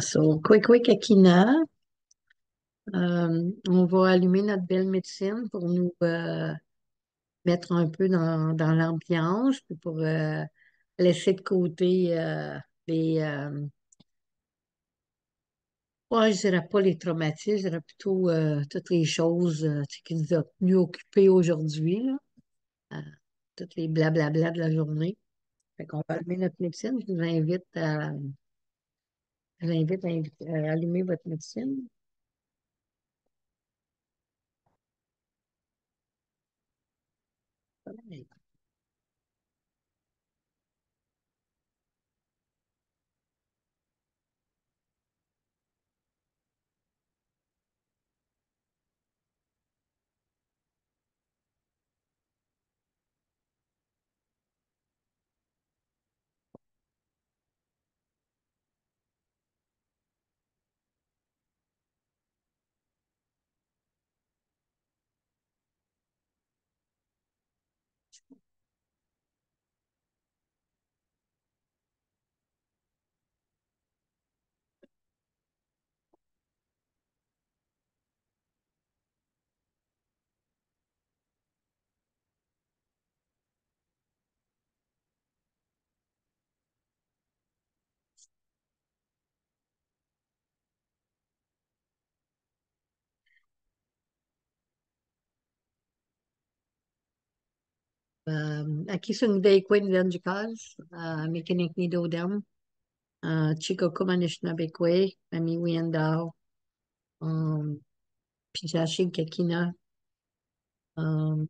So, quick, quick, Akina. On va allumer notre belle médecine pour nous mettre un peu dans l'ambiance, puis pour laisser de côté les, ouais, je dirais pas les traumatismes, je dirais plutôt toutes les choses tu sais, qui nous ont tenus occupés aujourd'hui, là. Euh, toutes les blablabla de la journée. Fait qu'on va allumer notre médecine. Je vous invite à allumer votre médecine. Aqui sunt de Queensland de Caz, Mechanic Nido Dam, Chico Kumanishnabeque, Ami Wiendao, um, Pijashi Kekina, um,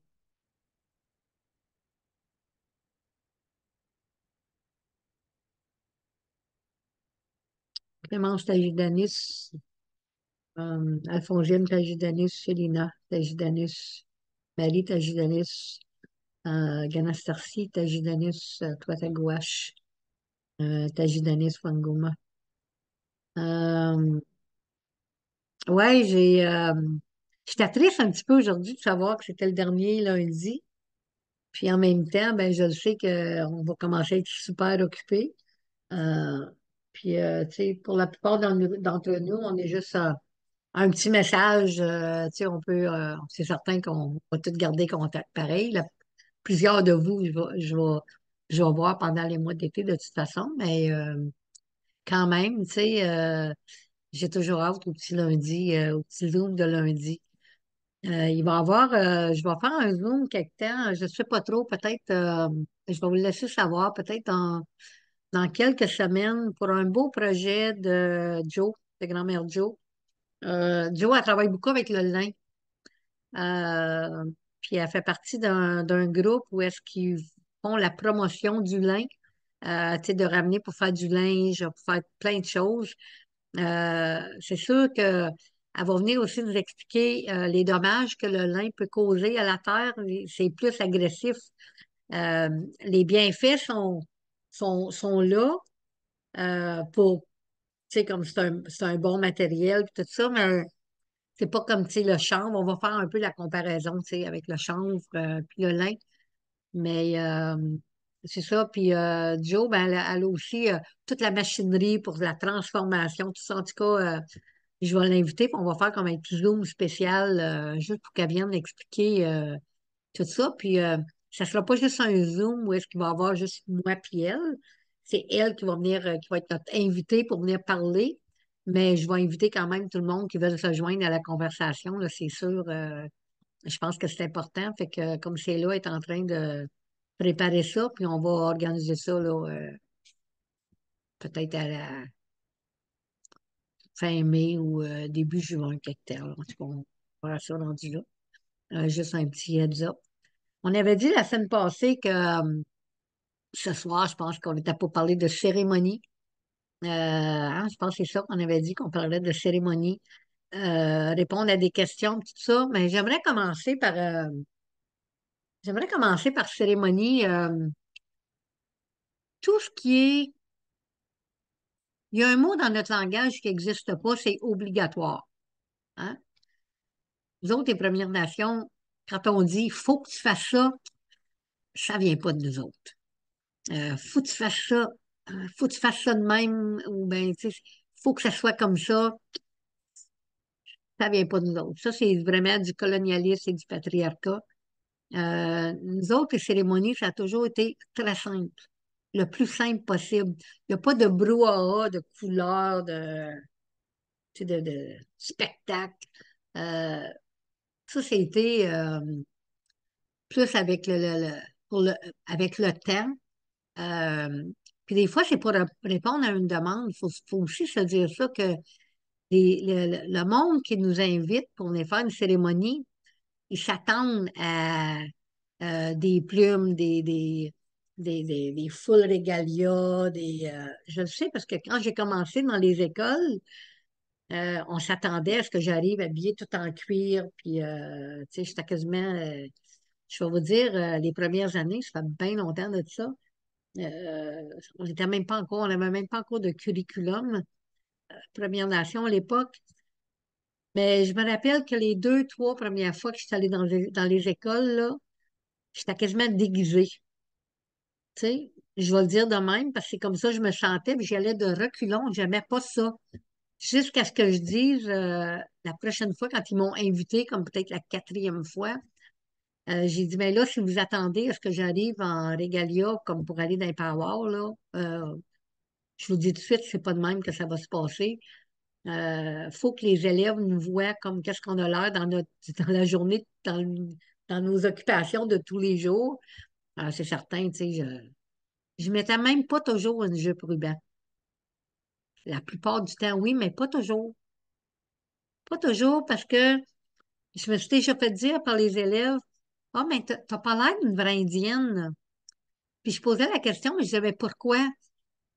Clémence Tagidanis, Alphonsine Tagidanis, Célina Tagidanis, Marie Tagidanis, Ganastarcy Tagidanis, Toitagouache, Tagidanis Wanguma. Euh, ouais, j'étais triste un petit peu aujourd'hui de savoir que c'était le dernier lundi. Puis en même temps, ben, je le sais qu'on va commencer à être super occupé. Euh, tu sais, pour la plupart d'entre nous, on est juste un petit message. Tu sais, c'est certain qu'on va tous garder contact pareil. Là, plusieurs de vous, je vais voir pendant les mois d'été de toute façon, mais quand même, tu sais, j'ai toujours hâte au petit lundi, au petit Zoom de lundi. Il va y avoir, je vais faire un Zoom quelque temps, je ne sais pas trop, peut-être, je vais vous laisser savoir, peut-être dans quelques semaines, pour un beau projet de Joe, de grand-mère Joe. Joe, elle travaille beaucoup avec le lin, euh, puis elle fait partie d'un groupe où est-ce qu'ils font la promotion du lin, tu sais, de ramener pour faire du linge, pour faire plein de choses. C'est sûr que elle va venir aussi nous expliquer les dommages que le lin peut causer à la terre. C'est plus agressif. Euh, les bienfaits sont là pour, tu sais, comme c'est un bon matériel, puis tout ça, mais c'est pas comme, tu sais, le chanvre. On va faire un peu la comparaison, tu sais, avec le chanvre puis le lin. Mais c'est ça. Puis Joe, ben, elle a aussi toute la machinerie pour la transformation, tout ça. En tout cas, je vais l'inviter, puis on va faire comme un petit Zoom spécial juste pour qu'elle vienne expliquer tout ça. Puis ça sera pas juste un Zoom où est-ce qu'il va y avoir juste moi puis elle. C'est elle qui va venir, qui va être notre invitée pour venir parler. Mais je vais inviter quand même tout le monde qui veut se joindre à la conversation, là, c'est sûr. Je pense que c'est important. Fait que comme c'est là, elle est en train de préparer ça, puis on va organiser ça là, peut-être à la fin mai ou début juin, quelque temps, là. En tout cas, on verra ça rendu là. Juste un petit heads up. On avait dit la semaine passée que ce soir, je pense qu'on était pour parler de cérémonie. Je pense que c'est ça qu'on avait dit, qu'on parlait de cérémonie, répondre à des questions, tout ça. Mais j'aimerais commencer par cérémonie. Tout ce qui est Il y a un mot dans notre langage qui n'existe pas, c'est obligatoire. Hein? Nous autres, les Premières Nations, quand on dit faut que tu fasses ça, ça vient pas de nous autres. Faut que tu fasses ça, faut que tu fasses ça de même, ou bien, tu sais, faut que ça soit comme ça vient pas de nous autres. Ça, c'est vraiment du colonialisme et du patriarcat. Nous autres, les cérémonies, ça a toujours été très simple, le plus simple possible. Il n'y a pas de brouhaha, de couleurs, tu sais, de spectacle. Euh, Ça, c'était plus avec avec le temps. Euh, Puis des fois, c'est pour répondre à une demande. Faut aussi se dire ça que le monde qui nous invite pour venir faire une cérémonie, ils s'attendent à des plumes, des full regalia, je le sais parce que quand j'ai commencé dans les écoles, on s'attendait à ce que j'arrive habillée tout en cuir, puis tu sais, j'étais quasiment, je vais vous dire, les premières années, ça fait bien longtemps de ça. On n'était même pas encore, on n'avait même pas encore de curriculum, Première Nation à l'époque. Mais je me rappelle que les deux, trois premières fois que je suis allée dans les écoles, là, j'étais quasiment déguisée. Tu sais, je vais le dire de même parce que c'est comme ça que je me sentais, puis j'y allais de reculons, j'aimais pas ça. Jusqu'à ce que je dise, la prochaine fois, quand ils m'ont invité, comme peut-être la quatrième fois, j'ai dit, mais là, si vous attendez à ce que j'arrive en régalia, comme pour aller dans les powwows, là, je vous dis tout de suite, c'est pas de même que ça va se passer. Faut que les élèves nous voient comme qu'est-ce qu'on a l'air dans la journée, dans nos occupations de tous les jours. Alors, c'est certain, tu sais, je mettais même pas toujours une jupe ruban. La plupart du temps, oui, mais pas toujours. Pas toujours parce que je me suis déjà fait dire par les élèves, ah, mais t'as pas l'air d'une vraie Indienne. Puis je posais la question, mais je disais, mais pourquoi?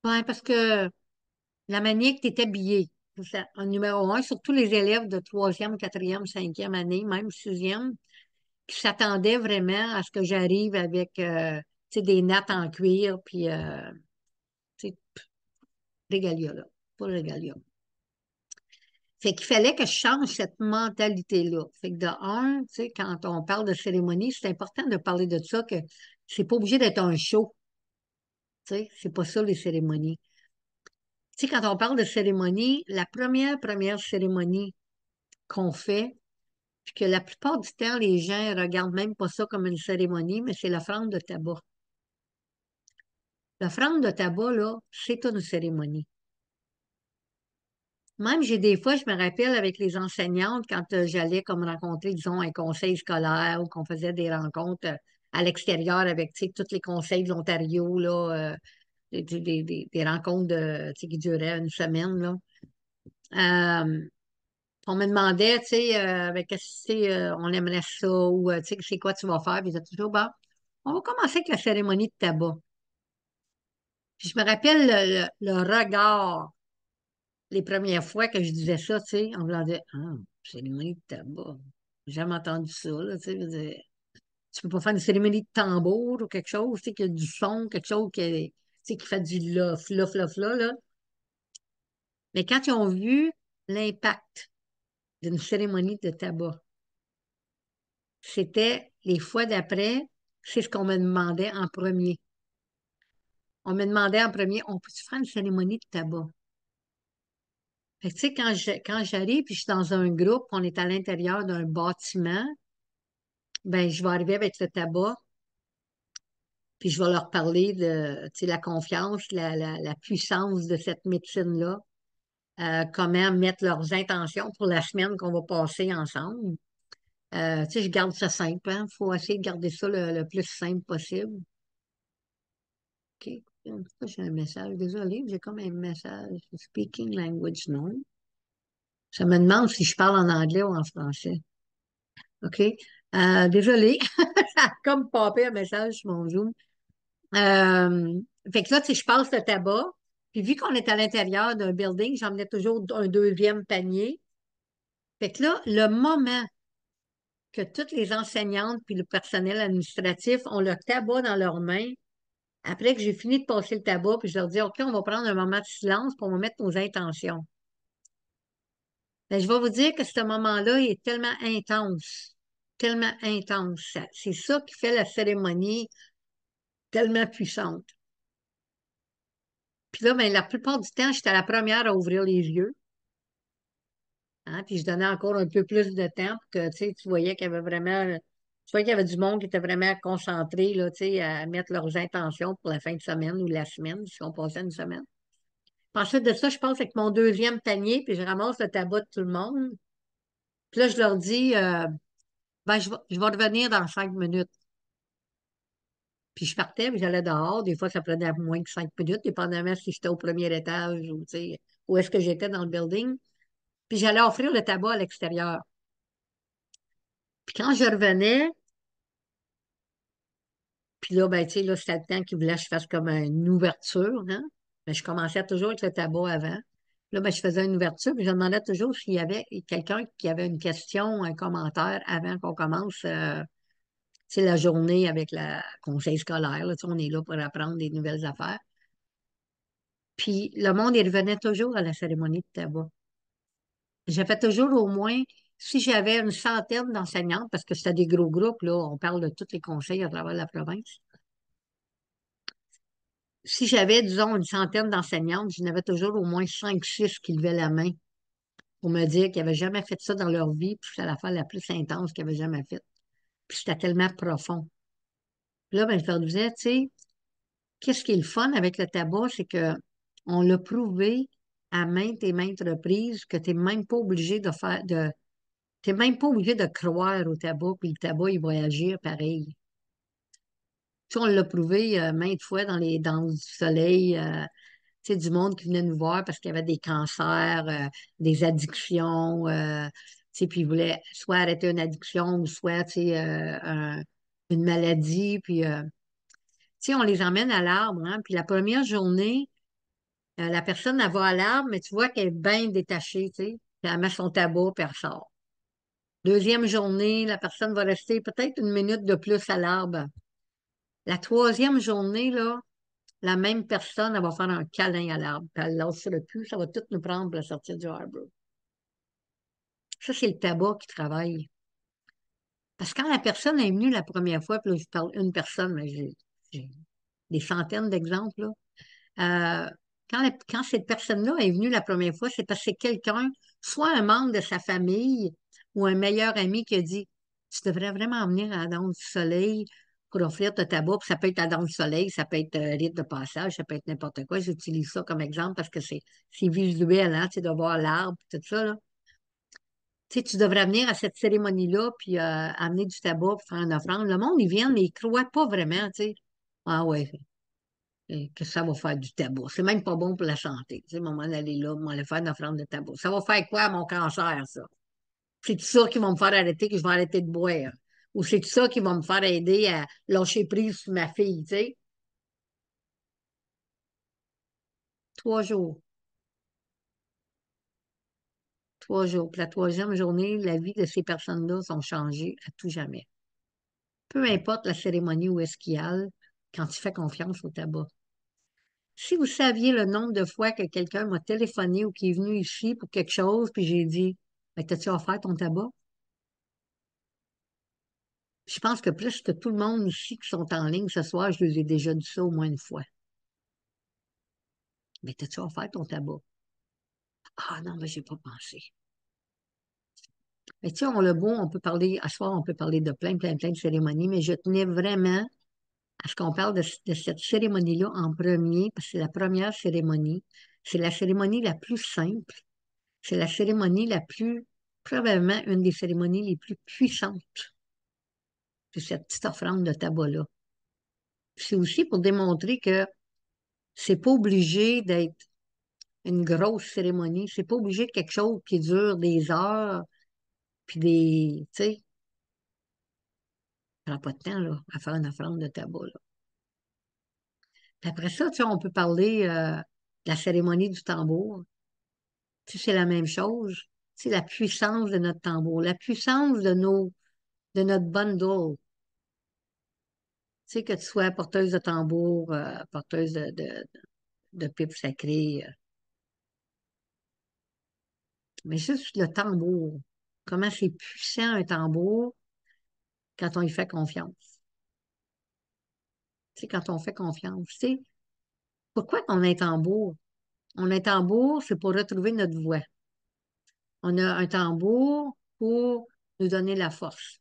Ben, parce que la manière que tu es habillée, c'est ça, en numéro un, surtout les élèves de troisième, quatrième, cinquième année, même sixième, qui s'attendaient vraiment à ce que j'arrive avec tu sais, des nattes en cuir, puis tu sais, régalia, là, pas régalia. Fait qu'il fallait que je change cette mentalité-là. Fait que de un, tu sais, quand on parle de cérémonie, c'est important de parler de ça, que c'est pas obligé d'être un show. Tu sais, c'est pas ça les cérémonies. Tu sais, quand on parle de cérémonie, la première cérémonie qu'on fait, puis que la plupart du temps, les gens regardent même pas ça comme une cérémonie, mais c'est l'offrande de tabac. L'offrande de tabac, là, c'est une cérémonie. Même, j'ai des fois, je me rappelle avec les enseignantes, quand j'allais comme rencontrer, disons, un conseil scolaire ou qu'on faisait des rencontres à l'extérieur avec, tu sais, tous les conseils de l'Ontario, là, des rencontres tu sais, qui duraient une semaine, là. Euh, on me demandait, tu sais, avec, tu sais, on aimerait ça ou, tu sais, c'est quoi tu vas faire? Puis ils disaient toujours, bon, on va commencer avec la cérémonie de tabac. Puis je me rappelle le regard les premières fois que je disais ça, tu sais, on me disait, ah, cérémonie de tabac. J'ai jamais entendu ça, là, tu sais. Je veux dire, tu peux pas faire une cérémonie de tambour ou quelque chose, tu sais, qui a du son, quelque chose tu sais, qui fait du lof, lof, lof, là. Mais quand ils ont vu l'impact d'une cérémonie de tabac, c'était les fois d'après, c'est ce qu'on me demandait en premier. On me demandait en premier, on peut-tu faire une cérémonie de tabac? Fait que, tu sais, quand j'arrive, puis je suis dans un groupe, on est à l'intérieur d'un bâtiment, ben, je vais arriver avec le tabac, puis je vais leur parler de, tu sais, la confiance, la puissance de cette médecine-là, comment mettre leurs intentions pour la semaine qu'on va passer ensemble. Tu sais, je garde ça simple, hein. Faut essayer de garder ça le plus simple possible. OK. Pourquoi j'ai un message? Désolé, j'ai comme un message. Speaking language, non. Ça me demande si je parle en anglais ou en français. OK. Désolé, ça a comme popé un message sur mon Zoom. Fait que là, tu sais, je passe le tabac. Puis vu qu'on est à l'intérieur d'un building, j'emmenais toujours un deuxième panier. Fait que là, le moment que toutes les enseignantes puis le personnel administratif ont le tabac dans leurs mains, après que j'ai fini de passer le tabac, puis je leur dis, OK, on va prendre un moment de silence pour mettre nos intentions. Ben, je vais vous dire que ce moment-là il est tellement intense, tellement intense. C'est ça qui fait la cérémonie tellement puissante. Puis là, ben, la plupart du temps, j'étais la première à ouvrir les yeux. Hein, puis je donnais encore un peu plus de temps pour que, tu sais, tu voyais qu'il y avait vraiment, tu voyais qu'il y avait du monde qui était vraiment concentré, là, tu sais, à mettre leurs intentions pour la fin de semaine ou la semaine, si on passait une semaine. Puis ensuite de ça, je passe avec mon deuxième panier, puis je ramasse le tabac de tout le monde. Puis là, je leur dis, ben, je vais revenir dans 5 minutes. Puis je partais, puis j'allais dehors. Des fois, ça prenait moins que 5 minutes, dépendamment si j'étais au premier étage ou, tu sais, où est-ce que j'étais dans le building. Puis j'allais offrir le tabac à l'extérieur. Puis quand je revenais, puis là, ben, tu sais, là, c'était le temps qu'ils voulaient que je fasse comme une ouverture, hein. Mais je commençais toujours avec le tabac avant. Là, ben, je faisais une ouverture, puis je demandais toujours s'il y avait quelqu'un qui avait une question, un commentaire avant qu'on commence, tu sais, la journée avec le conseil scolaire. Là, tu sais, on est là pour apprendre des nouvelles affaires. Puis le monde, il revenait toujours à la cérémonie de tabac. J'ai fait toujours au moins, si j'avais une centaine d'enseignantes, parce que c'était des gros groupes, là, on parle de tous les conseils à travers la province. Si j'avais, disons, une centaine d'enseignantes, je n'avais toujours au moins 5, 6 qui levaient la main pour me dire qu'ils n'avaient jamais fait ça dans leur vie, puis c'était l'affaire la plus intense qu'ils avaient jamais faite. Puis c'était tellement profond. Puis là, ben, je leur disais, tu sais, qu'est-ce qui est le fun avec le tabac, c'est que on l'a prouvé à maintes et maintes reprises que tu n'es même pas obligé de faire de. T'es même pas obligé de croire au tabac, puis le tabac, il va agir pareil. Tu sais, on l'a prouvé maintes fois dans les danses du soleil. Tu sais, du monde qui venait nous voir parce qu'il y avait des cancers, des addictions, tu sais, puis ils voulaient soit arrêter une addiction ou soit, tu sais, une maladie. Puis, tu sais, on les emmène à l'arbre, hein, puis la première journée, la personne, elle va à l'arbre, mais tu vois qu'elle est bien détachée, tu sais, puis elle met son tabac, puis elle sort. Deuxième journée, la personne va rester peut-être une minute de plus à l'arbre. La troisième journée, là, la même personne, elle va faire un câlin à l'arbre. Puis elle ne lâchera plus. Ça va tout nous prendre pour la sortir du harbor. Ça, c'est le tabac qui travaille. Parce que quand la personne est venue la première fois, puis là, je parle une personne, mais j'ai des centaines d'exemples, là. Quand cette personne-là est venue la première fois, c'est parce que c'est quelqu'un, soit un membre de sa famille ou un meilleur ami qui a dit, tu devrais vraiment venir à la danse du soleil pour offrir ton tabac. Puis ça peut être la danse du soleil, ça peut être rite de passage, ça peut être n'importe quoi. J'utilise ça comme exemple parce que c'est visuel, hein, tu sais, de voir l'arbre, tout ça, là. Tu sais, tu devrais venir à cette cérémonie-là, puis amener du tabac, puis faire une offrande. Le monde, ils viennent, mais ils ne croient pas vraiment, tu sais. Ah ouais, que ça va faire du tabac. C'est même pas bon pour la santé. Tu sais, maman, aller là, m'aller faire une offrande de tabac. Ça va faire quoi à mon cancer, ça? C'est tout ça qui va me faire arrêter, que je vais arrêter de boire. Ou c'est tout ça qui va me faire aider à lâcher prise sur ma fille, tu sais? 3 jours. 3 jours. Puis la troisième journée, la vie de ces personnes-là sont changées à tout jamais. Peu importe la cérémonie où est-ce qu'il y a, quand tu fais confiance au tabac. Si vous saviez le nombre de fois que quelqu'un m'a téléphoné ou qui est venu ici pour quelque chose, puis j'ai dit, ben, t'as-tu offert ton tabac? Je pense que plus que tout le monde ici qui sont en ligne ce soir, je les ai déjà dit ça au moins une fois. Mais t'as-tu offert ton tabac? Ah non, mais j'ai pas pensé. Mais tu sais, on le beau, on peut parler, à ce soir, on peut parler de plein, plein, plein de cérémonies, mais je tenais vraiment à ce qu'on parle de cette cérémonie-là en premier, parce que c'est la première cérémonie. C'est la cérémonie la plus simple. C'est la cérémonie la plus, probablement une des cérémonies les plus puissantes de cette petite offrande de tabac-là. C'est aussi pour démontrer que c'est pas obligé d'être une grosse cérémonie. C'est pas obligé de quelque chose qui dure des heures, puis des, tu sais, ça prend pas de temps, là, à faire une offrande de tabac, là. Puis après ça, tu sais, on peut parler de la cérémonie du tambour. Tu sais, c'est la même chose. C'est la puissance de notre tambour, la puissance de notre bundle. Tu sais, que tu sois porteuse de tambour, porteuse de pipe sacrée, mais juste le tambour. Comment c'est puissant un tambour quand on y fait confiance. Tu sais, quand on fait confiance, tu sais. Pourquoi on a un tambour? On a un tambour, c'est pour retrouver notre voix. On a un tambour pour nous donner la force.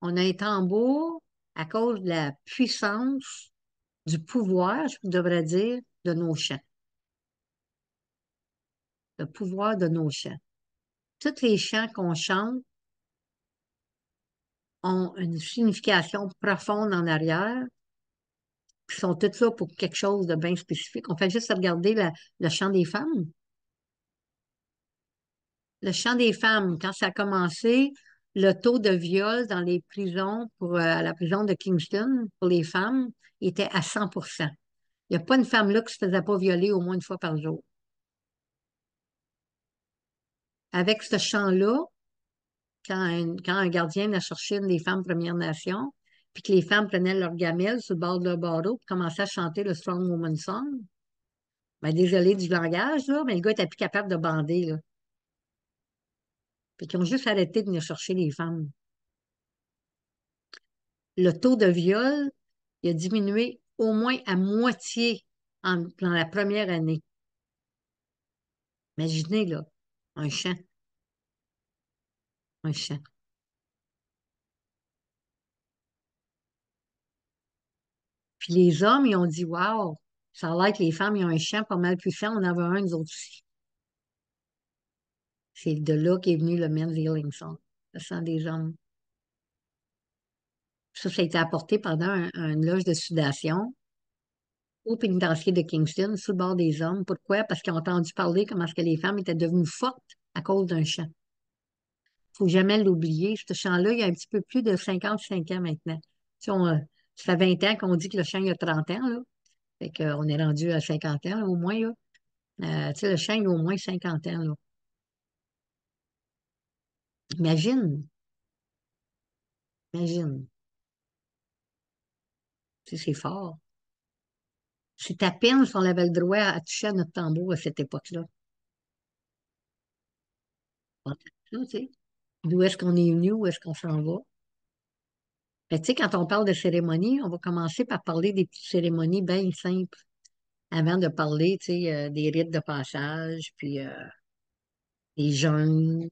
On a un tambour à cause de la puissance, du pouvoir, je devrais dire, de nos chants. Le pouvoir de nos chants. Tous les chants qu'on chante ont une signification profonde en arrière, qui sont tous là pour quelque chose de bien spécifique. On fait juste regarder le chant des femmes. Le chant des femmes, quand ça a commencé, le taux de viol dans les prisons, à la prison de Kingston, pour les femmes, était à 100%. Il n'y a pas une femme là qui ne se faisait pas violer au moins une fois par jour. Avec ce chant-là, quand un gardien venait chercher une des femmes Premières Nations, puis que les femmes prenaient leur gamelle sur le bord de leur barreau, puis commençaient à chanter le Strong Woman Song, ben, désolé du langage, là, mais le gars était plus capable de bander, là. Puis qu'ils ont juste arrêté de venir chercher les femmes. Le taux de viol, il a diminué au moins à moitié dans la première année. Imaginez, là, un champ, un champ. Puis les hommes, ils ont dit, waouh, ça a l'air que les femmes, ils ont un champ pas mal puissant, on en veut un, nous autres aussi. C'est de là qu'est venu le Men's Healing Song, le sang des hommes. Ça a été apporté pendant une loge de sudation au pénitencier de Kingston, sous le bord des hommes. Pourquoi? Parce qu'ils ont entendu parler comment est-ce que les femmes étaient devenues fortes à cause d'un chant. Faut jamais l'oublier. Ce chant-là, il y a un petit peu plus de 55 ans maintenant. Si on, ça fait 20 ans qu'on dit que le chant, il y a 30 ans, là. Fait qu'on est rendu à 50 ans, là, au moins, là. Tu sais, le chant, il y a au moins 50 ans, là. Imagine, imagine. Tu sais, c'est fort. C'est à peine si on avait le droit à toucher à notre tambour à cette époque-là. Bon, tu sais, d'où est-ce qu'on est venu, où est-ce qu'on s'en va? Mais tu sais, quand on parle de cérémonie, on va commencer par parler des petites cérémonies bien simples avant de parler, tu sais, des rites de passage, puis des jeûnes,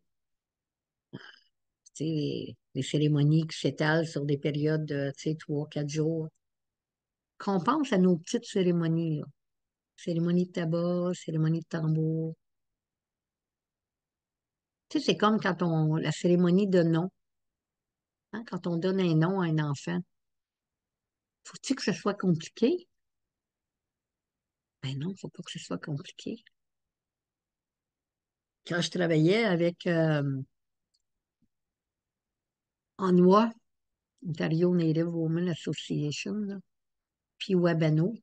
tu sais, des cérémonies qui s'étalent sur des périodes de, tu sais, 3, 4 jours. Qu'on pense à nos petites cérémonies, là. Cérémonie de tabac, cérémonie de tambour. Tu sais, c'est comme la cérémonie de nom, hein, quand on donne un nom à un enfant. Faut-il que ce soit compliqué? Ben non, faut pas que ce soit compliqué. Quand je travaillais avec ONWA, Ontario Native Women Association, là, puis Wabano,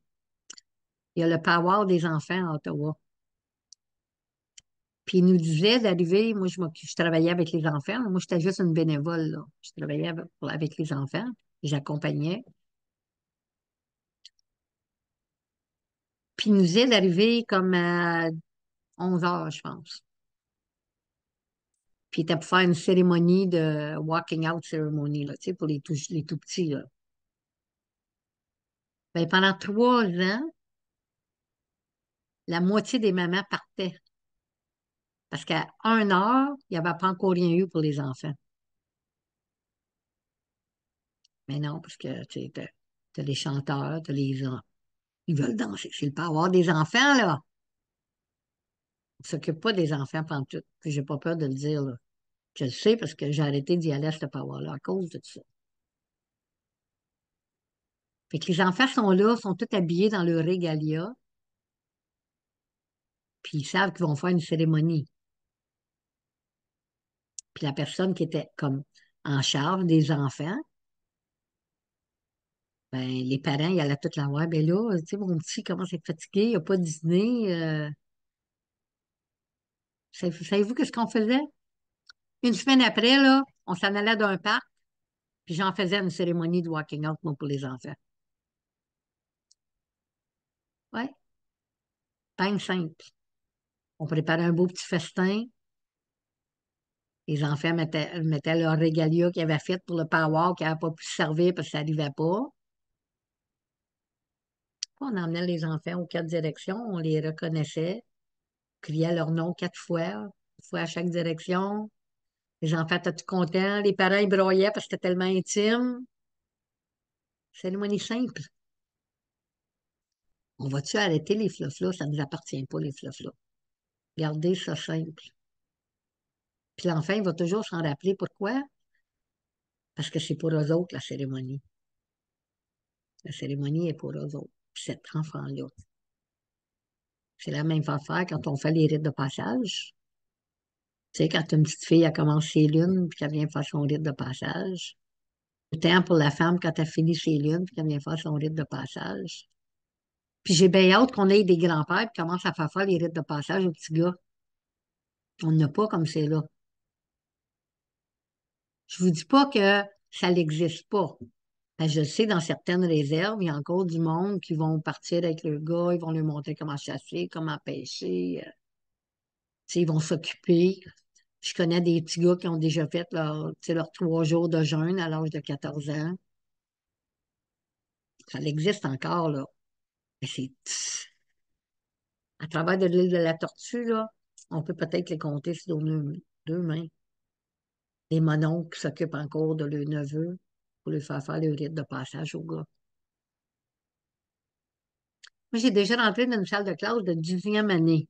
il y a le Power des enfants à Ottawa. Puis il nous disait d'arriver, moi je travaillais avec les enfants, moi j'étais juste une bénévole, là. Je travaillais avec les enfants, j'accompagnais. Puis il nous disait d'arriver comme à 11 heures, je pense. Puis il était pour faire une cérémonie de walking out ceremony, là, tu sais, pour les tout petits, là. Ben, pendant 3 ans, la moitié des mamans partaient. Parce qu'à 1 heure, il n'y avait pas encore rien eu pour les enfants. Mais non, parce que tu sais, t'as les chanteurs, t'as les gens. Ils veulent danser. C'est le power des enfants, là. On ne s'occupe pas des enfants pantoute. Puis j'ai pas peur de le dire, là. Je le sais parce que j'ai arrêté d'y aller à ce power-là à cause de ça. Fait que les enfants sont là, sont tous habillés dans leur régalia, puis ils savent qu'ils vont faire une cérémonie. Puis la personne qui était comme en charge des enfants, ben, les parents, ils allaient tout la voir. Ben là, tu sais, mon petit commence à être fatigué, il n'a pas dîné. Savez-vous qu'est-ce qu'on faisait? Une semaine après, là, on s'en allait d'un parc, puis j'en faisais une cérémonie de walking out, moi, pour les enfants. Ouais, bien simple. On préparait un beau petit festin. Les enfants mettaient leur régalia qu'ils avaient fait pour le power, qui n'avait pas pu se servir parce que ça n'arrivait pas. On emmenait les enfants aux quatre directions, on les reconnaissait, criait leur nom quatre fois, une fois à chaque direction. Les enfants étaient tout contents, les parents ils broyaient parce que c'était tellement intime. Cérémonie simple. On va-tu arrêter les flaflas? Ça ne nous appartient pas, les flaflas. Gardez ça simple. Puis l'enfant, il va toujours s'en rappeler. Pourquoi? Parce que c'est pour eux autres, la cérémonie. La cérémonie est pour eux autres. Puis cet enfant-là. C'est la même affaire quand on fait les rites de passage. Tu sais, quand une petite fille, elle commence ses lunes, puis qu'elle vient faire son rite de passage. Autant pour la femme quand elle finit ses lunes, puis qu'elle vient faire son rite de passage. Puis j'ai bien hâte qu'on ait des grands-pères qui commencent à faire les rites de passage aux petits gars. On n'a pas comme c'est là. Je vous dis pas que ça n'existe pas. Ben, je sais, dans certaines réserves, il y a encore du monde qui vont partir avec le gars, ils vont lui montrer comment chasser, comment pêcher. Tu sais, ils vont s'occuper. Je connais des petits gars qui ont déjà fait tu sais, leurs 3 jours de jeûne à l'âge de 14 ans. Ça existe encore, là. Mais c'est à travers de l'île de la Tortue, là, on peut peut-être les compter sur deux mains. Les mononcles qui s'occupent encore de leurs neveux pour lui faire le rite de passage au gars. Moi, j'ai déjà rentré dans une salle de classe de 10e année.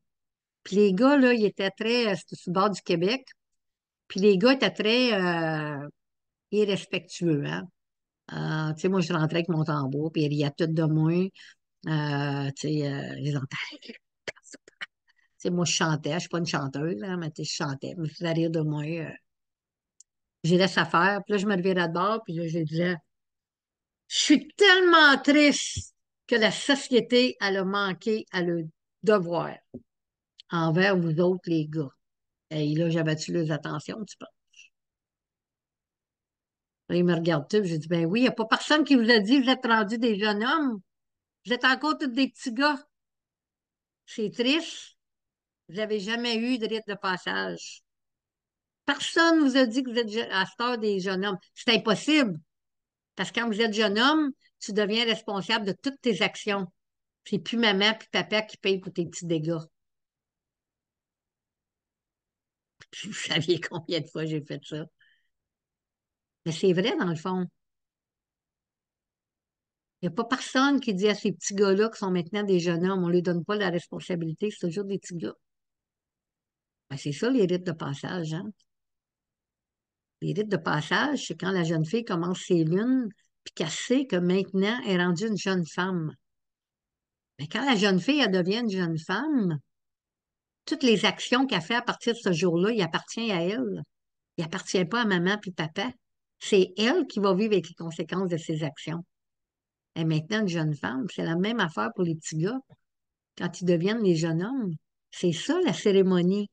Puis les gars, là, ils étaient très. C'était sur le bord du Québec. Puis les gars étaient très irrespectueux, hein. Tu sais, moi, je rentrais avec mon tambour, puis ils riaient tout de moi. Tu sais, ils entendais. Tu sais, moi, je chantais. Je suis pas une chanteuse, hein, mais tu sais, je chantais. Ils me faisaient rire de moi. Je laisse à faire. Puis là, je me revirais de bord, puis là, je disais, je suis tellement triste que la société, elle a manqué à le devoir envers vous autres, les gars. Et là, j'avais-tu les attentions, tu penses? Là, il me regarde tout, j'ai dit, ben oui, il n'y a pas personne qui vous a dit, vous êtes rendus des jeunes hommes. Vous êtes encore tous des petits gars. C'est triste. Vous n'avez jamais eu de rite de passage. Personne ne vous a dit que vous êtes à cette heure des jeunes hommes. C'est impossible. Parce que quand vous êtes jeune homme, tu deviens responsable de toutes tes actions. C'est plus maman puis papa qui payent pour tes petits dégâts. Puis vous saviez combien de fois j'ai fait ça. Mais c'est vrai, dans le fond. Il n'y a pas personne qui dit à ces petits gars-là qui sont maintenant des jeunes hommes, on ne leur donne pas la responsabilité, c'est toujours des petits gars. Ben, c'est ça, les rites de passage, hein? Les rites de passage, c'est quand la jeune fille commence ses lunes, puis qu'elle sait que maintenant, elle est rendue une jeune femme. Mais quand la jeune fille, elle devient une jeune femme, toutes les actions qu'elle fait à partir de ce jour-là, il appartient à elle. Il appartient pas à maman puis papa. C'est elle qui va vivre avec les conséquences de ses actions. Et maintenant, une jeune femme, c'est la même affaire pour les petits gars quand ils deviennent les jeunes hommes. C'est ça, la cérémonie.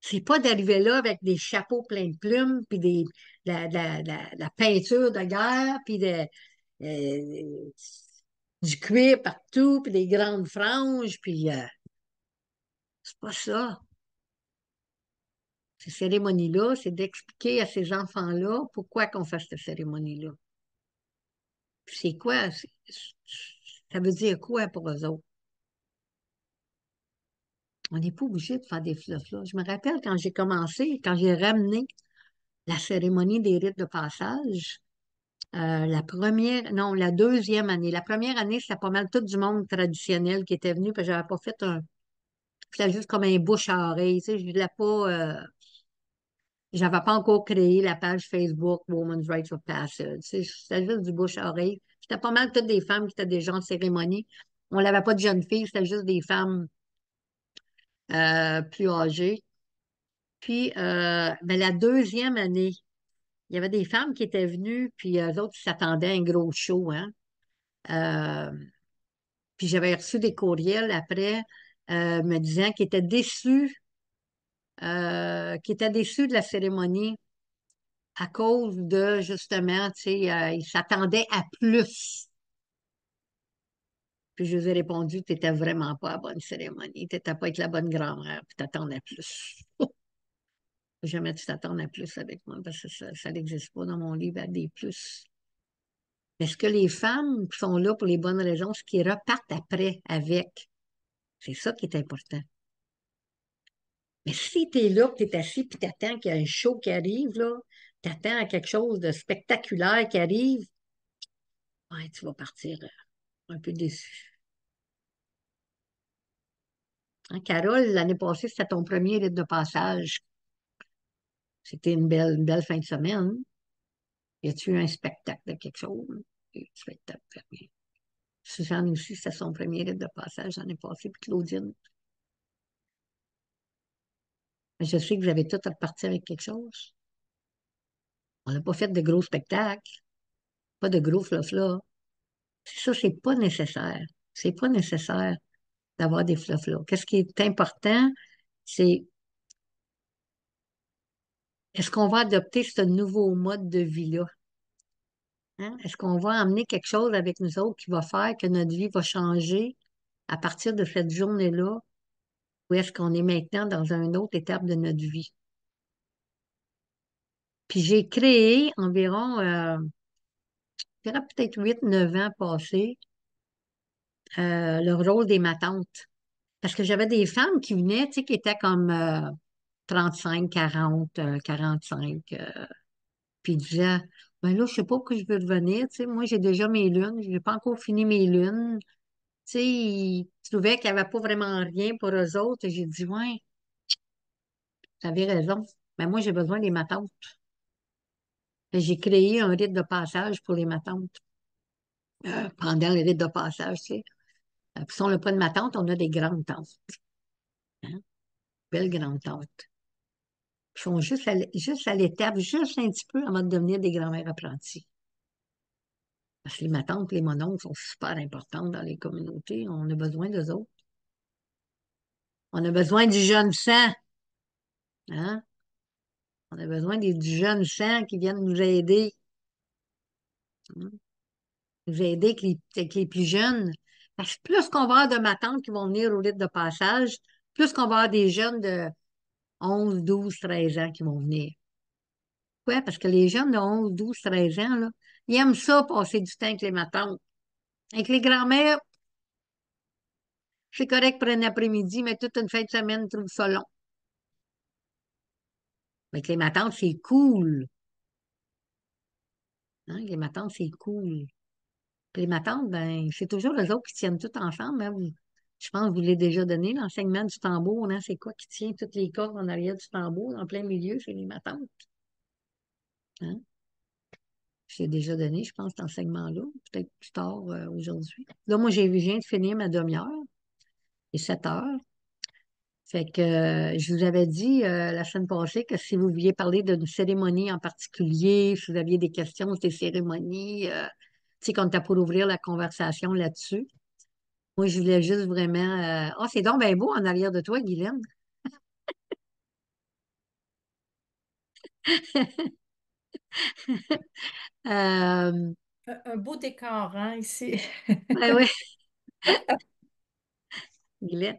C'est pas d'arriver là avec des chapeaux pleins de plumes, puis la peinture de guerre, puis du cuir partout, puis des grandes franges, puis c'est pas ça. Ces cérémonies-là, c'est d'expliquer à ces enfants-là pourquoi qu'on fait cette cérémonie-là. Puis c'est quoi? Ça veut dire quoi pour eux autres? On n'est pas obligé de faire des fluffs-là. Je me rappelle quand j'ai commencé, quand j'ai ramené la cérémonie des rites de passage, la première, non, la deuxième année. La première année, c'était pas mal tout du monde traditionnel qui était venu, parce que j'avais pas fait c'était juste comme un bouche à oreille, tu sais, je voulais pas, j'avais pas encore créé la page Facebook Women's Rights of Passage, tu sais, c'était juste du bouche à oreille. C'était pas mal toutes des femmes qui étaient déjà en cérémonie. On n'avait pas de jeunes filles, c'était juste des femmes plus âgées. Puis, ben, la deuxième année, il y avait des femmes qui étaient venues, puis eux autres, ils s'attendaient à un gros show, hein. Euh, Puis j'avais reçu des courriels après me disant qu'ils étaient déçus de la cérémonie à cause de, justement, tu sais, ils s'attendaient à plus. Puis je vous ai répondu, tu n'étais vraiment pas à la bonne cérémonie, tu n'étais pas avec la bonne grand-mère, puis t'attendais à plus. Jamais tu t'attends à plus avec moi, parce que ça n'existe pas dans mon livre à des plus. Est-ce que les femmes qui sont là pour les bonnes raisons, ce qui repartent après avec? C'est ça qui est important. Mais si tu es là, tu es assis, puis tu attends qu'il y a un show qui arrive, là, tu attends à quelque chose de spectaculaire qui arrive, ouais, tu vas partir un peu déçu. Hein, Carole, l'année passée, c'était ton premier rite de passage. C'était une belle fin de semaine. Y a-tu eu un spectacle de quelque chose? Un spectacle fermé. Suzanne aussi, c'était son premier rite de passage l'année passée, puis Claudine. Je sais que vous avez tout à repartir avec quelque chose. On n'a pas fait de gros spectacles, pas de gros fluff-là. Ça, c'est pas nécessaire. C'est pas nécessaire d'avoir des fluff-là. Qu'est-ce qui est important, c'est est-ce qu'on va adopter ce nouveau mode de vie-là? Hein? Est-ce qu'on va amener quelque chose avec nous autres qui va faire que notre vie va changer à partir de cette journée-là? Ou est-ce qu'on est maintenant dans une autre étape de notre vie? Puis j'ai créé environ, je dirais peut-être 8, 9 ans passés, le rôle des matantes. Parce que j'avais des femmes qui venaient, tu sais, qui étaient comme 35, 40, 45. Puis ils disaient, ben là, je sais pas pourquoi je veux revenir. Tu sais, moi, j'ai déjà mes lunes. Je n'ai pas encore fini mes lunes. Tu sais, ils trouvaient qu'il n'y avait pas vraiment rien pour eux autres. Et j'ai dit, ouais, tu avais raison. Mais moi, j'ai besoin des matantes. J'ai créé un rite de passage pour les matantes. Pendant le rite de passage, tu sais. Puis si on n'a pas de matante, on a des grandes tantes. Hein? Belles grandes tantes. Ils sont juste à l'étape, juste un petit peu avant de devenir des grands-mères apprentis. Parce que les matantes, les mononcles sont super importantes dans les communautés. On a besoin d'eux autres. On a besoin du jeune sang. Hein? On a besoin du jeune sang qui viennent nous aider. Hein? Nous aider avec les plus jeunes. Parce que plus qu'on va avoir de matantes qui vont venir au rite de passage, plus qu'on va avoir des jeunes de 11, 12, 13 ans qui vont venir. Ouais, parce que les jeunes de 11, 12, 13 ans, là, ils aiment ça, passer du temps avec les matantes. Avec les grands-mères, c'est correct pour un après-midi, mais toute une fin de semaine, ils trouvent ça long. Mais avec les matantes, c'est cool. Hein? Les matantes, c'est cool. Puis les matantes, ben, c'est toujours les autres qui tiennent tout ensemble. Hein. Je pense que vous l'avez déjà donné, l'enseignement du tambour. Hein? C'est quoi qui tient toutes les cordes en arrière du tambour, en plein milieu, c'est les matantes. Hein? J'ai déjà donné, je pense, cet enseignement-là, peut-être plus tard aujourd'hui. Là, moi, j'ai viens de finir ma demi-heure, et 7 heures. Fait que je vous avais dit la semaine passée que si vous vouliez parler d'une cérémonie en particulier, si vous aviez des questions sur des cérémonies, tu sais, qu'on était pour ouvrir la conversation là-dessus. Moi, je voulais juste vraiment. Ah, c'est donc bien beau en arrière de toi, Guylaine. Euh, Un beau décor, hein, ici. ouais, ouais, Guylaine.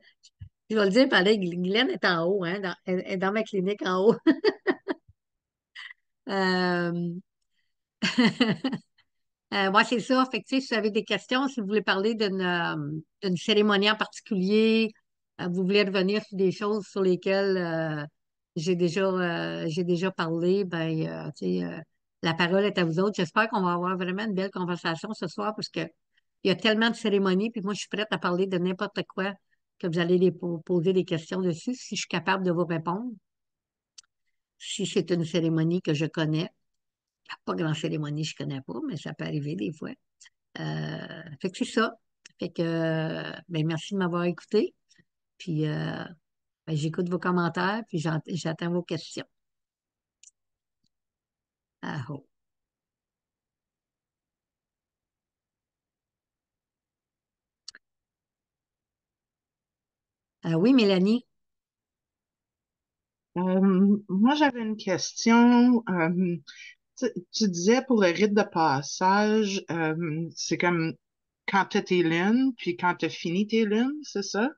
Je vais le dire, pareil, Guylaine est en haut, hein, elle est dans ma clinique en haut. Euh, ouais, c'est ça. Fait que, tu sais, si vous avez des questions, si vous voulez parler d'une cérémonie en particulier, vous voulez revenir sur des choses sur lesquelles j'ai déjà parlé, ben, tu sais, la parole est à vous autres. J'espère qu'on va avoir vraiment une belle conversation ce soir parce que il y a tellement de cérémonies, puis moi, je suis prête à parler de n'importe quoi que vous allez poser des questions dessus, si je suis capable de vous répondre. Si c'est une cérémonie que je connais, pas grand cérémonie, je connais pas, mais ça peut arriver des fois. Fait que c'est ça. Fait que, ben, merci de m'avoir écouté. Puis, ben, j'écoute vos commentaires, puis j'attends vos questions. Ah, oh. Oui, Mélanie. Moi, j'avais une question. Tu disais pour le rite de passage, c'est comme quand tu as tes lunes, puis quand tu as fini tes lunes, c'est ça?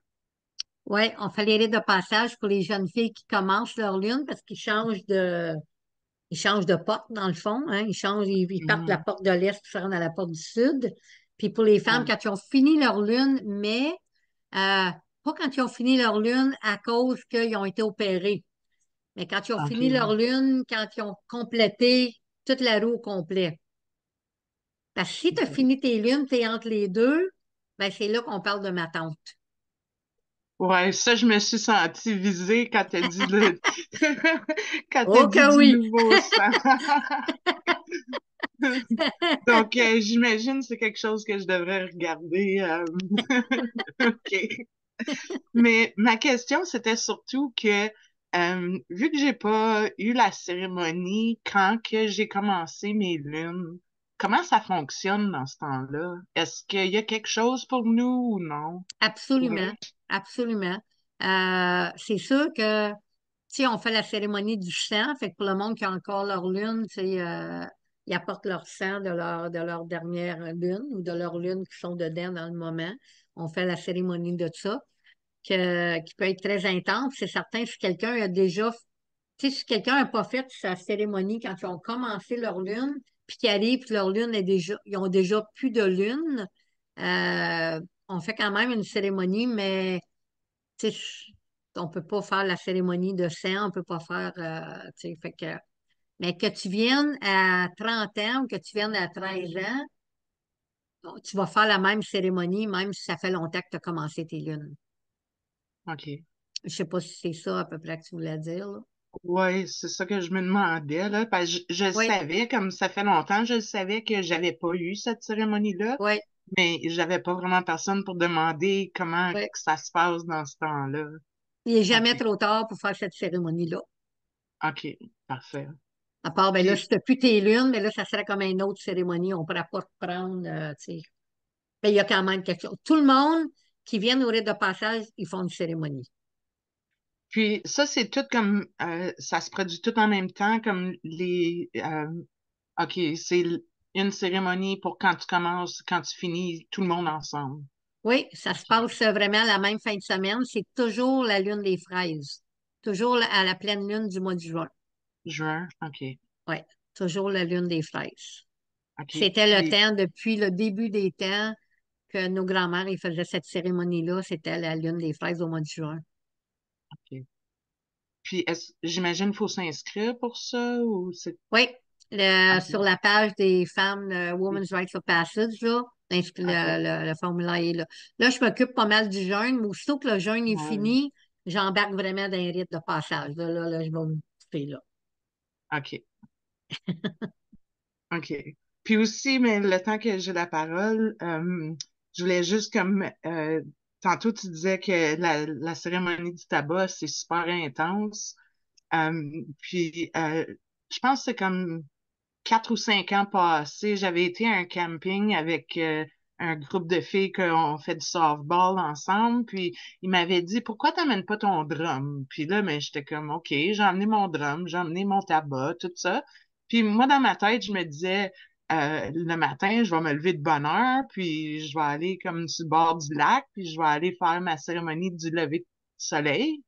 Oui, on fait les rites de passage pour les jeunes filles qui commencent leur lune parce qu'ils changent Ils changent de porte, dans le fond, hein. Ils partent de la Mhm. porte de l'Est pour se rendre à la porte du Sud. Puis pour les femmes, Ouais. quand ils ont fini leur lune, mais pas quand ils ont fini leur lune à cause qu'ils ont été opérés, mais quand ils ont fini leur OK. lune, quand ils ont complété toute la roue au complet. Parce que si tu as OK. fini tes lunes, tu es entre les deux, ben c'est là qu'on parle de ma tante. Ouais, ça, je me suis sentie visée quand t'as dit quand t'as Oh dit que du oui! nouveau sang. Donc, j'imagine que c'est quelque chose que je devrais regarder. OK. Mais ma question, c'était surtout que, vu que j'ai pas eu la cérémonie quand que j'ai commencé mes lunes, comment ça fonctionne dans ce temps-là? Est-ce qu'il y a quelque chose pour nous ou non? Absolument, Ouais. absolument. C'est sûr que, tu sais, on fait la cérémonie du sang, fait que pour le monde qui a encore leur lune, tu sais, ils apportent leur sang de leur dernière lune ou de leur lune qui sont dedans dans le moment. On fait la cérémonie de ça, qui peut être très intense. C'est certain, si quelqu'un a déjà, tu sais, si quelqu'un n'a pas fait sa cérémonie quand ils ont commencé leur lune, puis qu'ils arrivent, puis leur lune est déjà, ils ont déjà plus de lune, on fait quand même une cérémonie, mais tu sais, on peut pas faire la cérémonie de sang, on peut pas faire, tu sais, fait que, mais que tu viennes à 30 ans ou que tu viennes à 13 ans, bon, tu vas faire la même cérémonie, même si ça fait longtemps que tu as commencé tes lunes. OK. Je sais pas si c'est ça à peu près que tu voulais dire, là. Ouais, c'est ça que je me demandais, là, parce que je Oui, savais, comme ça fait longtemps, je savais que j'avais pas eu cette cérémonie-là, oui, mais j'avais pas vraiment personne pour demander comment oui. que ça se passe dans ce temps-là. Il n'est OK, jamais trop tard pour faire cette cérémonie-là. OK, parfait. À part, ben là, Puis, si tu n'as plus tes lunes, mais là, ça serait comme une autre cérémonie. On ne pourra pas te prendre, tu sais. Mais il y a quand même quelque chose. Tout le monde qui vient au rite de passage, ils font une cérémonie. puis ça, c'est tout comme, ça se produit tout en même temps, comme OK, c'est une cérémonie pour quand tu commences, quand tu finis, tout le monde ensemble. Oui, ça se OK, passe vraiment la même fin de semaine. C'est toujours la lune des fraises. Toujours à la pleine lune du mois de juin. juin, OK, Oui, toujours la lune des fraises. OK, C'était le puis, temps, depuis le début des temps, que nos grands-mères ils faisaient cette cérémonie-là. C'était la lune des fraises au mois de juin. OK. Puis, j'imagine qu'il faut s'inscrire pour ça ou c'est. Oui, sur OK, la page des femmes, Women's Rights of Passage, là, OK, le formulaire est là. Là, je m'occupe pas mal du jeûne, mais aussitôt que le jeûne est ouais, fini, j'embarque vraiment dans les rites de passage. Là, je vais me couper là. OK, OK. Puis aussi, mais le temps que j'ai la parole, je voulais juste comme, tantôt tu disais que la cérémonie du tabac, c'est super intense. Puis, je pense que c'est comme 4 ou 5 ans passés, j'avais été à un camping avec un groupe de filles qu'on fait du softball ensemble, puis ils m'avaient dit pourquoi t'amènes pas ton drum? Puis là, mais j'étais comme OK, j'ai emmené mon drum, j'ai emmené mon tabac, tout ça. Puis moi, dans ma tête, je me disais le matin, je vais me lever de bonne heure, puis je vais aller comme sur le bord du lac, puis je vais aller faire ma cérémonie du lever de soleil.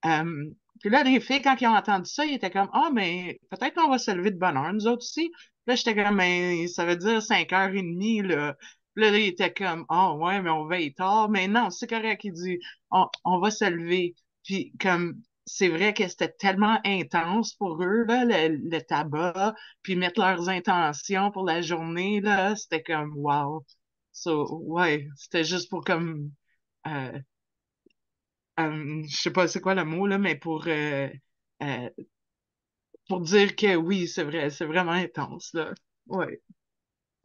Euh, puis là, les filles, quand ils ont entendu ça, ils étaient comme, ah, mais peut-être qu'on va se lever de bonne heure, nous autres aussi. Là, j'étais comme, mais ça veut dire 5h30, là. Puis là, ils étaient comme, ah, ouais, mais on veille tard. Mais non, c'est correct. Il dit, on va se lever. Puis, comme, c'est vrai que c'était tellement intense pour eux, là, le tabac, puis mettre leurs intentions pour la journée, là, c'était comme, wow. So, ouais, c'était juste pour comme, euh, je sais pas c'est quoi le mot, là, mais euh, pour dire que oui, c'est vrai, c'est vraiment intense, là. Ouais.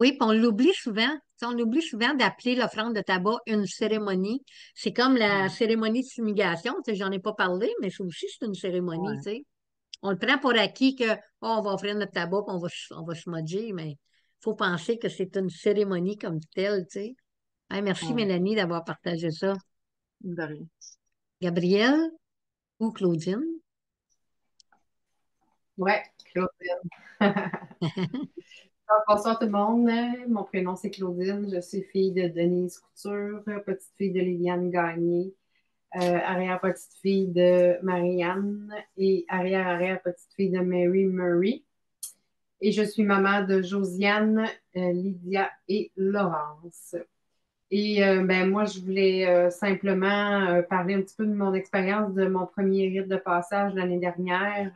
Oui, puis on l'oublie souvent. Tu sais, on oublie souvent d'appeler l'offrande de tabac une cérémonie. C'est comme la Mm. cérémonie de fumigation. Tu sais, j'en ai pas parlé, mais ça aussi, c'est une cérémonie, tu Ouais. sais. On le prend pour acquis que, oh, on va offrir notre tabac, puis on va se modger, mais il faut penser que c'est une cérémonie comme telle, tu sais. Hey, merci, Ouais. Mélanie, d'avoir partagé ça. De rien. Gabrielle ou Claudine? Ouais, Claudine. Bonsoir tout le monde. Mon prénom c'est Claudine. Je suis fille de Denise Couture, petite fille de Liliane Gagné. arrière-petite-fille de Marianne et arrière-arrière-petite-fille de Mary Murray. Et je suis maman de Josiane, Lydia et Laurence. Et ben, moi, je voulais simplement parler un petit peu de mon expérience de mon premier rite de passage l'année dernière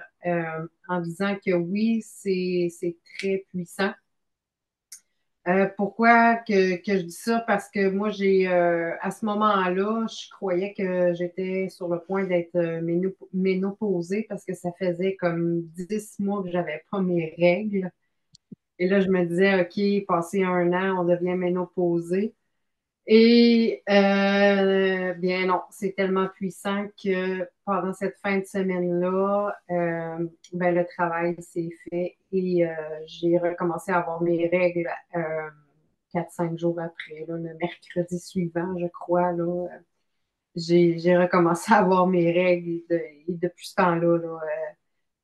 en disant que oui, c'est très puissant. Pourquoi que je dis ça? Parce que moi, à ce moment-là, je croyais que j'étais sur le point d'être ménopausée parce que ça faisait comme 10 mois que j'avais pas mes règles. Et là, je me disais, OK, passé un an, on devient ménopausée. Et bien non, c'est tellement puissant que pendant cette fin de semaine-là, ben, le travail s'est fait et j'ai recommencé à avoir mes règles 4-5 jours après, là, le mercredi suivant, je crois. Là, j'ai recommencé à avoir mes règles et depuis ce temps-là, là,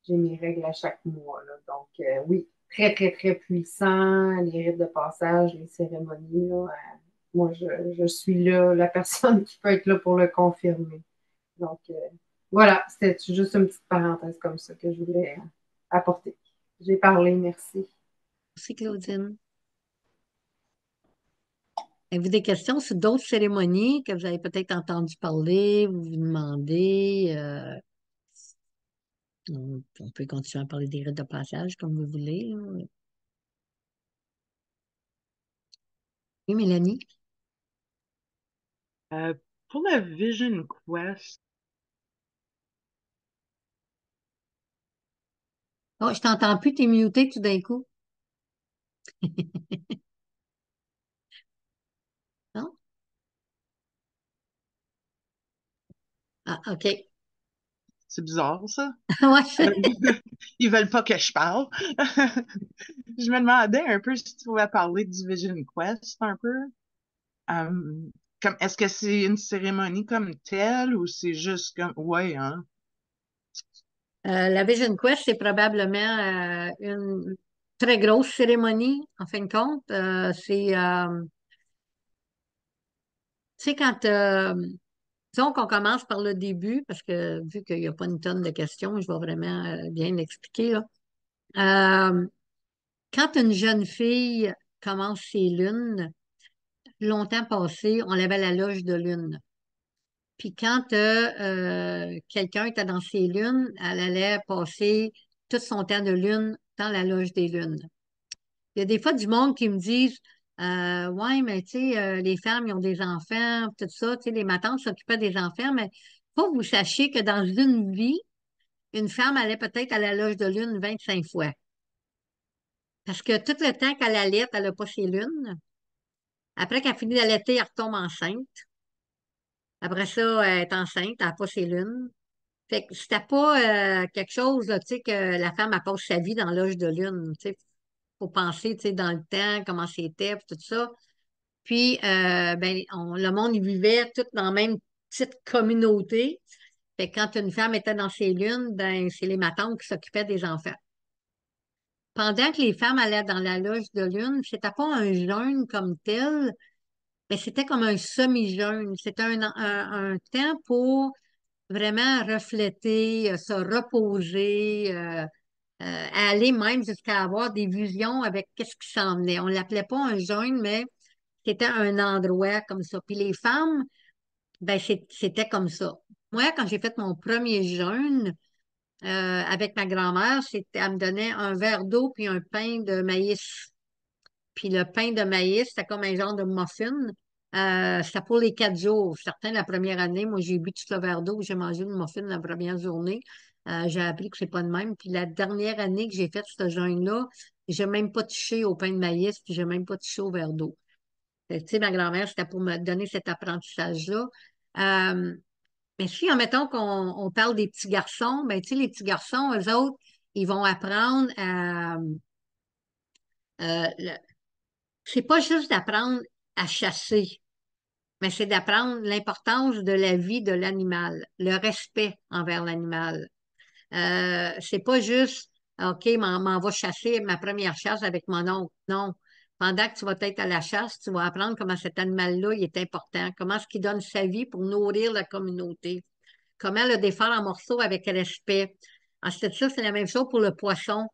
j'ai mes règles à chaque mois. Là. Donc oui, très, très, très puissant, les rites de passage, les cérémonies. Là, moi, je suis là, la personne qui peut être là pour le confirmer. Donc, voilà, c'était juste une petite parenthèse comme ça que je voulais apporter. J'ai parlé, merci. Merci, Claudine. Avez-vous des questions sur d'autres cérémonies que vous avez peut-être entendu parler, vous vous demandez? On peut continuer à parler des rites de passage comme vous voulez. Là. Oui, Mélanie? Euh, pour le Vision Quest, Oh, je t'entends plus, t'es muté tout d'un coup. Non? Ah, OK. c'est bizarre ça. Ouais, Euh, Ils veulent pas que je parle. Je me demandais un peu si tu pouvais parler du Vision Quest un peu. Euh, Comme, est-ce que c'est une cérémonie comme telle ou c'est juste comme, ouais, hein? La Vision Quest, c'est probablement une très grosse cérémonie, en fin de compte. C'est quand, disons qu'on commence par le début, parce que vu qu'il n'y a pas une tonne de questions, je vais vraiment bien l'expliquer, là. Euh, Quand une jeune fille commence ses lunes, longtemps passé, on l'avait la loge de lune. Puis quand quelqu'un était dans ses lunes, elle allait passer tout son temps de lune dans la loge des lunes. Il y a des fois du monde qui me disent ouais, mais tu sais, les femmes, ils ont des enfants, tout ça, tu sais, les matantes s'occupaient des enfants, mais faut que vous sachiez que dans une vie, une femme allait peut-être à la loge de lune 25 fois. Parce que tout le temps qu'elle allait, elle n'a pas ses lunes. Après qu'elle finit d'allaiter, elle retombe enceinte. Après ça, elle est enceinte, elle n'a pas ses lunes. Fait que c'était pas quelque chose, là, tu sais, que la femme, elle passe sa vie dans l'âge de lune. Tu sais, faut penser, tu sais, dans le temps, comment c'était, puis tout ça. Puis, ben, le monde, il vivait tout dans la même petite communauté. Fait que quand une femme était dans ses lunes, ben, c'est les matantes qui s'occupaient des enfants. Pendant que les femmes allaient dans la loge de lune, c'était pas un jeûne comme tel, mais c'était comme un semi-jeûne. C'était un temps pour vraiment refléter, se reposer, aller même jusqu'à avoir des visions avec qu'est-ce qui s'en venait. On l'appelait pas un jeûne, mais c'était un endroit comme ça. Puis les femmes, ben c'était comme ça. Moi, quand j'ai fait mon premier jeûne avec ma grand-mère, elle me donnait un verre d'eau puis un pain de maïs. Puis le pain de maïs, c'était comme un genre de muffin. C'était pour les 4 jours. Certains, la première année, moi, j'ai bu tout le verre d'eau, j'ai mangé le muffin la première journée. J'ai appris que c'est pas de même. Puis la dernière année que j'ai fait ce jeûne-là, j'ai même pas touché au pain de maïs, puis j'ai même pas touché au verre d'eau. Fait que, tu sais, ma grand-mère, c'était pour me donner cet apprentissage-là. Euh, mais si, admettons qu'on parle des petits garçons, ben, tu sais, les petits garçons, eux autres, ils vont apprendre à, euh, c'est pas juste d'apprendre à chasser, mais c'est d'apprendre l'importance de la vie de l'animal, le respect envers l'animal. C'est pas juste, OK, m'en va chasser ma première chasse avec mon oncle. Non. pendant que tu vas être à la chasse, tu vas apprendre comment cet animal-là, il est important, comment est-ce qu'il donne sa vie pour nourrir la communauté, comment le défaire en morceaux avec respect. Ensuite de ça, c'est la même chose pour le poisson.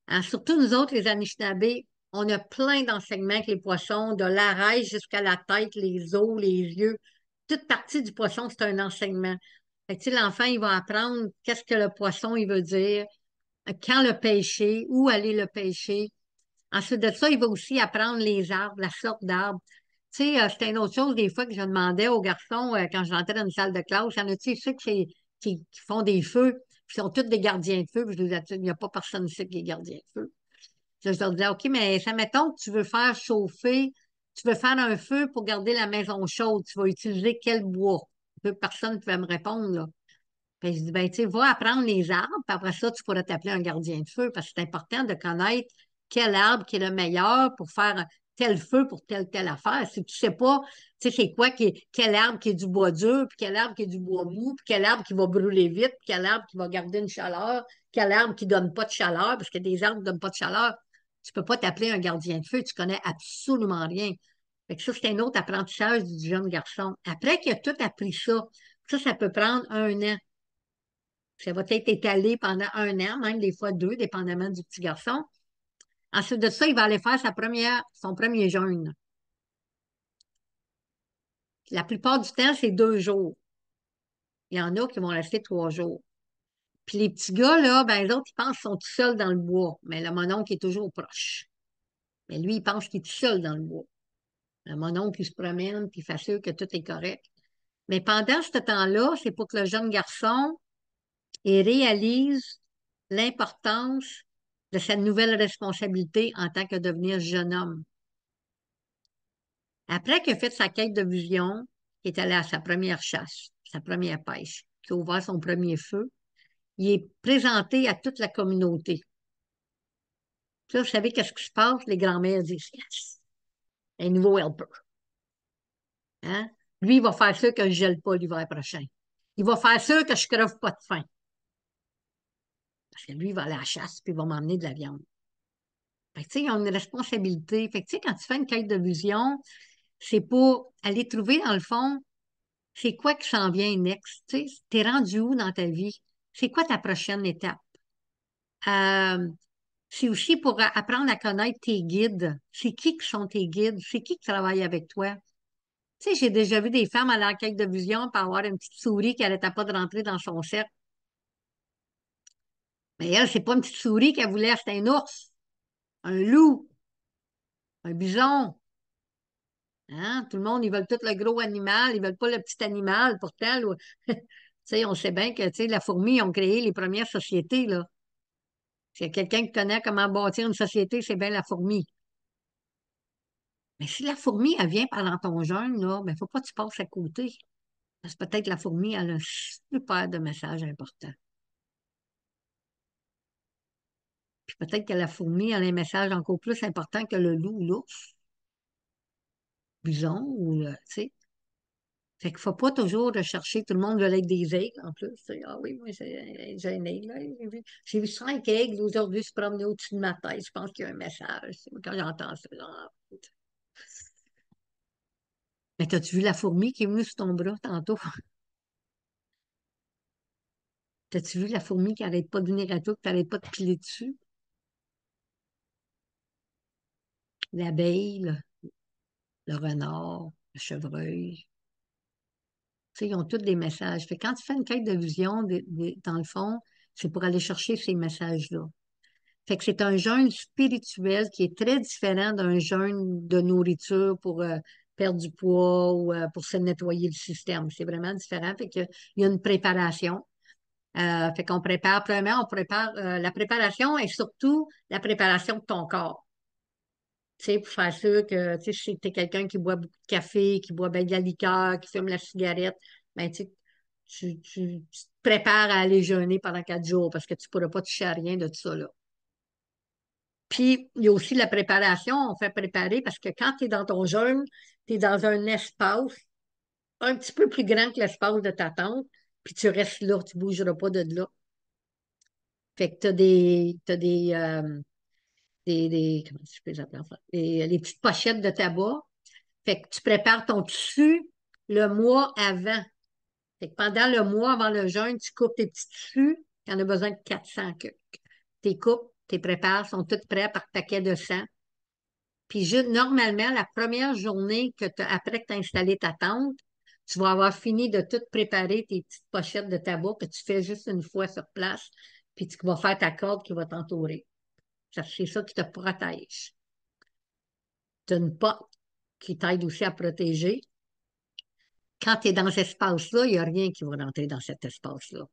Hein, surtout nous autres, les Anishinabés, on a plein d'enseignements avec les poissons, de l'arête jusqu'à la tête, les os, les yeux. Toute partie du poisson, c'est un enseignement. Fait que, tu sais, l'enfant, il va apprendre qu'est-ce que le poisson, il veut dire, quand le pêcher, où aller le pêcher. Ensuite de ça, il va aussi apprendre les arbres, la sorte d'arbres. Tu sais, c'était une autre chose des fois que je demandais aux garçons quand je rentrais dans une salle de classe. Il y en a-tu ceux qui font des feux, qui sont tous des gardiens de feu? Puis je leur disais, il n'y a pas personne ici qui est gardien de feu. Je leur disais, OK, mais ça mettons que tu veux faire chauffer, tu veux faire un feu pour garder la maison chaude, tu vas utiliser quel bois? Personne ne pouvait me répondre, là. Puis je dis, ben, tu sais, va apprendre les arbres, puis après ça, tu pourras t'appeler un gardien de feu, parce que c'est important de connaître quel arbre qui est le meilleur pour faire tel feu pour telle affaire. Si tu sais pas, tu sais, c'est quoi quel arbre qui est du bois dur, puis quel arbre qui est du bois mou, puis quel arbre qui va brûler vite, puis quel arbre qui va garder une chaleur, quel arbre qui donne pas de chaleur, parce que des arbres ne donnent pas de chaleur, tu peux pas t'appeler un gardien de feu, tu connais absolument rien. Fait que ça, c'est un autre apprentissage du jeune garçon. Après qu'il a tout appris ça peut prendre 1 an. Ça va être étalé pendant 1 an, même des fois 2, dépendamment du petit garçon. Ensuite de ça, il va aller faire son premier jeûne. La plupart du temps, c'est 2 jours. Il y en a qui vont rester 3 jours. Puis les petits gars, là, ben, les autres, ils pensent qu'ils sont tout seuls dans le bois. Mais le mononcle est toujours proche. Mais lui, il pense qu'il est tout seul dans le bois. Le mononcle, il se promène, puis il fait sûr que tout est correct. Mais pendant ce temps-là, c'est pour que le jeune garçon, il réalise l'importance de sa nouvelle responsabilité en tant que devenir jeune homme. Après qu'il a fait sa quête de vision, il est allé à sa première chasse, sa première pêche, qui a ouvert son premier feu, il est présenté à toute la communauté. Puis là, vous savez qu'est-ce qui se passe? Les grands-mères disent, yes, un nouveau helper. Hein? Lui, il va faire sûr que je ne gèle pas l'hiver prochain. Il va faire sûr que je ne creve pas de faim. Parce que lui, il va aller à la chasse, puis il va m'emmener de la viande. Fait que, tu sais, ils ont une responsabilité. Fait que, tu sais, quand tu fais une quête de vision, c'est pour aller trouver, dans le fond, c'est quoi qui s'en vient next? Tu sais, t'es rendu où dans ta vie? C'est quoi ta prochaine étape? Euh, c'est aussi pour apprendre à connaître tes guides. C'est qui sont tes guides? C'est qui travaille avec toi? Tu sais, j'ai déjà vu des femmes aller à la quête de vision pour avoir une petite souris qui n'arrêtait pas de rentrer dans son cercle. Mais elle, c'est pas une petite souris qu'elle voulait, c'était un ours, un loup, un bison. Hein? Tout le monde, ils veulent tout le gros animal, ils veulent pas le petit animal. Pourtant, là, tu sais, on sait bien que, tu sais, la fourmi ont créé les premières sociétés, là. S'il y a quelqu'un qui connaît comment bâtir une société, c'est bien la fourmi. Mais si la fourmi, elle vient pendant ton jeûne, là, ben, faut pas que tu passes à côté. Parce que peut-être la fourmi, elle a un super de message important. Puis peut-être que la fourmi, elle a un message encore plus important que le loup ou l'ours, bison, ou, tu sais. Fait qu'il faut pas toujours rechercher, tout le monde veut être des aigles en plus. Tu sais. Ah oui, moi j'ai un aigle. Là. J'ai vu 5 aigles aujourd'hui se promener au-dessus de ma tête. Je pense qu'il y a un message. Quand j'entends ça, ah, mais t'as-tu vu la fourmi qui est venue sur ton bras tantôt? T'as-tu vu la fourmi qui n'arrête pas de venir à toi, qui n'arrête pas de piler dessus? L'abeille, le renard, le chevreuil. Tu sais, ils ont tous des messages. Fait que quand tu fais une quête de vision, dans le fond, c'est pour aller chercher ces messages-là. Fait que c'est un jeûne spirituel qui est très différent d'un jeûne de nourriture pour perdre du poids ou pour se nettoyer le système. C'est vraiment différent. Fait que, il y a une préparation. Fait qu'on prépare, premièrement, on prépare, la préparation et surtout la préparation de ton corps. Tu sais, pour faire sûr que, tu sais, si t'es quelqu'un qui boit beaucoup de café, qui boit bien de la liqueur, qui fume la cigarette, ben, tu sais, tu te prépares à aller jeûner pendant 4 jours parce que tu ne pourras pas toucher à rien de tout ça, là. Puis, il y a aussi la préparation. On fait préparer parce que quand tu es dans ton jeûne, tu es dans un espace un petit peu plus grand que l'espace de ta tente, puis tu restes là, tu ne bougeras pas de là. Fait que tu as des comment je peux les appeler en français? Les petites pochettes de tabac. Fait que tu prépares ton tissu le mois avant. Fait que pendant le mois avant le jeûne, tu coupes tes petits tissus. Tu en as besoin de 400 que. Tes coupes, tes prépares, sont toutes prêtes par paquet de 100. Puis normalement, la première journée après que tu as installé ta tente, tu vas avoir fini de tout préparer tes petites pochettes de tabac que tu fais juste une fois sur place, puis tu vas faire ta corde qui va t'entourer. C'est ça qui te protège. Tu as une porte qui t'aide aussi à protéger. Quand tu es dans cet espace-là, il n'y a rien qui va rentrer dans cet espace-là.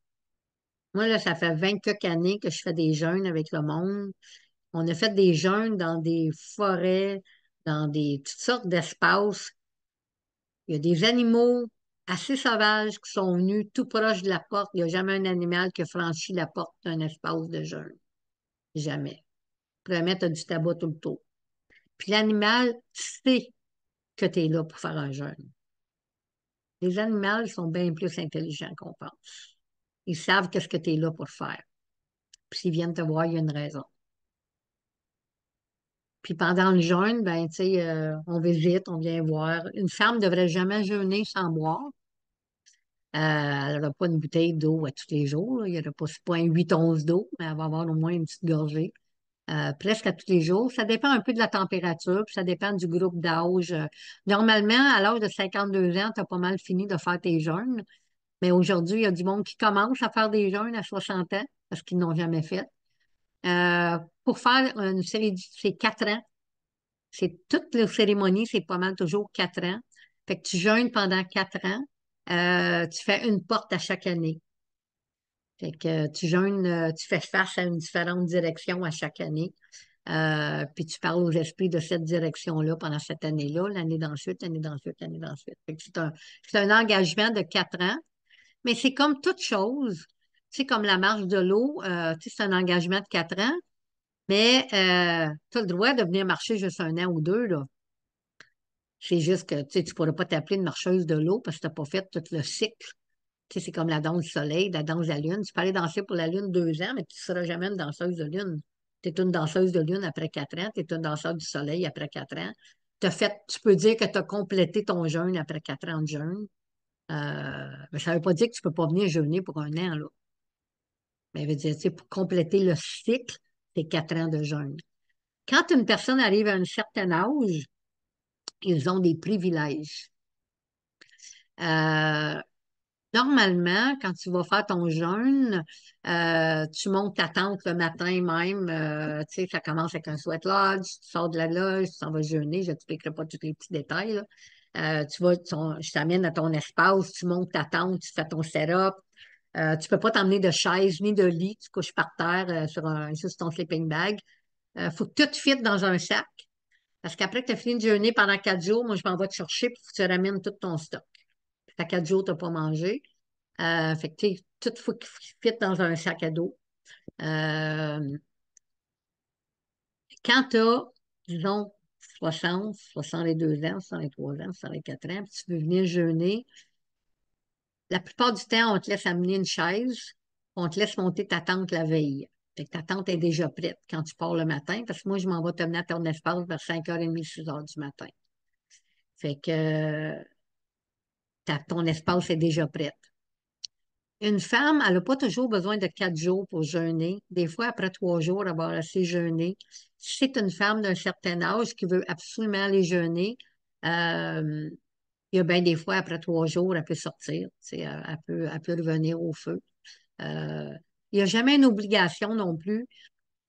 Moi, là, ça fait 20 quelques années que je fais des jeûnes avec le monde. On a fait des jeûnes dans des forêts, dans toutes sortes d'espaces. Il y a des animaux assez sauvages qui sont venus tout proche de la porte. Il n'y a jamais un animal qui a franchi la porte d'un espace de jeûne. Jamais. Premier, tu as du tabac tout le tour. Puis l'animal sait que tu es là pour faire un jeûne. Les animaux sont bien plus intelligents qu'on pense. Ils savent qu'est-ce que tu es là pour faire. Puis s'ils viennent te voir, il y a une raison. Puis pendant le jeûne, ben, tu sais, on visite, on vient voir. Une femme ne devrait jamais jeûner sans boire. Elle n'aura pas une bouteille d'eau à tous les jours, là. Il n'y aura pas, c'est pas un 8 onces d'eau, mais elle va avoir au moins une petite gorgée. Presque à tous les jours. Ça dépend un peu de la température, puis ça dépend du groupe d'âge. Normalement, à l'âge de 52 ans, tu as pas mal fini de faire tes jeûnes. Mais aujourd'hui, il y a du monde qui commence à faire des jeûnes à 60 ans parce qu'ils n'ont jamais fait. Pour faire une série, c'est 4 ans. C'est toutes les cérémonies, c'est pas mal toujours 4 ans. Fait que tu jeûnes pendant 4 ans. Tu fais une porte à chaque année. Fait que tu jeûnes, tu fais face à une différente direction à chaque année. Puis tu parles aux esprits de cette direction-là pendant cette année-là, l'année d'ensuite, l'année d'ensuite, l'année d'ensuite. Fait que c'est un engagement de 4 ans, mais c'est comme toute chose. Tu sais, comme la marche de l'eau, tu sais, c'est un engagement de 4 ans, mais tu as le droit de venir marcher juste un an ou deux, là. C'est juste que tu ne pourras pas t'appeler une marcheuse de l'eau parce que tu n'as pas fait tout le cycle. Tu sais, c'est comme la danse du soleil, la danse de la lune. Tu peux aller danser pour la lune 2 ans, mais tu ne seras jamais une danseuse de lune. Tu es une danseuse de lune après 4 ans, tu es une danseuse du soleil après 4 ans. Tu peux dire que tu as complété ton jeûne après 4 ans de jeûne. Mais ça ne veut pas dire que tu ne peux pas venir jeûner pour un an, là. Mais ça veut dire, tu sais, pour compléter le cycle, c'est 4 ans de jeûne. Quand une personne arrive à un certain âge, ils ont des privilèges. Euh, Normalement, quand tu vas faire ton jeûne, tu montes ta tente le matin même. Tu sais, ça commence avec un sweat lodge, tu sors de la loge, tu s'en vas jeûner. Je ne t'expliquerai pas tous les petits détails, là. Je t'amène à ton espace, tu montes ta tente, tu fais ton setup. Tu ne peux pas t'emmener de chaise ni de lit, tu couches par terre juste ton sleeping bag. Faut que tout fitte dans un sac. Parce qu'après que tu as fini de jeûner pendant 4 jours, moi, je m'en vais te chercher puis tu ramènes tout ton stock. Ça fait 4 jours, tu n'as pas mangé. Fait que, tu sais, tout faut qu'il fit dans un sac à dos. Euh, Quand tu as, disons, 60, 62 ans, 63 ans, 64 ans, puis tu veux venir jeûner, la plupart du temps, on te laisse amener une chaise, on te laisse monter ta tente la veille. Fait que ta tente est déjà prête quand tu pars le matin, parce que moi, je m'en vais te mener à ton espace vers 5h30, 6h du matin. Fait que ton espace est déjà prêt. Une femme, elle n'a pas toujours besoin de 4 jours pour jeûner. Des fois, après 3 jours, elle va avoir assez jeûné. Si c'est une femme d'un certain âge qui veut absolument aller jeûner, euh, il y a bien des fois, après 3 jours, elle peut sortir. Tu sais, elle peut revenir au feu. Euh, il n'y a jamais une obligation non plus.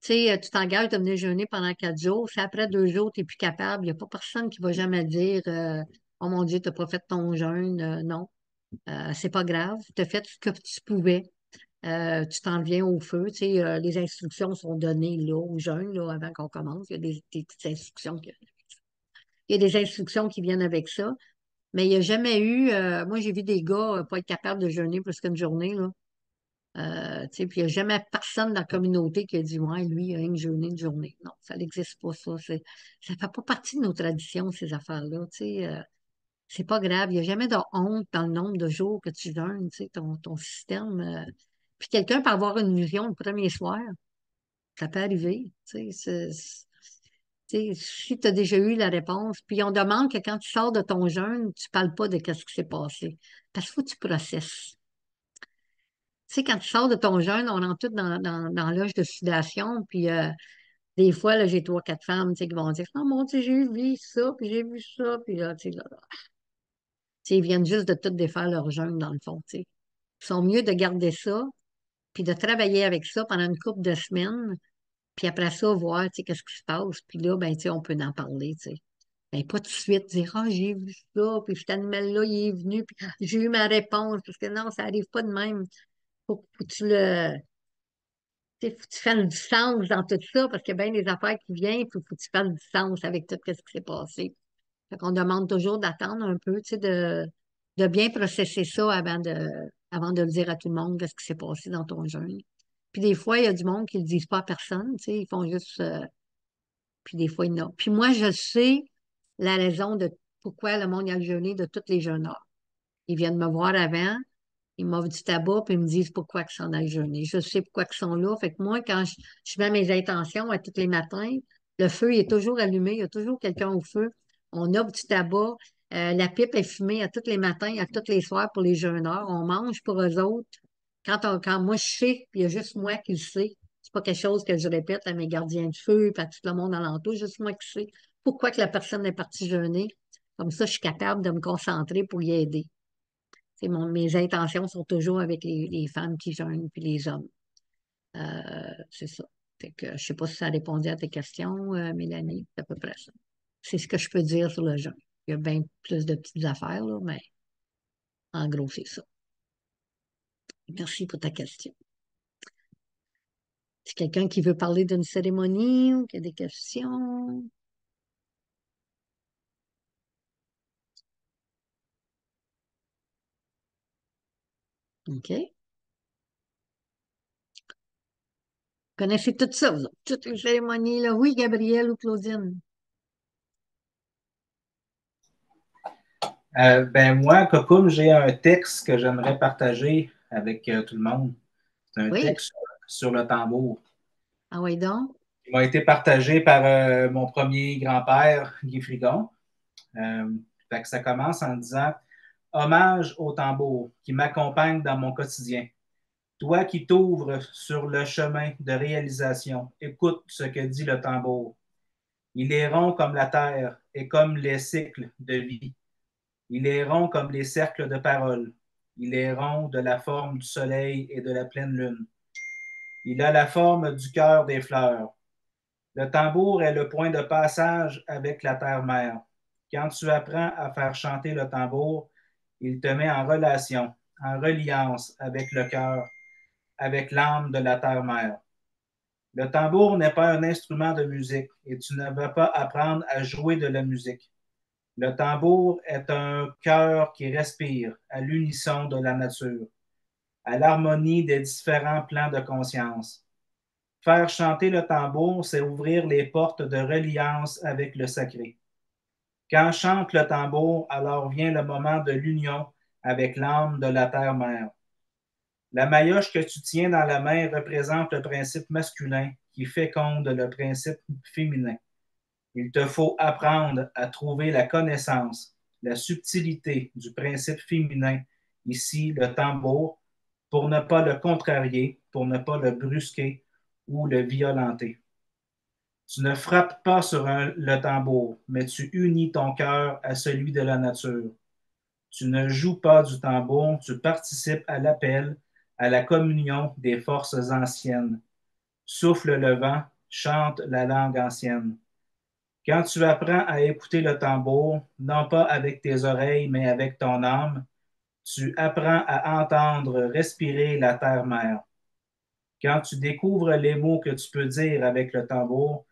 Tu sais, tu t'engages de venir jeûner pendant 4 jours. Si après 2 jours, tu n'es plus capable, il n'y a pas personne qui va jamais dire Oh mon Dieu, tu n'as pas fait ton jeûne. Non. C'est pas grave. Tu as fait ce que tu pouvais. Tu t'en viens au feu. Tu sais, les instructions sont données là, aux jeunes là, avant qu'on commence. Il y a des petites instructions. Il y a des instructions qui viennent avec ça. Mais il n'y a jamais eu. Moi, j'ai vu des gars pas être capables de jeûner plus qu'une journée. Là. Tu sais, puis il n'y a jamais personne dans la communauté qui a dit ouais, lui, il a une jeûné une journée. Non, ça n'existe pas, ça. Ça ne fait pas partie de nos traditions, ces affaires-là. Tu sais, c'est pas grave. Il n'y a jamais de honte dans le nombre de jours que tu jeûnes, tu sais, ton système. Puis quelqu'un peut avoir une vision le premier soir. Ça peut arriver. Tu sais, Tu sais, si tu as déjà eu la réponse, puis on demande que quand tu sors de ton jeûne, tu ne parles pas de ce qui s'est passé. Parce qu'il faut que tu processes. Tu sais, quand tu sors de ton jeûne, on entre tout dans l'âge de sudation, puis des fois, là, j'ai trois, quatre femmes, tu sais, qui vont dire, non, mon Dieu, j'ai vu ça, puis j'ai vu ça, puis là, tu sais, là, tu sais, ils viennent juste de tout défaire leur jeûne, dans le fond, tu sais. Ils sont mieux de garder ça, puis de travailler avec ça pendant une couple de semaines, puis après ça, voir, tu sais, qu'est-ce qui se passe, puis là, ben, tu sais, on peut en parler, tu sais. Ben, pas tout de suite dire, ah, j'ai vu ça, puis cet animal-là, il est venu, puis j'ai eu ma réponse, parce que non, ça arrive pas de même. Faut que tu le, tu sais, faut que tu fasses du sens dans tout ça, parce qu'il y a bien des affaires qui viennent, puis faut que tu fasses du sens avec tout ce qui s'est passé. Fait qu'on demande toujours d'attendre un peu, tu sais, de bien processer ça avant de le dire à tout le monde, qu'est-ce qui s'est passé dans ton jeûne. Puis des fois, il y a du monde qui ne le disent pas à personne, tu sais, ils font juste, puis des fois, non. Puis moi, je sais la raison de pourquoi le monde a jeûné de toutes les jeûneurs. Ils viennent me voir avant, ils m'offrent du tabac, puis ils me disent pourquoi ils s'en aillent jeûner. Je sais pourquoi ils sont là. Fait que moi, quand je mets mes intentions à tous les matins, le feu il est toujours allumé, il y a toujours quelqu'un au feu. On offre du tabac, la pipe est fumée à tous les matins, à tous les soirs pour les jeûneurs. On mange pour eux autres. Quand moi je sais, puis il y a juste moi qui le sais. C'est pas quelque chose que je répète à mes gardiens de feu, puis à tout le monde alentour, juste moi qui sais pourquoi que la personne est partie jeûner. Comme ça, je suis capable de me concentrer pour y aider. Mes intentions sont toujours avec les femmes qui jeûnent puis les hommes. C'est ça. Fait que, je sais pas si ça répondait à tes questions, Mélanie. C'est à peu près ça. C'est ce que je peux dire sur le jeûne. Il y a bien plus de petites affaires, là, mais en gros, c'est ça. Merci pour ta question. C'est quelqu'un qui veut parler d'une cérémonie ou qui a des questions? OK. Connaissez tout ça, vous autres? Toutes les cérémonies, là. Oui, Gabrielle ou Claudine? Ben moi, Cocoum, j'ai un texte que j'aimerais partager avec tout le monde. C'est un Oui. texte sur le tambour. Ah oui, donc? Il m'a été partagé par mon premier grand-père, Guy Frigon. Fait que ça commence en disant hommage au tambour qui m'accompagne dans mon quotidien. Toi qui t'ouvres sur le chemin de réalisation, écoute ce que dit le tambour. Il est rond comme la terre et comme les cycles de vie. Il est rond comme les cercles de parole. Il est rond de la forme du soleil et de la pleine lune. Il a la forme du cœur des fleurs. Le tambour est le point de passage avec la terre-mère. Quand tu apprends à faire chanter le tambour, il te met en relation, en reliance avec le cœur, avec l'âme de la terre-mère. Le tambour n'est pas un instrument de musique et tu ne vas pas apprendre à jouer de la musique. Le tambour est un cœur qui respire à l'unisson de la nature, à l'harmonie des différents plans de conscience. Faire chanter le tambour, c'est ouvrir les portes de reliance avec le sacré. Quand chante le tambour, alors vient le moment de l'union avec l'âme de la terre-mère. La maillotche que tu tiens dans la main représente le principe masculin qui féconde le principe féminin. Il te faut apprendre à trouver la connaissance, la subtilité du principe féminin, ici le tambour, pour ne pas le contrarier, pour ne pas le brusquer ou le violenter. Tu ne frappes pas sur le tambour, mais tu unis ton cœur à celui de la nature. Tu ne joues pas du tambour, tu participes à l'appel, à la communion des forces anciennes. Souffle le vent, chante la langue ancienne. Quand tu apprends à écouter le tambour, non pas avec tes oreilles, mais avec ton âme, tu apprends à entendre respirer la terre-mère. Quand tu découvres les mots que tu peux dire avec le tambour,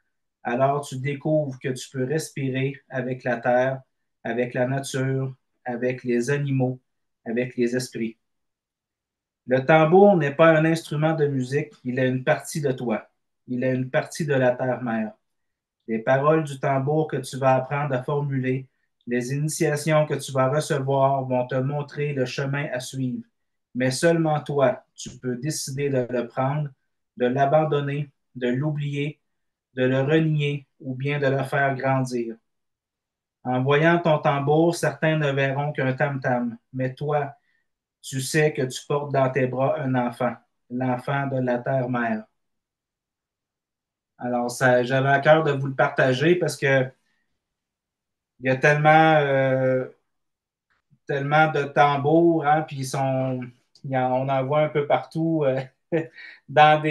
alors tu découvres que tu peux respirer avec la terre, avec la nature, avec les animaux, avec les esprits. Le tambour n'est pas un instrument de musique, il est une partie de toi. Il est une partie de la terre-mère. Les paroles du tambour que tu vas apprendre à formuler, les initiations que tu vas recevoir vont te montrer le chemin à suivre. Mais seulement toi, tu peux décider de le prendre, de l'abandonner, de l'oublier, de le renier ou bien de le faire grandir. En voyant ton tambour, certains ne verront qu'un tam-tam, mais toi, tu sais que tu portes dans tes bras un enfant, l'enfant de la terre-mère. Alors, j'avais à cœur de vous le partager parce que il y a tellement de tambours, hein, puis on en voit un peu partout dans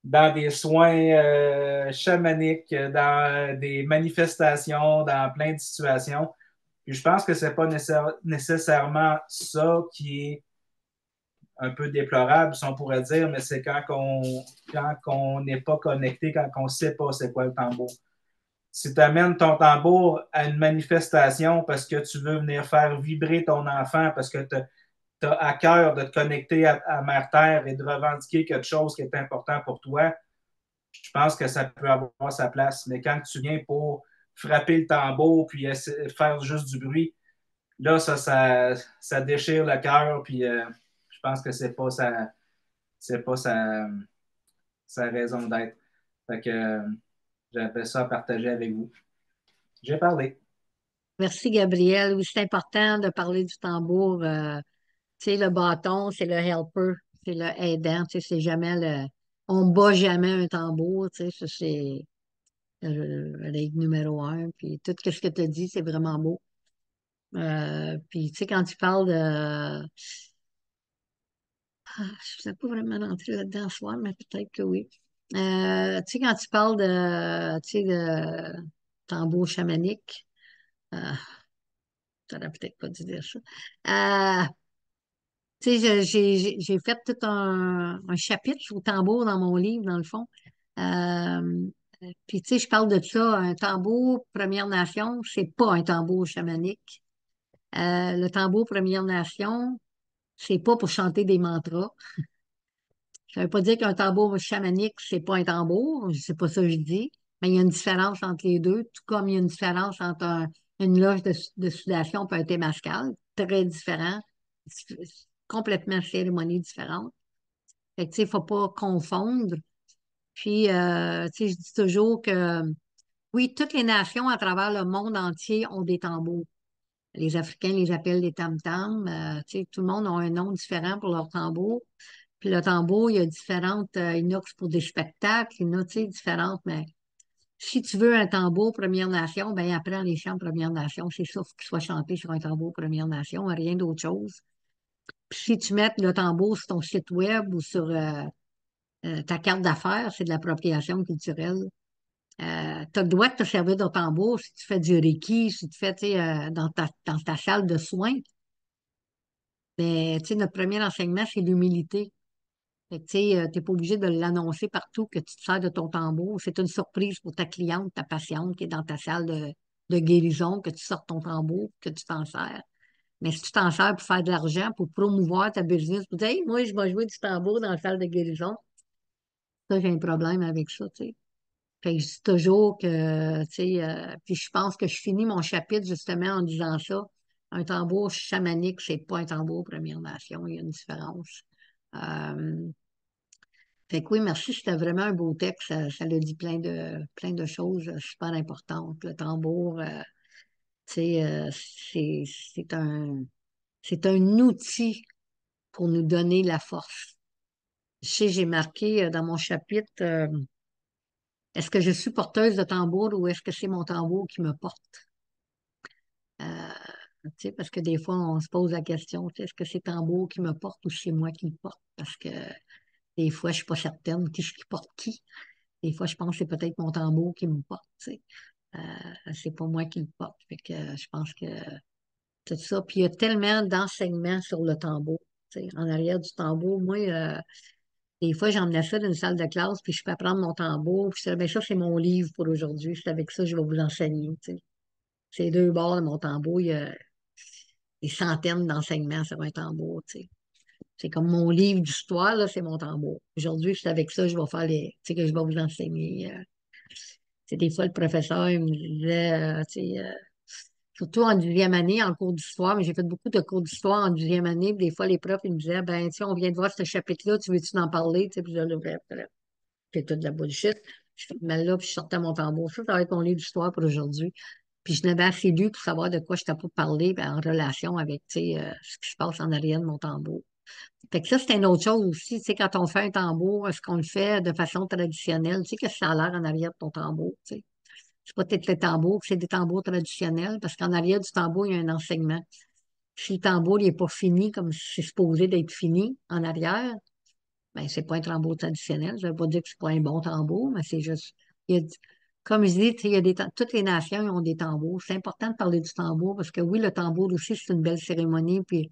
dans des soins chamaniques, dans des manifestations, dans plein de situations. Puis je pense que c'est pas nécessairement ça qui est un peu déplorable, si on pourrait dire, mais c'est quand on n'est pas connecté, quand on ne sait pas c'est quoi le tambour. Si tu amènes ton tambour à une manifestation parce que tu veux venir faire vibrer ton enfant, parce que tu as à cœur de te connecter à Mère Terre et de revendiquer quelque chose qui est important pour toi, je pense que ça peut avoir sa place. Mais quand tu viens pour frapper le tambour puis faire juste du bruit, là, ça déchire le cœur, puis je pense que c'est pas sa raison d'être. Fait que j'avais ça à partager avec vous. J'ai parlé. Merci, Gabriel. Oui, c'est important de parler du tambour. Tu sais, le bâton, c'est le helper, c'est le aidant. Tu sais, c'est jamais le. On bat jamais un tambour. Tu sais, ça, c'est la règle numéro un. Puis tout ce que tu as dit, c'est vraiment beau. Puis, tu sais, quand tu parles de. Je ne sais pas vraiment rentrer là-dedans ce soir, mais peut-être que oui. Tu sais, quand tu parles tu sais, de tambour chamanique, euh, j'aurais peut-être pas dû dire ça. Euh, Tu sais, j'ai fait tout un chapitre au tambour dans mon livre, dans le fond. Euh, Puis, tu sais, je parle de ça, un tambour Première Nation, c'est pas un tambour chamanique. Le tambour Première Nation, c'est pas pour chanter des mantras. Ça veut pas dire qu'un tambour chamanique, c'est pas un tambour, c'est pas ça que je dis, mais il y a une différence entre les deux, tout comme il y a une différence entre une loge de sudation et un témascal, très différent, complètement cérémonie différente. Fait que, tu sais, il faut pas confondre. Puis, tu sais, je dis toujours que, oui, toutes les nations à travers le monde entier ont des tambours. Les Africains les appellent les tam-tams. Tu sais, tout le monde a un nom différent pour leur tambour. Puis le tambour, il y a différentes inox pour des spectacles, il y en a, tu sais, différentes, mais si tu veux un tambour Première Nation, ben apprends les chants Première Nation. C'est ça, faut qu'il soit chanté sur un tambour Première Nation, rien d'autre chose. Puis si tu mets le tambour sur ton site web ou sur ta carte d'affaires, c'est de l'appropriation culturelle. Tu as le droit de te servir de tambour si tu fais du Reiki, si tu fais, tu sais, dans ta salle de soins. Mais, tu sais, notre premier enseignement, c'est l'humilité. Fait que, tu sais, t'es pas obligé de l'annoncer partout que tu te sers de ton tambour. C'est une surprise pour ta cliente, ta patiente qui est dans ta salle de guérison, que tu sortes ton tambour, que tu t'en sers. Mais si tu t'en sers pour faire de l'argent, pour promouvoir ta business, pour dire, hey, moi, je vais jouer du tambour dans la salle de guérison, ça, j'ai un problème avec ça, tu sais. Fait que je dis toujours que, tu sais, puis je pense que je finis mon chapitre justement en disant ça. Un tambour chamanique, c'est pas un tambour Première Nation, il y a une différence. Euh, Fait que oui, merci, c'était vraiment un beau texte. Ça le dit plein de choses super importantes. Le tambour, tu sais, c'est un outil pour nous donner la force. Je sais, j'ai marqué dans mon chapitre, est-ce que je suis porteuse de tambour ou est-ce que c'est mon tambour qui me porte? Euh, Tu sais, parce que des fois, on se pose la question, tu sais, est-ce que c'est le tambour qui me porte ou c'est moi qui le porte? Parce que des fois, je suis pas certaine qui porte qui. Des fois, je pense que c'est peut-être mon tambour qui me porte, tu sais. C'est pas moi qui le porte. Fait que je pense que tout ça. Puis il y a tellement d'enseignements sur le tambour. Tu sais. En arrière du tambour, moi, des fois, j'emmenais ça dans une salle de classe, puis je peux apprendre mon tambour. Puis je disais, ben, ça, c'est mon livre pour aujourd'hui. C'est avec ça que je vais vous enseigner. Tu sais. C'est deux bords de mon tambour. Il y a des centaines d'enseignements sur un tambour. Tu sais. C'est comme mon livre d'histoire, là, c'est mon tambour. Aujourd'hui, c'est avec ça que je vais faire tu sais, que je vais vous enseigner. Tu sais, des fois, le professeur, il me disait, tu sais, surtout en 10e année, en cours d'histoire, mais j'ai fait beaucoup de cours d'histoire en 10e année, puis des fois, les profs, ils me disaient, ben, tu sais, on vient de voir ce chapitre-là, tu veux-tu en parler? Tu sais, puis je le c'est toute de la bullshit. Je fais mal là, puis je sortais mon tambour. Ça va être mon livre d'histoire pour aujourd'hui. Puis je n'avais assez lu pour savoir de quoi je t'ai pas parlé ben, en relation avec, tu sais, ce qui se passe en arrière de mon tambour. Fait que ça, c'est une autre chose aussi. Tu sais, quand on fait un tambour, est-ce qu'on le fait de façon traditionnelle? Tu sais, que ça a l'air en arrière de ton tambour, tu sais. C'est pas peut-être les tambours, c'est des tambours traditionnels, parce qu'en arrière du tambour, il y a un enseignement. Si le tambour n'est pas fini comme c'est supposé d'être fini en arrière, ben c'est pas un tambour traditionnel. Je ne veux pas dire que c'est pas un bon tambour, mais c'est juste. il y a- Comme je dis, tu sais, il y a toutes les nations ont des tambours. C'est important de parler du tambour parce que oui, le tambour aussi, c'est une belle cérémonie. Puis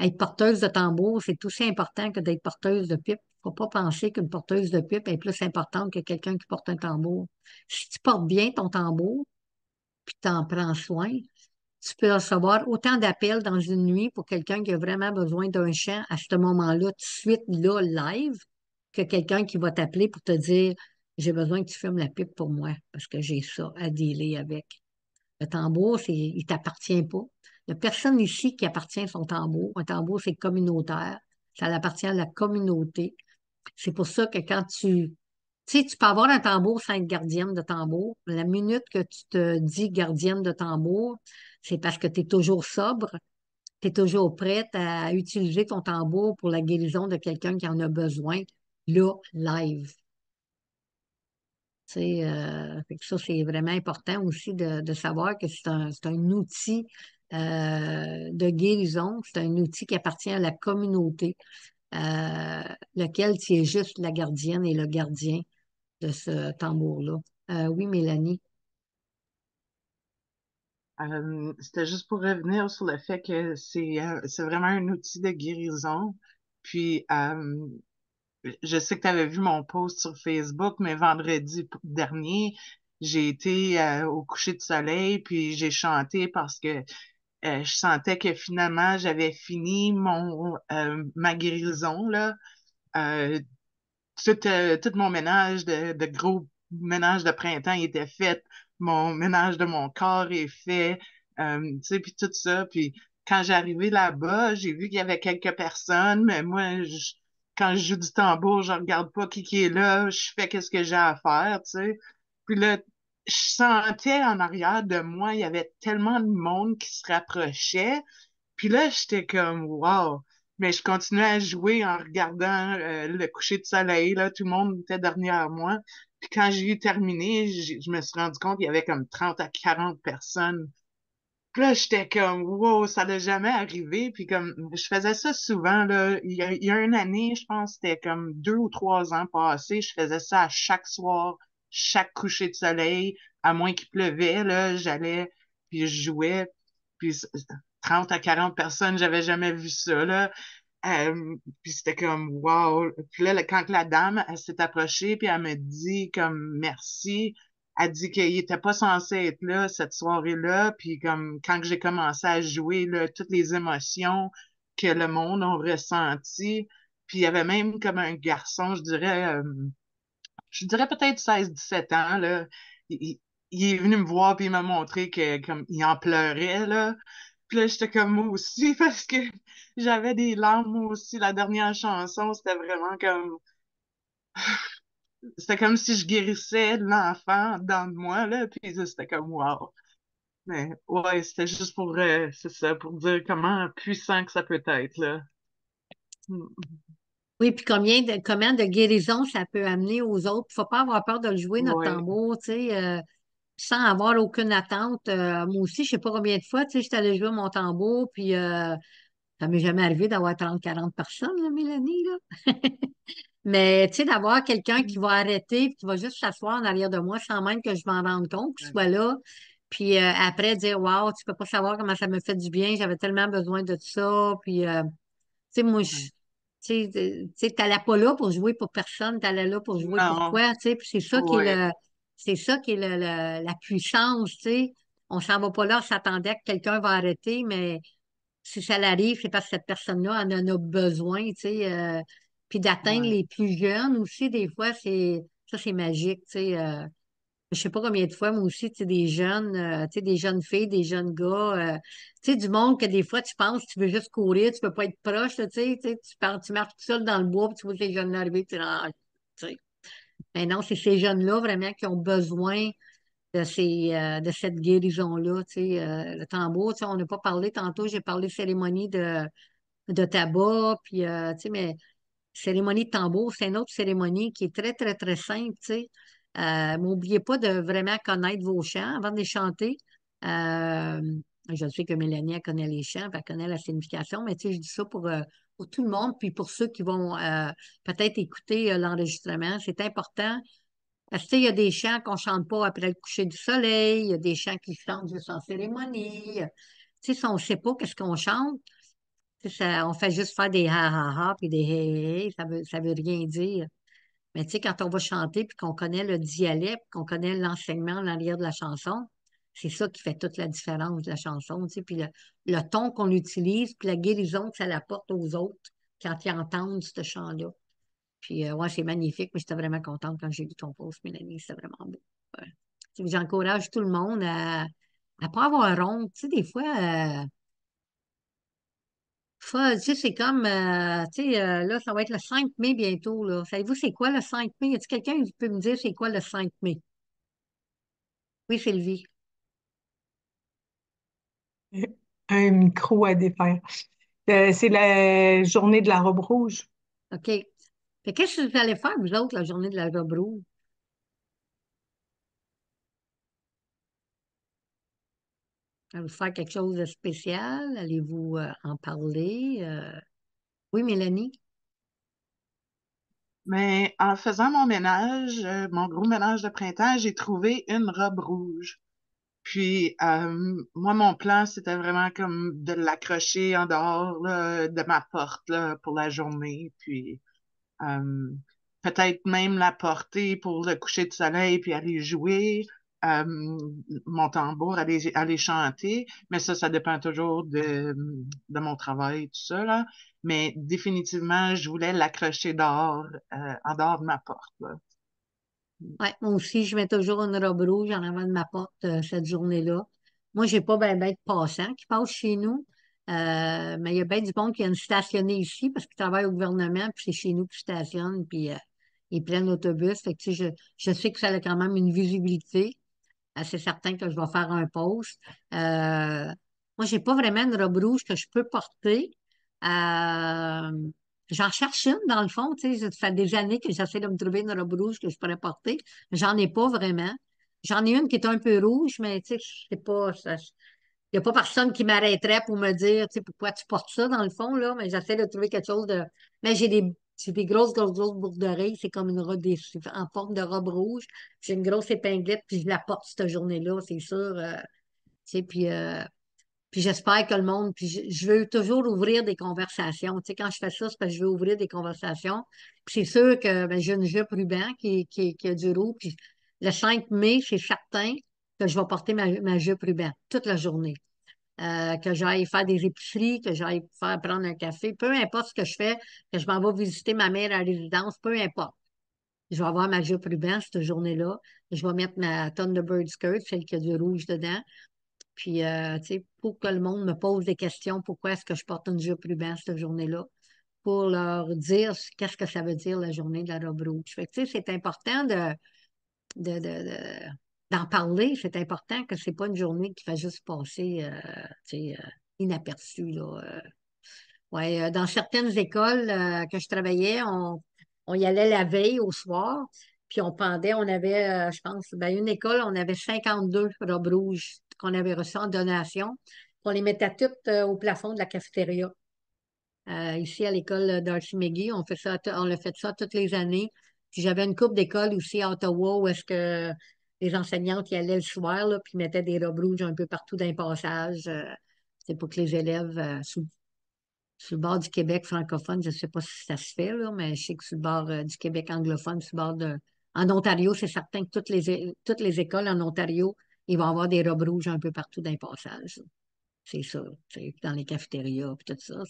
être porteuse de tambour, c'est aussi important que d'être porteuse de pipe. Faut pas penser qu'une porteuse de pipe est plus importante que quelqu'un qui porte un tambour. Si tu portes bien ton tambour, puis tu en prends soin, tu peux recevoir autant d'appels dans une nuit pour quelqu'un qui a vraiment besoin d'un chant à ce moment-là, tout de suite, là, live, que quelqu'un qui va t'appeler pour te dire, j'ai besoin que tu fumes la pipe pour moi, parce que j'ai ça à dealer avec. Le tambour, il t'appartient pas. Il n'y a personne ici qui appartient à son tambour. Un tambour, c'est communautaire. Ça appartient à la communauté. C'est pour ça que quand tu sais, tu peux avoir un tambour sans être gardienne de tambour. La minute que tu te dis gardienne de tambour, c'est parce que tu es toujours sobre, tu es toujours prête à utiliser ton tambour pour la guérison de quelqu'un qui en a besoin, là, live. Tu sais, fait que ça, c'est vraiment important aussi de savoir que c'est un outil de guérison, c'est un outil qui appartient à la communauté, lequel tu es juste la gardienne et le gardien de ce tambour-là. Oui, Mélanie. C'était juste pour revenir sur le fait que c'est vraiment un outil de guérison. Puis, je sais que tu avais vu mon post sur Facebook, mais vendredi dernier, j'ai été au coucher de soleil, puis j'ai chanté parce que je sentais que finalement, j'avais fini ma guérison, là. Euh, tout mon ménage de gros ménage de printemps était fait. Mon ménage de mon corps est fait. Tu sais, puis tout ça. Puis quand j'ai arrivé là-bas, j'ai vu qu'il y avait quelques personnes, mais moi, quand je joue du tambour, je regarde pas qui est là, je fais qu'est-ce que j'ai à faire, tu sais. Puis là, je sentais en arrière de moi, il y avait tellement de monde qui se rapprochait. Puis là, j'étais comme, wow. Mais je continuais à jouer en regardant le coucher de soleil, là. Tout le monde était derrière moi. Puis quand j'ai eu terminé, je me suis rendu compte qu'il y avait comme 30 à 40 personnes. Puis là, j'étais comme, wow, ça n'est jamais arrivé. Puis comme, je faisais ça souvent, là. Il y a une année, je pense, c'était comme 2 ou 3 ans passés, je faisais ça à chaque soir, chaque coucher de soleil, à moins qu'il pleuvait, là, j'allais, puis je jouais. Puis 30 à 40 personnes, j'avais jamais vu ça, là. Puis c'était comme, wow. Puis là, quand la dame, elle s'est approchée, puis elle me dit comme, merci. Elle dit qu'il était pas censé être là cette soirée-là, puis comme quand j'ai commencé à jouer là, toutes les émotions que le monde a ressenties, puis il y avait même comme un garçon, je dirais peut-être 16 17 ans là, il est venu me voir puis il m'a montré que comme il en pleurait là, puis là j'étais comme moi aussi parce que j'avais des larmes moi aussi. La dernière chanson c'était vraiment comme c'était comme si je guérissais l'enfant dans moi, là, puis ça, c'était comme wow. Mais ouais, c'était juste pour, c'est ça, pour dire comment puissant que ça peut être, là. Mm. Oui, puis comment de guérison ça peut amener aux autres. Faut pas avoir peur de le jouer, notre Ouais, tambour, tu sais, sans avoir aucune attente. Moi aussi, je sais pas combien de fois, tu sais, j'étais allée jouer mon tambour, puis ça m'est jamais arrivé d'avoir 30 40 personnes, là, Mélanie, là. Mais, tu sais, d'avoir quelqu'un qui va arrêter, puis qui va juste s'asseoir en arrière de moi sans même que je m'en rende compte, qu'il ouais, soit là. Puis après, dire, waouh, tu peux pas savoir comment ça me fait du bien, j'avais tellement besoin de ça. Puis, tu sais, moi, ouais. tu sais, t'allais pas là pour jouer pour personne, t'allais là pour jouer pour Non, toi, tu sais. Puis ouais, c'est ça qui est la puissance, tu sais. On s'en va pas là, on s'attendait que quelqu'un va arrêter, mais si ça l'arrive, c'est parce que cette personne-là en a besoin, tu sais. Puis d'atteindre ouais. les plus jeunes aussi, des fois, c'est magique, tu sais. Je sais pas combien de fois, moi aussi, tu sais, des jeunes filles, des jeunes gars, tu sais, du monde que des fois, tu penses, tu veux juste courir, tu peux pas être proche, là, tu sais, tu marches tout seul dans le bois, puis tu vois ces jeunes arriver, tu sais, ah, tu sais. Mais non, c'est ces jeunes-là vraiment qui ont besoin de cette guérison-là. Tu sais, le tambour, tu sais, on n'a pas parlé tantôt, j'ai parlé de cérémonie de tabac, puis, tu sais, mais cérémonie de tambour, c'est une autre cérémonie qui est très, très, très simple, tu sais. N'oubliez pas de vraiment connaître vos chants avant de les chanter. Euh, je sais que Mélanie, elle connaît les chants, puis elle connaît la signification, mais tu sais, je dis ça pour tout le monde, puis pour ceux qui vont peut-être écouter l'enregistrement, c'est important. Parce que, tu sais, il y a des chants qu'on chante pas après le coucher du soleil, il y a des chants qui chantent juste en cérémonie. Tu sais, si on ne sait pas qu'est-ce qu'on chante, tu sais, on fait juste faire des ha ha ha puis des hé hé hé, ça veut rien dire. Mais tu sais, quand on va chanter puis qu'on connaît le dialecte, qu'on connaît l'enseignement en arrière de la chanson, c'est ça qui fait toute la différence de la chanson, tu sais, puis le ton qu'on utilise, puis la guérison que ça apporte aux autres quand ils entendent ce chant-là. Puis, ouais, c'est magnifique, mais j'étais vraiment contente quand j'ai vu ton post, Mélanie, c'était vraiment beau. Ouais. Tu sais, j'encourage tout le monde à pas avoir honte. Tu sais, des fois, tu sais, c'est comme, tu sais, là, ça va être le 5 mai bientôt, là. Savez-vous, c'est quoi le 5 mai? Y a-t-il quelqu'un qui peut me dire c'est quoi le 5 mai? Oui, Sylvie. Un micro à défaire. C'est la journée de la robe rouge. OK. Fait qu'est-ce que vous allez faire, vous autres, la journée de la robe rouge? Allez-vous faire quelque chose de spécial? Allez-vous en parler? Oui, Mélanie? Mais en faisant mon ménage, mon gros ménage de printemps, j'ai trouvé une robe rouge. Puis moi, mon plan, c'était vraiment comme de l'accrocher en dehors là, de ma porte là, pour la journée. Puis euh, peut-être même la porter pour le coucher de soleil, puis aller jouer euh, mon tambour, aller chanter. Mais ça dépend toujours de mon travail, tout ça, là. Mais définitivement, je voulais l'accrocher dehors, en dehors de ma porte, là. Ouais, moi aussi, je mets toujours une robe rouge en avant de ma porte cette journée-là. Moi, j'ai pas ben de passants qui passent chez nous, mais il y a bien du monde qui vient stationner ici parce qu'ils travaillent au gouvernement, puis c'est chez nous qu'ils stationnent, puis ils prennent l'autobus. Fait que, tu sais, je sais que ça a quand même une visibilité. C'est certain que je vais faire un post. Moi, j'ai pas vraiment une robe rouge que je peux porter. Euh, J'en cherche une, dans le fond. Tu sais, ça fait des années que j'essaie de me trouver une robe rouge que je pourrais porter. J'en ai pas vraiment. J'en ai une qui est un peu rouge, mais tu sais, c'est pas. Il n'y a pas personne qui m'arrêterait pour me dire, tu sais, pourquoi tu portes ça, dans le fond, là. Mais j'essaie de trouver quelque chose de. Mais j'ai des grosses, grosses, grosses boucles d'oreilles. C'est comme une robe c'est en forme de robe rouge. J'ai une grosse épinglette, puis je la porte cette journée-là, c'est sûr. Tu sais, puis j'espère que le monde. Puis je veux toujours ouvrir des conversations. Tu sais, quand je fais ça, c'est parce que je veux ouvrir des conversations. Puis c'est sûr que ben, j'ai une jupe ruban qui a du rouge. Puis le 5 mai, c'est certain que je vais porter ma jupe ruban toute la journée. Que j'aille faire des épiceries, que j'aille faire prendre un café, peu importe ce que je fais, que je m'en vais visiter ma mère à la résidence, peu importe. Je vais avoir ma jupe ruban cette journée-là. Je vais mettre ma Thunderbird skirt, celle qui a du rouge dedans. Puis, tu sais, pour que le monde me pose des questions, pourquoi est-ce que je porte une jupe ruban cette journée-là? Pour leur dire qu'est-ce que ça veut dire la journée de la robe rouge. Fait que, tu sais, c'est important de, de- de- d'en parler. C'est important que c'est pas une journée qui va juste passer, tu sais, inaperçue, là. Ouais, dans certaines écoles que je travaillais, on y allait la veille au soir, puis on avait, je pense, ben, une école, on avait 52 robes rouges qu'on avait reçues en donation. On les mettait toutes au plafond de la cafétéria. Ici, à l'école d'Archie McGee, on l'a fait ça toutes les années. Puis j'avais une couple d'écoles aussi à Ottawa où est-ce que les enseignantes y allaient le soir, là, puis mettaient des robes rouges un peu partout dans les passages. C'est pour que les élèves, sur le bord du Québec francophone, je ne sais pas si ça se fait, là, mais je sais que sur le bord du Québec anglophone, sur le bord de. En Ontario, c'est certain que toutes les écoles en Ontario, ils vont avoir des robes rouges un peu partout dans les passages. C'est ça. Dans les cafétérias, puis tout ça.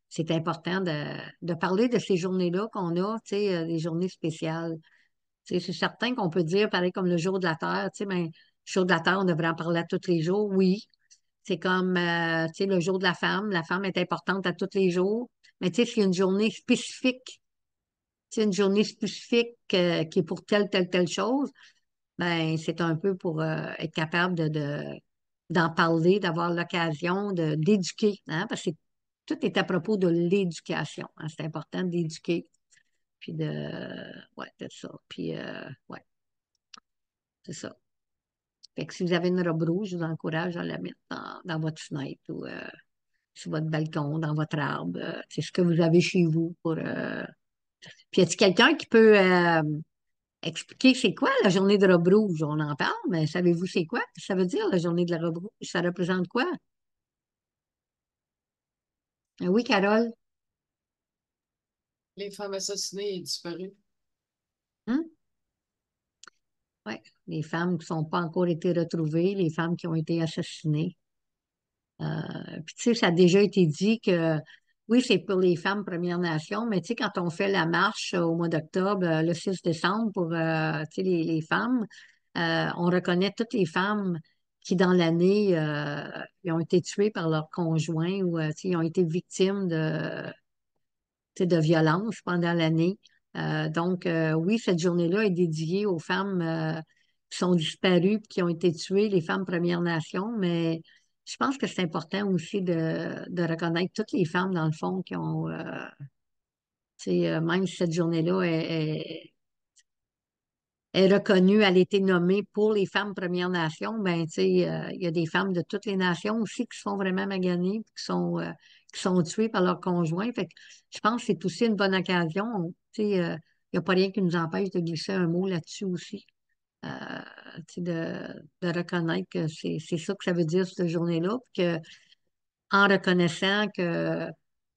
C'est important de parler de ces journées-là qu'on a, tu sais, des journées spéciales. Tu sais, c'est certain qu'on peut dire, pareil comme le jour de la Terre, tu sais, mais le jour de la Terre, on devrait en parler à tous les jours, oui. C'est comme, tu sais, le jour de la femme est importante à tous les jours. Mais tu sais, s'il y a une journée spécifique, tu sais, une journée spécifique qui est pour telle chose, ben c'est un peu pour être capable d'en parler, d'avoir l'occasion d'éduquer, hein, parce que tout est à propos de l'éducation, hein. C'est important d'éduquer, puis ouais, c'est ça. Puis, ouais, c'est ça. Fait que si vous avez une robe rouge, je vous encourage à la mettre dans votre fenêtre ou sur votre balcon, dans votre arbre. C'est ce que vous avez chez vous pour. Puis, y a-t-il quelqu'un qui peut expliquer c'est quoi la journée de robe rouge? On en parle, mais savez-vous c'est quoi? Ça veut dire la journée de la robe rouge? Ça représente quoi? Oui, Carole? Les femmes assassinées et disparues. Hein? Oui, les femmes qui n'ont pas encore été retrouvées, les femmes qui ont été assassinées. Puis, tu sais, ça a déjà été dit que, oui, c'est pour les femmes Premières Nations, mais tu sais, quand on fait la marche au mois d'octobre, le 6 décembre, pour, tu sais, les femmes, on reconnaît toutes les femmes qui, dans l'année, ils ont été tuées par leur conjoint ou, tu sais, ils ont été victimes tu sais, de violences pendant l'année. Donc, oui, cette journée-là est dédiée aux femmes qui sont disparues, puis qui ont été tuées, les femmes Premières Nations, mais je pense que c'est important aussi de reconnaître toutes les femmes, dans le fond, qui ont, tu sais, même si cette journée-là est reconnue, elle a été nommée pour les femmes Premières Nations, ben, tu sais, il y a des femmes de toutes les nations aussi qui se font vraiment maganer, puis qui sont tuées par leur conjoint. Fait que je pense que c'est aussi une bonne occasion. Tu sais, il n'y a pas rien qui nous empêche de glisser un mot là-dessus aussi. Euh, tu sais, de reconnaître que c'est ça que ça veut dire cette journée-là, puis que en reconnaissant que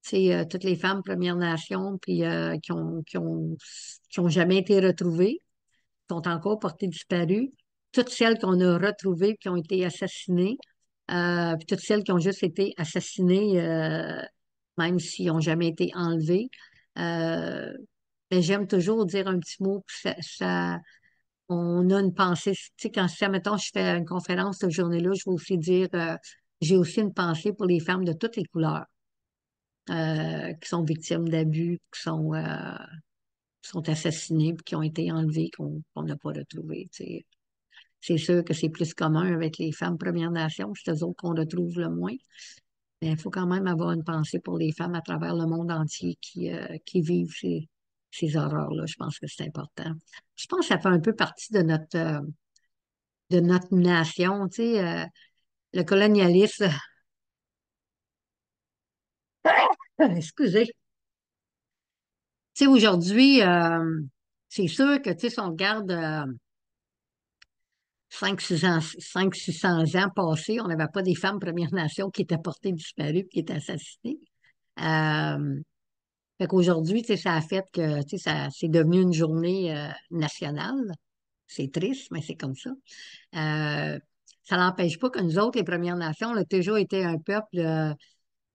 tu sais, toutes les femmes Premières Nations puis qui ont jamais été retrouvées, sont encore portées disparues, toutes celles qu'on a retrouvées qui ont été assassinées, puis toutes celles qui ont juste été assassinées, même s'ils n'ont jamais été enlevées. Euh, mais j'aime toujours dire un petit mot, puis on a une pensée. Tu sais, quand mettons, je fais une conférence cette journée-là, je vais aussi dire, j'ai aussi une pensée pour les femmes de toutes les couleurs qui sont victimes d'abus, qui sont assassinées, puis qui ont été enlevées, qu'on n'a pas retrouvées. Tu sais. C'est sûr que c'est plus commun avec les femmes Premières Nations, c'est eux autres qu'on retrouve le moins. Mais il faut quand même avoir une pensée pour les femmes à travers le monde entier qui vivent ces horreurs-là. Je pense que c'est important. Je pense que ça fait un peu partie de notre nation. Tu sais, le colonialisme, excusez. Tu sais, aujourd'hui, c'est sûr que, tu sais, si on regarde 500, 600 ans passés, on n'avait pas des femmes Premières Nations qui étaient portées disparues, qui étaient assassinées. Euh, Fait qu'aujourd'hui, tu sais, ça a fait que, tu sais, c'est devenu une journée nationale. C'est triste, mais c'est comme ça. Euh, Ça n'empêche pas que nous autres, les Premières Nations, on a toujours été un peuple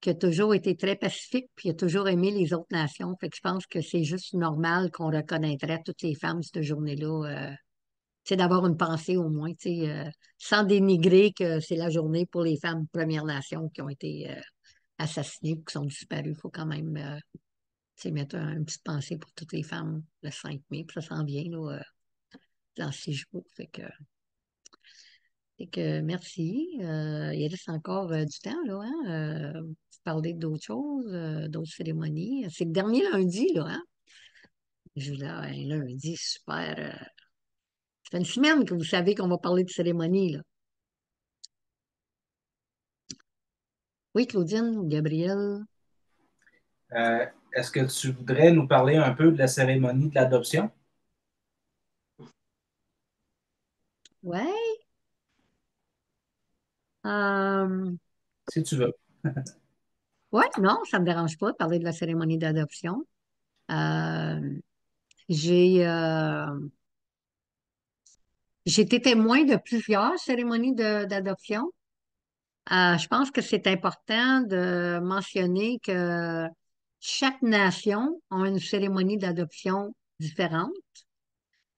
qui a toujours été très pacifique, puis a toujours aimé les autres nations. Fait que je pense que c'est juste normal qu'on reconnaîtrait toutes les femmes cette journée-là. Tu sais, d'avoir une pensée au moins, tu sais, sans dénigrer que c'est la journée pour les femmes Premières Nations qui ont été assassinées, qui sont disparues. Il faut quand même tu sais, mettre une petite pensée pour toutes les femmes le 5 mai, puis ça s'en vient là, dans 6 jours. Fait que merci. Il reste encore du temps, là, hein? Parler d'autres choses, d'autres cérémonies. C'est le dernier lundi, là, hein? Là, un lundi, super. Ça fait une semaine que vous savez qu'on va parler de cérémonie, là. Oui, Claudine ou Gabriel? Est-ce que tu voudrais nous parler un peu de la cérémonie de l'adoption? Ouais. Euh, Si tu veux. ouais, non, ça ne me dérange pas de parler de la cérémonie d'adoption. Euh, j'ai J'ai été témoin de plusieurs cérémonies d'adoption. Je pense que c'est important de mentionner que chaque nation a une cérémonie d'adoption différente.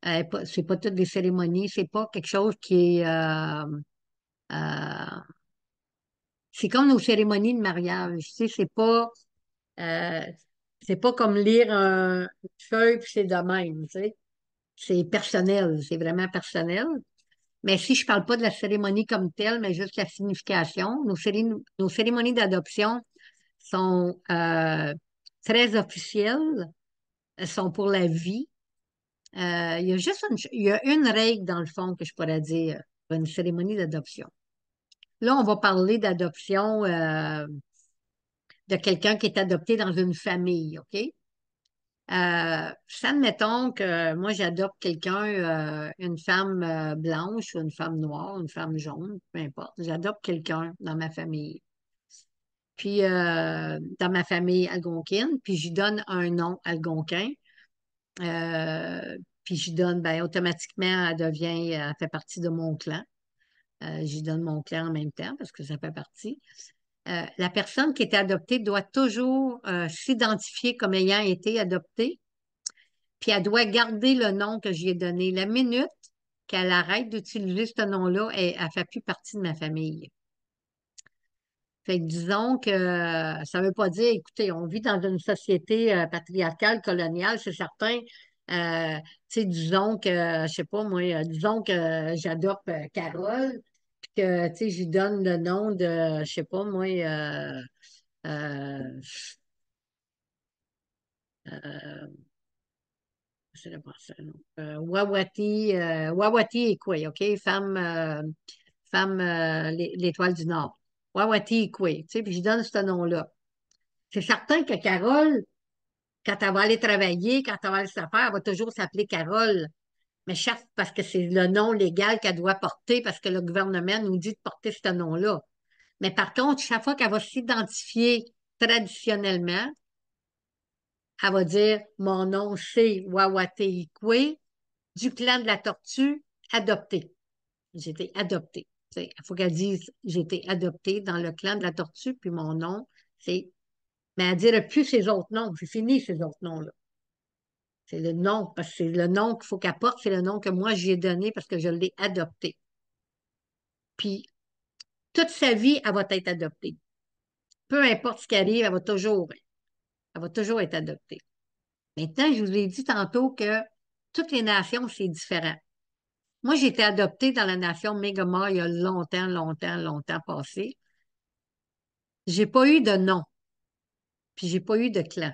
C'est pas toutes des cérémonies, c'est pas quelque chose qui est... euh, c'est comme nos cérémonies de mariage. Tu sais, c'est pas... euh, C'est pas comme lire une feuille puis c'est de même, tu sais. C'est personnel, c'est vraiment personnel. Mais si je parle pas de la cérémonie comme telle, mais juste la signification, nos cérémonies d'adoption sont très officielles, elles sont pour la vie. Il y a juste il y a une règle, dans le fond, que je pourrais dire pour une cérémonie d'adoption. Là, on va parler d'adoption de quelqu'un qui est adopté dans une famille, OK? Admettons que moi, j'adopte quelqu'un, une femme blanche ou une femme noire, une femme jaune, peu importe. J'adopte quelqu'un dans ma famille. Puis, dans ma famille algonquine, puis je lui donne un nom algonquin. Puis je lui donne, ben, automatiquement, elle fait partie de mon clan. Je lui donne mon clan en même temps parce que ça fait partie. La personne qui est adoptée doit toujours s'identifier comme ayant été adoptée, puis elle doit garder le nom que je lui ai donné. La minute qu'elle arrête d'utiliser ce nom-là, elle ne fait plus partie de ma famille. Fait que disons que ça ne veut pas dire, écoutez, on vit dans une société patriarcale, coloniale, c'est certain. Tu sais, disons que, je sais pas moi, disons que j'adopte Carole, puis que, tu sais, je lui donne le nom de, je sais pas moi, euh, euh, je sais pas ça, non. Wawati Ikwe, OK? Femme l'Étoile du Nord. Wawati Ikwe, tu sais, puis je donne ce nom-là. C'est certain que Carole, quand elle va aller travailler, quand elle va aller s'affaire, elle va toujours s'appeler Carole. Mais parce que c'est le nom légal qu'elle doit porter, parce que le gouvernement nous dit de porter ce nom-là. Mais par contre, chaque fois qu'elle va s'identifier traditionnellement, elle va dire mon nom c'est Wawate Ikwe, du clan de la tortue, adopté. J'ai été adoptée. Il faut qu'elle dise j'ai été adoptée dans le clan de la tortue, puis mon nom, c'est. Mais elle ne dirait plus ses autres noms. C'est fini, ces autres noms-là. C'est le nom, parce que c'est le nom qu'il faut qu'elle porte, c'est le nom que moi j'ai donné parce que je l'ai adopté. Puis, toute sa vie, elle va être adoptée. Peu importe ce qui arrive, elle va toujours être adoptée. Maintenant, je vous ai dit tantôt que toutes les nations, c'est différent. Moi, j'ai été adoptée dans la nation Mi'kmaq il y a longtemps, longtemps, longtemps passé. J'ai pas eu de nom, puis j'ai pas eu de clan.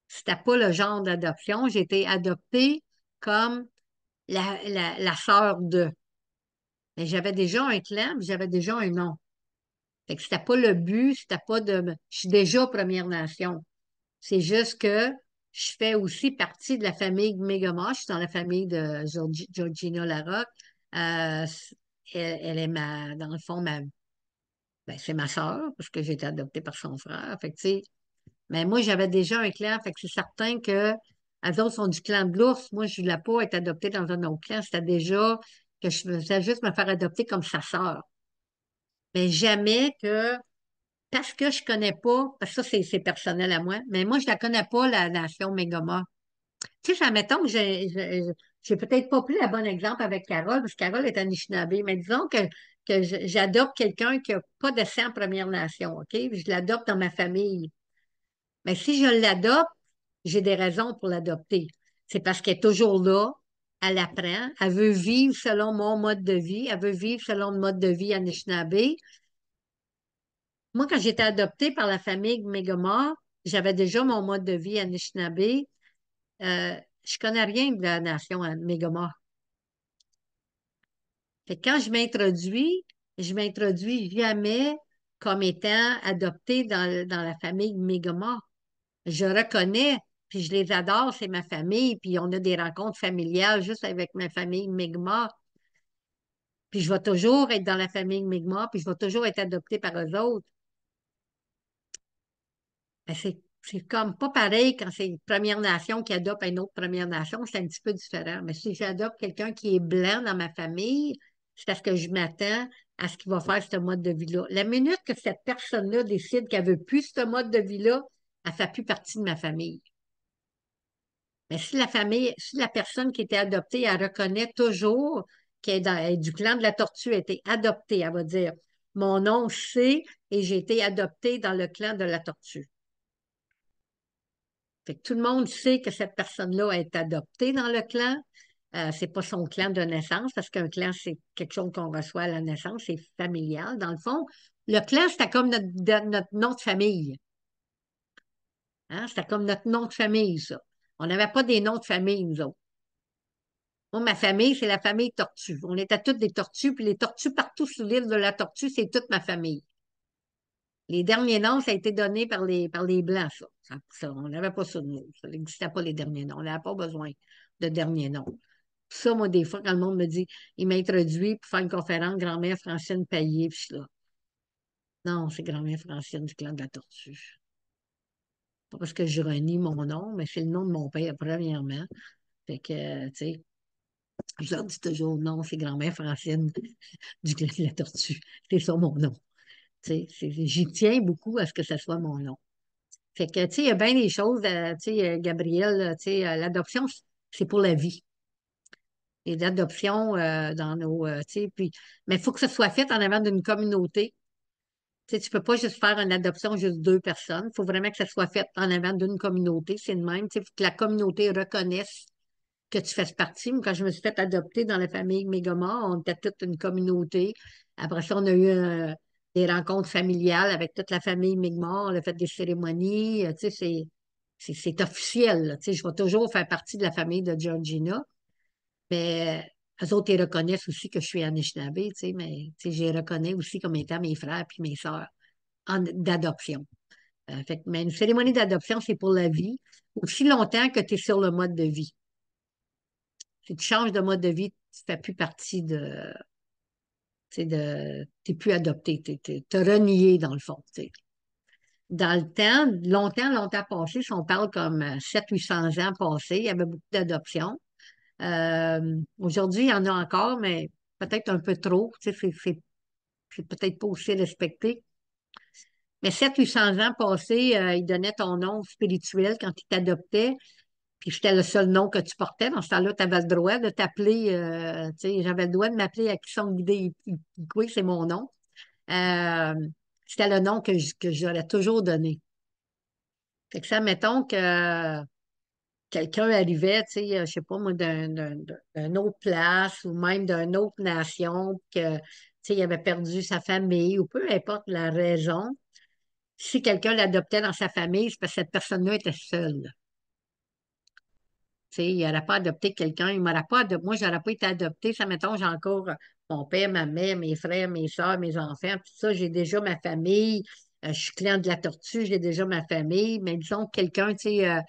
C'était pas le genre d'adoption. J'ai été adoptée comme la sœur de. Mais j'avais déjà un clan, puis j'avais déjà un nom. Fait que c'était pas le but, c'était pas de. Je suis déjà Première Nation. C'est juste que je fais aussi partie de la famille Mi'kmaq. Je suis dans la famille de Georgina Larocque. Euh, elle est dans le fond, ben, c'est ma sœur, parce que j'ai été adoptée par son frère. Fait que, tu sais, mais moi, j'avais déjà un clan, fait que c'est certain que les autres sont du clan de l'ours. Moi, je ne voulais pas être adoptée dans un autre clan. C'était déjà que je faisais juste me faire adopter comme sa sœur. Mais jamais que, parce que je connais pas, parce que ça, c'est personnel à moi, mais moi, je la connais pas, la nation Megama. Tu sais, admettons que j'ai peut-être pas pris le bon exemple avec Carole, parce que Carole est Anishinaabe, mais disons que j'adopte quelqu'un qui n'a pas de sang en Première Nation, OK? Je l'adopte dans ma famille. Mais si je l'adopte, j'ai des raisons pour l'adopter. C'est parce qu'elle est toujours là, elle apprend, elle veut vivre selon mon mode de vie, elle veut vivre selon le mode de vie Anishinaabe. Moi, quand j'étais adoptée par la famille Mi'kmaq, j'avais déjà mon mode de vie Anishinaabe. Je connais rien de la nation Mi'kmaq. Fait que quand je m'introduis jamais comme étant adoptée dans la famille Mi'kmaq. Je reconnais, puis je les adore, c'est ma famille, puis on a des rencontres familiales juste avec ma famille Mi'kmaq. Puis je vais toujours être dans la famille Mi'kmaq, puis je vais toujours être adoptée par eux autres. Ben, c'est comme pas pareil quand c'est une Première Nation qui adopte une autre Première Nation, c'est un petit peu différent. Mais si j'adopte quelqu'un qui est blanc dans ma famille, c'est parce que je m'attends à ce qu'il va faire ce mode de vie-là. La minute que cette personne-là décide qu'elle veut plus ce mode de vie-là, elle ne fait plus partie de ma famille. Mais si la famille, si la personne qui était adoptée, elle reconnaît toujours qu'elle est, elle est du clan de la tortue, a été adoptée, elle va dire, mon nom c'est et j'ai été adoptée dans le clan de la tortue. Fait que tout le monde sait que cette personne-là est adoptée dans le clan. C'est pas son clan de naissance, parce qu'un clan, c'est quelque chose qu'on reçoit à la naissance, c'est familial. Dans le fond, le clan, c'était comme notre nom de famille. Hein? C'était comme notre nom de famille, ça. On n'avait pas des noms de famille, nous autres. Moi, ma famille, c'est la famille Tortue. On était toutes des tortues, puis les tortues partout sur l'île de la Tortue, c'est toute ma famille. Les derniers noms, ça a été donné par les Blancs, ça. On n'avait pas ça de nous. Ça n'existait pas les derniers noms. On n'avait pas besoin de derniers noms. Ça, moi, des fois, quand le monde me dit, il m'a introduit pour faire une conférence, grand-mère Francine Payet, puis je suis là. Non, c'est grand-mère Francine du clan de la Tortue. Pas parce que je renie mon nom, mais c'est le nom de mon père, premièrement. Fait que, tu sais, je leur dis toujours, non, c'est grand-mère Francine du clan de la Tortue. C'est ça mon nom. Tu sais, j'y tiens beaucoup à ce que ce soit mon nom. Fait que, tu sais, il y a bien des choses, tu sais, Gabriel, tu sais, l'adoption, c'est pour la vie. Et l'adoption dans nos, tu sais, puis, mais il faut que ça soit fait en avant d'une communauté. Tu sais, tu peux pas juste faire une adoption juste deux personnes. Il faut vraiment que ça soit fait en avant d'une communauté. C'est le même. Tu sais, faut que la communauté reconnaisse que tu fasses partie. Moi, quand je me suis fait adopter dans la famille Mégama, on était toute une communauté. Après ça, on a eu des rencontres familiales avec toute la famille Mi'kmaq. On a fait des cérémonies. Tu sais, c'est officiel, là. Tu sais, je vais toujours faire partie de la famille de Georgina, mais eux autres, ils reconnaissent aussi que je suis Anishinaabe, tu sais, mais tu sais, je les reconnais aussi comme étant mes frères puis mes sœurs d'adoption. Mais une cérémonie d'adoption, c'est pour la vie, aussi longtemps que tu es sur le mode de vie. Si tu changes de mode de vie, tu ne fais plus partie de. T'es plus adopté, t'es renié dans le fond. Tu sais. Dans le temps, longtemps passé, si on parle comme 700-800 ans passés, il y avait beaucoup d'adoptions. Aujourd'hui, il y en a encore, mais peut-être un peu trop. Tu sais, c'est peut-être pas aussi respecté. Mais 700-800 ans passés, ils donnaient ton nom spirituel quand ils t'adoptaient. Puis c'était le seul nom que tu portais. Dans ce temps-là, tu avais le droit de t'appeler, tu sais, j'avais le droit de m'appeler Akison Guidé Ikwe, c'est mon nom. Euh, C'était le nom que j'aurais toujours donné. Fait que ça, mettons que quelqu'un arrivait, tu sais, je sais pas moi, d'une autre place ou même d'une autre nation, que, tu sais, il avait perdu sa famille ou peu importe la raison. Si quelqu'un l'adoptait dans sa famille, c'est parce que cette personne-là était seule. Tu sais, il n'aurait pas adopté quelqu'un, il m'aurait pas adopté, moi, je n'aurais pas été adoptée. Ça, mettons, j'ai encore mon père, ma mère, mes frères, mes soeurs, mes enfants, tout ça, j'ai déjà ma famille. Je suis cliente de la Tortue, j'ai déjà ma famille. Mais disons que quelqu'un, tu sais,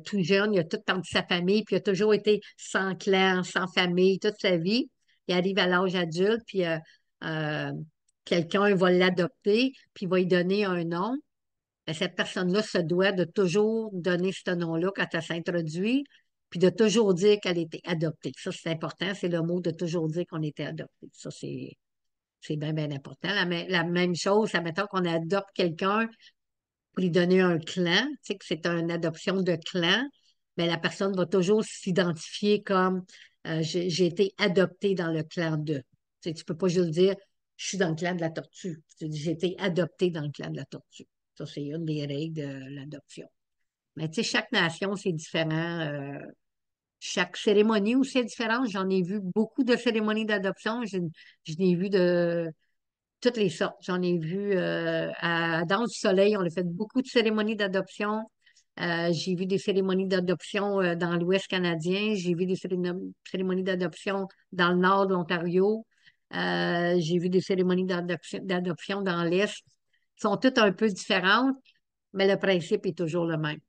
tout jeune, il a tout perdu sa famille, puis il a toujours été sans clan, sans famille, toute sa vie. Il arrive à l'âge adulte, puis euh, quelqu'un va l'adopter, puis il va lui donner un nom. Ben, cette personne-là se doit de toujours donner ce nom-là quand elle s'introduit, puis de toujours dire qu'elle a été adoptée. Ça, c'est important, c'est le mot de toujours dire qu'on était adopté. Ça, c'est bien, bien important. La même chose, admettons qu'on adopte quelqu'un pour lui donner un clan, tu sais que c'est une adoption de clan, mais la personne va toujours s'identifier comme j'ai été adoptée dans le clan de. Tu sais, tu peux pas juste dire je suis dans le clan de la tortue. Tu dis j'ai été adoptée dans le clan de la tortue. Ça, c'est une des règles de l'adoption. Mais tu sais, chaque nation, c'est différent. Chaque cérémonie aussi est différente. J'en ai vu beaucoup de cérémonies d'adoption. Je n'ai vu de toutes les sortes. J'en ai vu à Danse du Soleil, on a fait beaucoup de cérémonies d'adoption. J'ai vu des cérémonies d'adoption dans l'Ouest canadien. J'ai vu des cérémonies d'adoption dans le nord de l'Ontario. J'ai vu des cérémonies d'adoption dans l'Est. Elles sont toutes un peu différentes, mais le principe est toujours le même.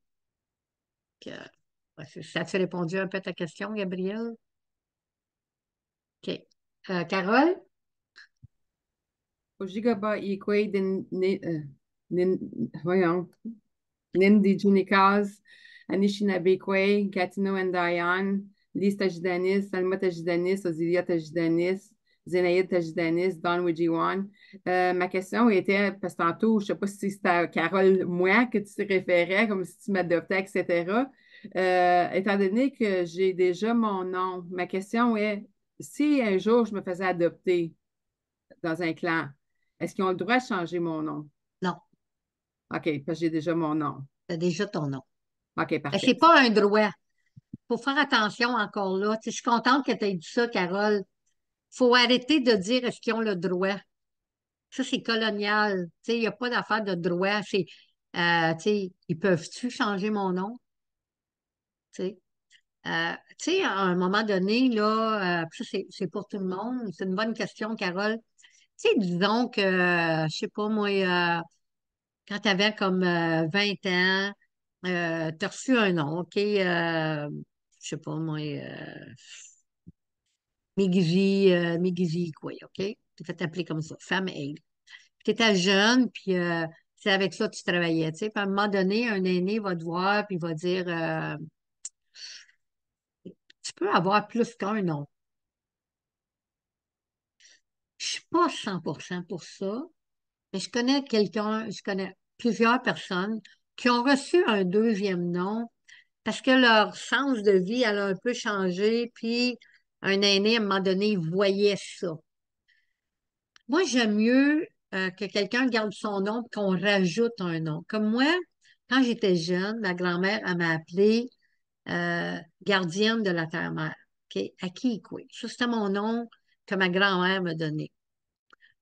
Que, ouais, ça a-tu répondu un peu à ta question, Gabriel? OK. Carole? Ojigaba Ikwe nin, voyons, Nindijunikaz, Anishinabekwe, Gatineau and Dayan, Lise Tajidanis, Salma Tajidanis, Osilia Tajidanis, Zénaïde Tajidanis, Don Wijiwan. Ma question était, parce que tantôt, je ne sais pas si c'était à Carole, moi, que tu te référais, comme si tu m'adoptais, etc. Étant donné que j'ai déjà mon nom, ma question est, si un jour je me faisais adopter dans un clan, est-ce qu'ils ont le droit de changer mon nom? Non, OK, parce que j'ai déjà mon nom. tu as déjà ton nom. OK, C'est parfait. pas un droit. Faut faire attention encore là. Tu sais, je suis contente que tu aies dit ça, Carole. Faut arrêter de dire est-ce qu'ils ont le droit. Ça, c'est colonial. Tu sais, il n'y a pas d'affaire de droit. Tu sais, ils peuvent-tu changer mon nom? Tu sais, tu sais, à un moment donné, là, puis ça, c'est pour tout le monde. C'est une bonne question, Carole. Tu sais, disons que, je sais pas, moi, quand tu avais comme 20 ans, tu as reçu un nom, OK? Je sais pas, moi, Miguizi, quoi, OK? Tu fait appeler comme ça, femme aide. Tu étais jeune, puis c'est avec ça que tu travaillais, tu sais. Puis à un moment donné, un aîné va te voir, puis il va dire, tu peux avoir plus qu'un nom. Je suis pas 100% pour ça, mais je connais plusieurs personnes qui ont reçu un deuxième nom parce que leur sens de vie elle a un peu changé, puis un aîné, à un moment donné, il voyait ça. Moi, j'aime mieux que quelqu'un garde son nom et qu'on rajoute un nom. Comme moi, quand j'étais jeune, ma grand-mère, elle m'a appelée gardienne de la terre-mère. OK? Akikwe. Ça, c'était mon nom que ma grand-mère me donnait.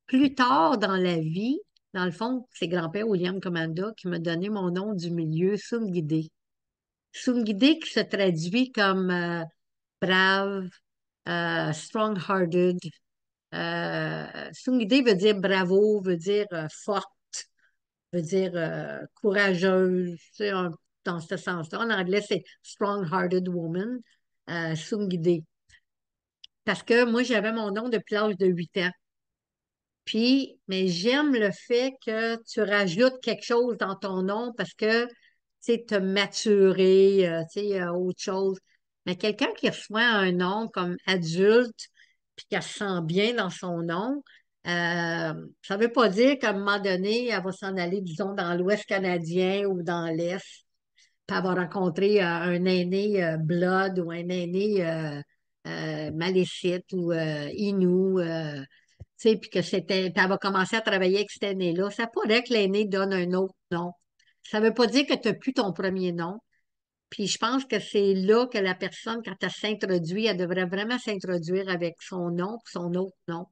Plus tard dans la vie, dans le fond, c'est grand-père William Commanda qui m'a donné mon nom du milieu, Sumguidé. Sumguidé qui se traduit comme brave, strong-hearted. Sumguidé veut dire bravo, veut dire forte, veut dire courageuse, tu sais, dans ce sens-là. En anglais, c'est strong-hearted woman, Sumguidé. Parce que moi, j'avais mon nom depuis l'âge de 8 ans. Puis, mais j'aime le fait que tu rajoutes quelque chose dans ton nom parce que, tu sais, te maturé, tu sais, autre chose. Mais quelqu'un qui reçoit un nom comme adulte, puis qu'elle se sent bien dans son nom, ça veut pas dire qu'à un moment donné, elle va s'en aller, disons, dans l'Ouest canadien ou dans l'Est, puis elle va rencontrer un aîné Blood ou un aîné Malécite ou Inou. Tu sais, puis puis elle va commencer à travailler avec cet aîné-là. Ça pourrait que l'aîné donne un autre nom. Ça ne veut pas dire que tu n'as plus ton premier nom. Puis je pense que c'est là que la personne, quand elle s'introduit, elle devrait vraiment s'introduire avec son nom, puis son autre nom.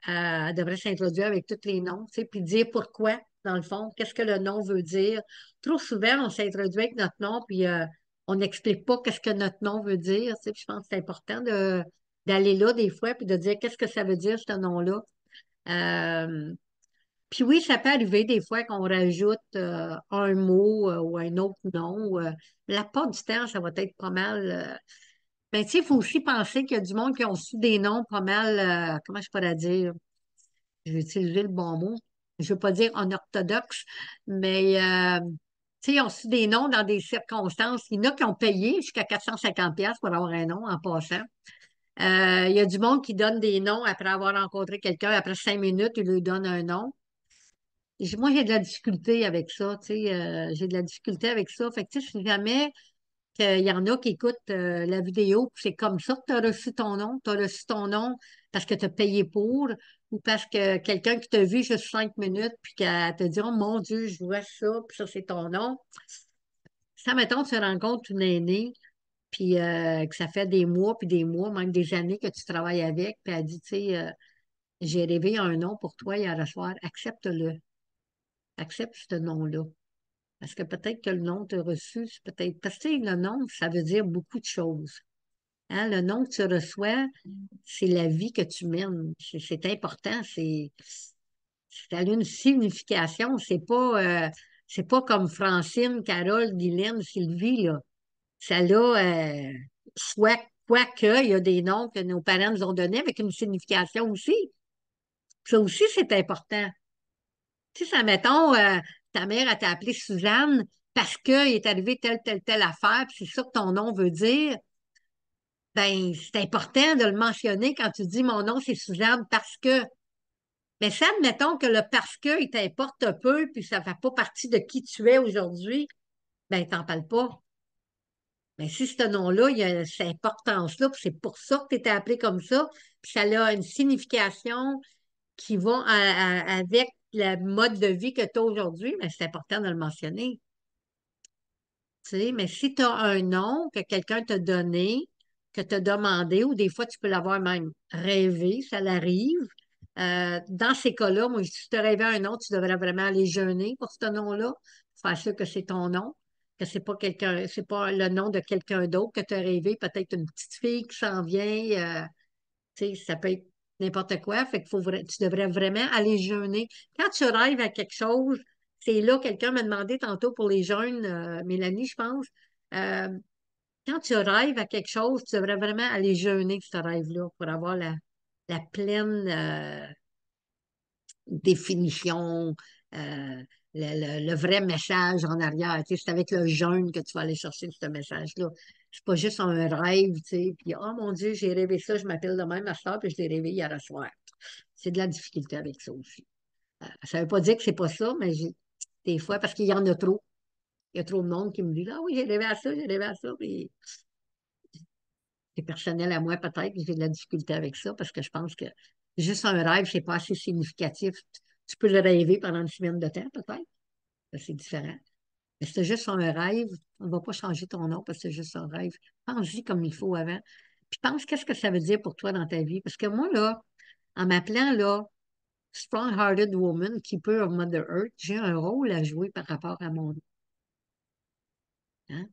Elle devrait s'introduire avec tous les noms, tu sais, puis dire pourquoi, dans le fond, qu'est-ce que le nom veut dire. Trop souvent, on s'introduit avec notre nom, puis on n'explique pas qu'est-ce que notre nom veut dire, tu sais, puis je pense que c'est important d'aller là des fois, puis de dire qu'est-ce que ça veut dire, ce nom-là. Euh, Puis oui, ça peut arriver des fois qu'on rajoute un mot ou un autre nom. La part du temps, ça va être pas mal. Mais tu sais, il faut aussi penser qu'il y a du monde qui ont su des noms pas mal, comment je pourrais dire? Je vais utiliser le bon mot. Je ne veux pas dire unorthodoxe, mais tu sais, ils ont su des noms dans des circonstances. Il y en a qui ont payé jusqu'à 450$ pour avoir un nom en passant. Il y a du monde qui donne des noms après avoir rencontré quelqu'un. Après 5 minutes, il lui donne un nom. Moi, j'ai de la difficulté avec ça, tu sais, j'ai de la difficulté avec ça. Fait que, tu sais, si jamais qu'il y en a qui écoutent la vidéo, puis c'est comme ça que tu as reçu ton nom, tu as reçu ton nom parce que tu as payé pour, ou parce que quelqu'un qui t'a vu juste 5 minutes, puis qu'elle te dit, oh mon Dieu, je vois ça, puis ça, c'est ton nom. Ça, mettons, tu rencontres une aînée, puis que ça fait des mois, puis des mois, même des années que tu travailles avec, puis elle dit, tu sais, j'ai rêvé un nom pour toi hier soir, accepte-le. Accepte ce nom-là. Parce que peut-être que le nom que tu as reçu, c'est peut-être. Parce que tu sais, le nom, ça veut dire beaucoup de choses. Hein? Le nom que tu reçois, c'est la vie que tu mènes. C'est important. Ça a une signification. C'est pas comme Francine, Carole, Guylaine, Sylvie, là. Ça a, soit, quoique, il y a des noms que nos parents nous ont donnés avec une signification aussi. Ça aussi, c'est important. Tu sais, ça, mettons, ta mère, elle t'a appelé Suzanne parce qu'il est arrivé telle affaire, puis c'est ça que ton nom veut dire. Ben, c'est important de le mentionner quand tu dis mon nom, c'est Suzanne parce que. Mais ça, admettons que le parce que, il t'importe un peu, puis ça ne fait pas partie de qui tu es aujourd'hui, ben, t'en parles pas. Mais si ce nom-là, il y a cette importance-là, puis c'est pour ça que tu étais appelé comme ça, puis ça a une signification qui va avec le mode de vie que tu as aujourd'hui, mais c'est important de le mentionner. Tu sais, mais si tu as un nom que quelqu'un t'a donné, que tu as demandé, ou des fois tu peux l'avoir même rêvé, ça l'arrive. Dans ces cas-là, moi, si tu as rêvé un nom, tu devrais vraiment aller jeûner pour ce nom-là, faire sûr que c'est ton nom, que c'est pas le nom de quelqu'un d'autre que tu as rêvé, peut-être une petite fille qui s'en vient. Tu sais, ça peut être n'importe quoi. Fait tu devrais vraiment aller jeûner. Quand tu rêves à quelque chose, c'est là, quelqu'un m'a demandé tantôt pour les jeunes, Mélanie, je pense. euh, Quand tu rêves à quelque chose, tu devrais vraiment aller jeûner de ce rêve-là pour avoir la pleine définition, euh, le vrai message en arrière. Tu sais, c'est avec le jeûne que tu vas aller chercher ce message-là. C'est pas juste un rêve, tu sais, puis oh mon Dieu, j'ai rêvé ça, je m'appelle de même à soir, puis je l'ai rêvé hier soir. C'est de la difficulté avec ça aussi. Ça veut pas dire que c'est pas ça, mais des fois, parce qu'il y en a trop. Il y a trop de monde qui me dit, ah oui, j'ai rêvé à ça, j'ai rêvé à ça, puis c'est personnel à moi peut-être, j'ai de la difficulté avec ça, parce que je pense que juste un rêve, c'est pas assez significatif. Tu peux le rêver pendant une semaine de temps, peut-être. C'est différent. Mais si c'est juste un rêve, on ne va pas changer ton nom parce que c'est juste un rêve. Pense-y comme il faut avant. Puis pense qu'est-ce que ça veut dire pour toi dans ta vie. Parce que moi, là, en m'appelant, là, Strong-Hearted Woman, Keeper of Mother Earth, j'ai un rôle à jouer par rapport à mon... Hein?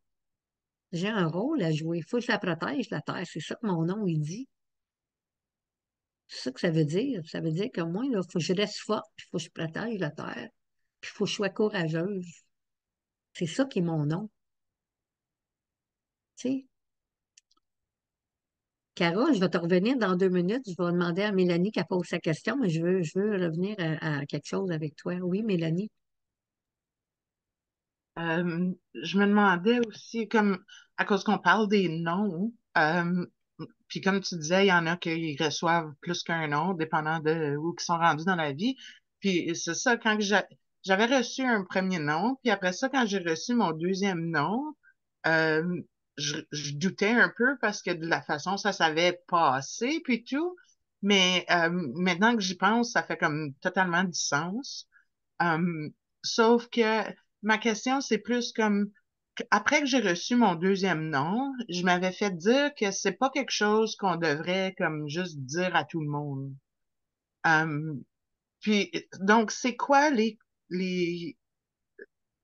J'ai un rôle à jouer. Il faut que je la protège, la Terre. C'est ça que mon nom, il dit. C'est ça que ça veut dire. Ça veut dire que moi, il faut que je reste forte, puis il faut que je protège la Terre, puis il faut que je sois courageuse. C'est ça qui est mon nom. Tu sais? Carole, je vais te revenir dans 2 minutes. Je vais demander à Mélanie qu'elle pose sa question, mais je veux revenir à quelque chose avec toi. Oui, Mélanie. Je me demandais aussi, comme à cause qu'on parle des noms, puis comme tu disais, il y en a qui reçoivent plus qu'un nom, dépendant de où ils sont rendus dans la vie. Puis c'est ça, quand j'avais reçu un premier nom, puis après ça, quand j'ai reçu mon deuxième nom, euh, je doutais un peu parce que de la façon ça s'avait passé, puis tout. Mais maintenant que j'y pense, ça fait comme totalement du sens. Euh, Sauf que ma question, c'est plus comme après que j'ai reçu mon deuxième nom, je m'avais fait dire que c'est pas quelque chose qu'on devrait comme juste dire à tout le monde. Euh, Puis donc c'est quoi les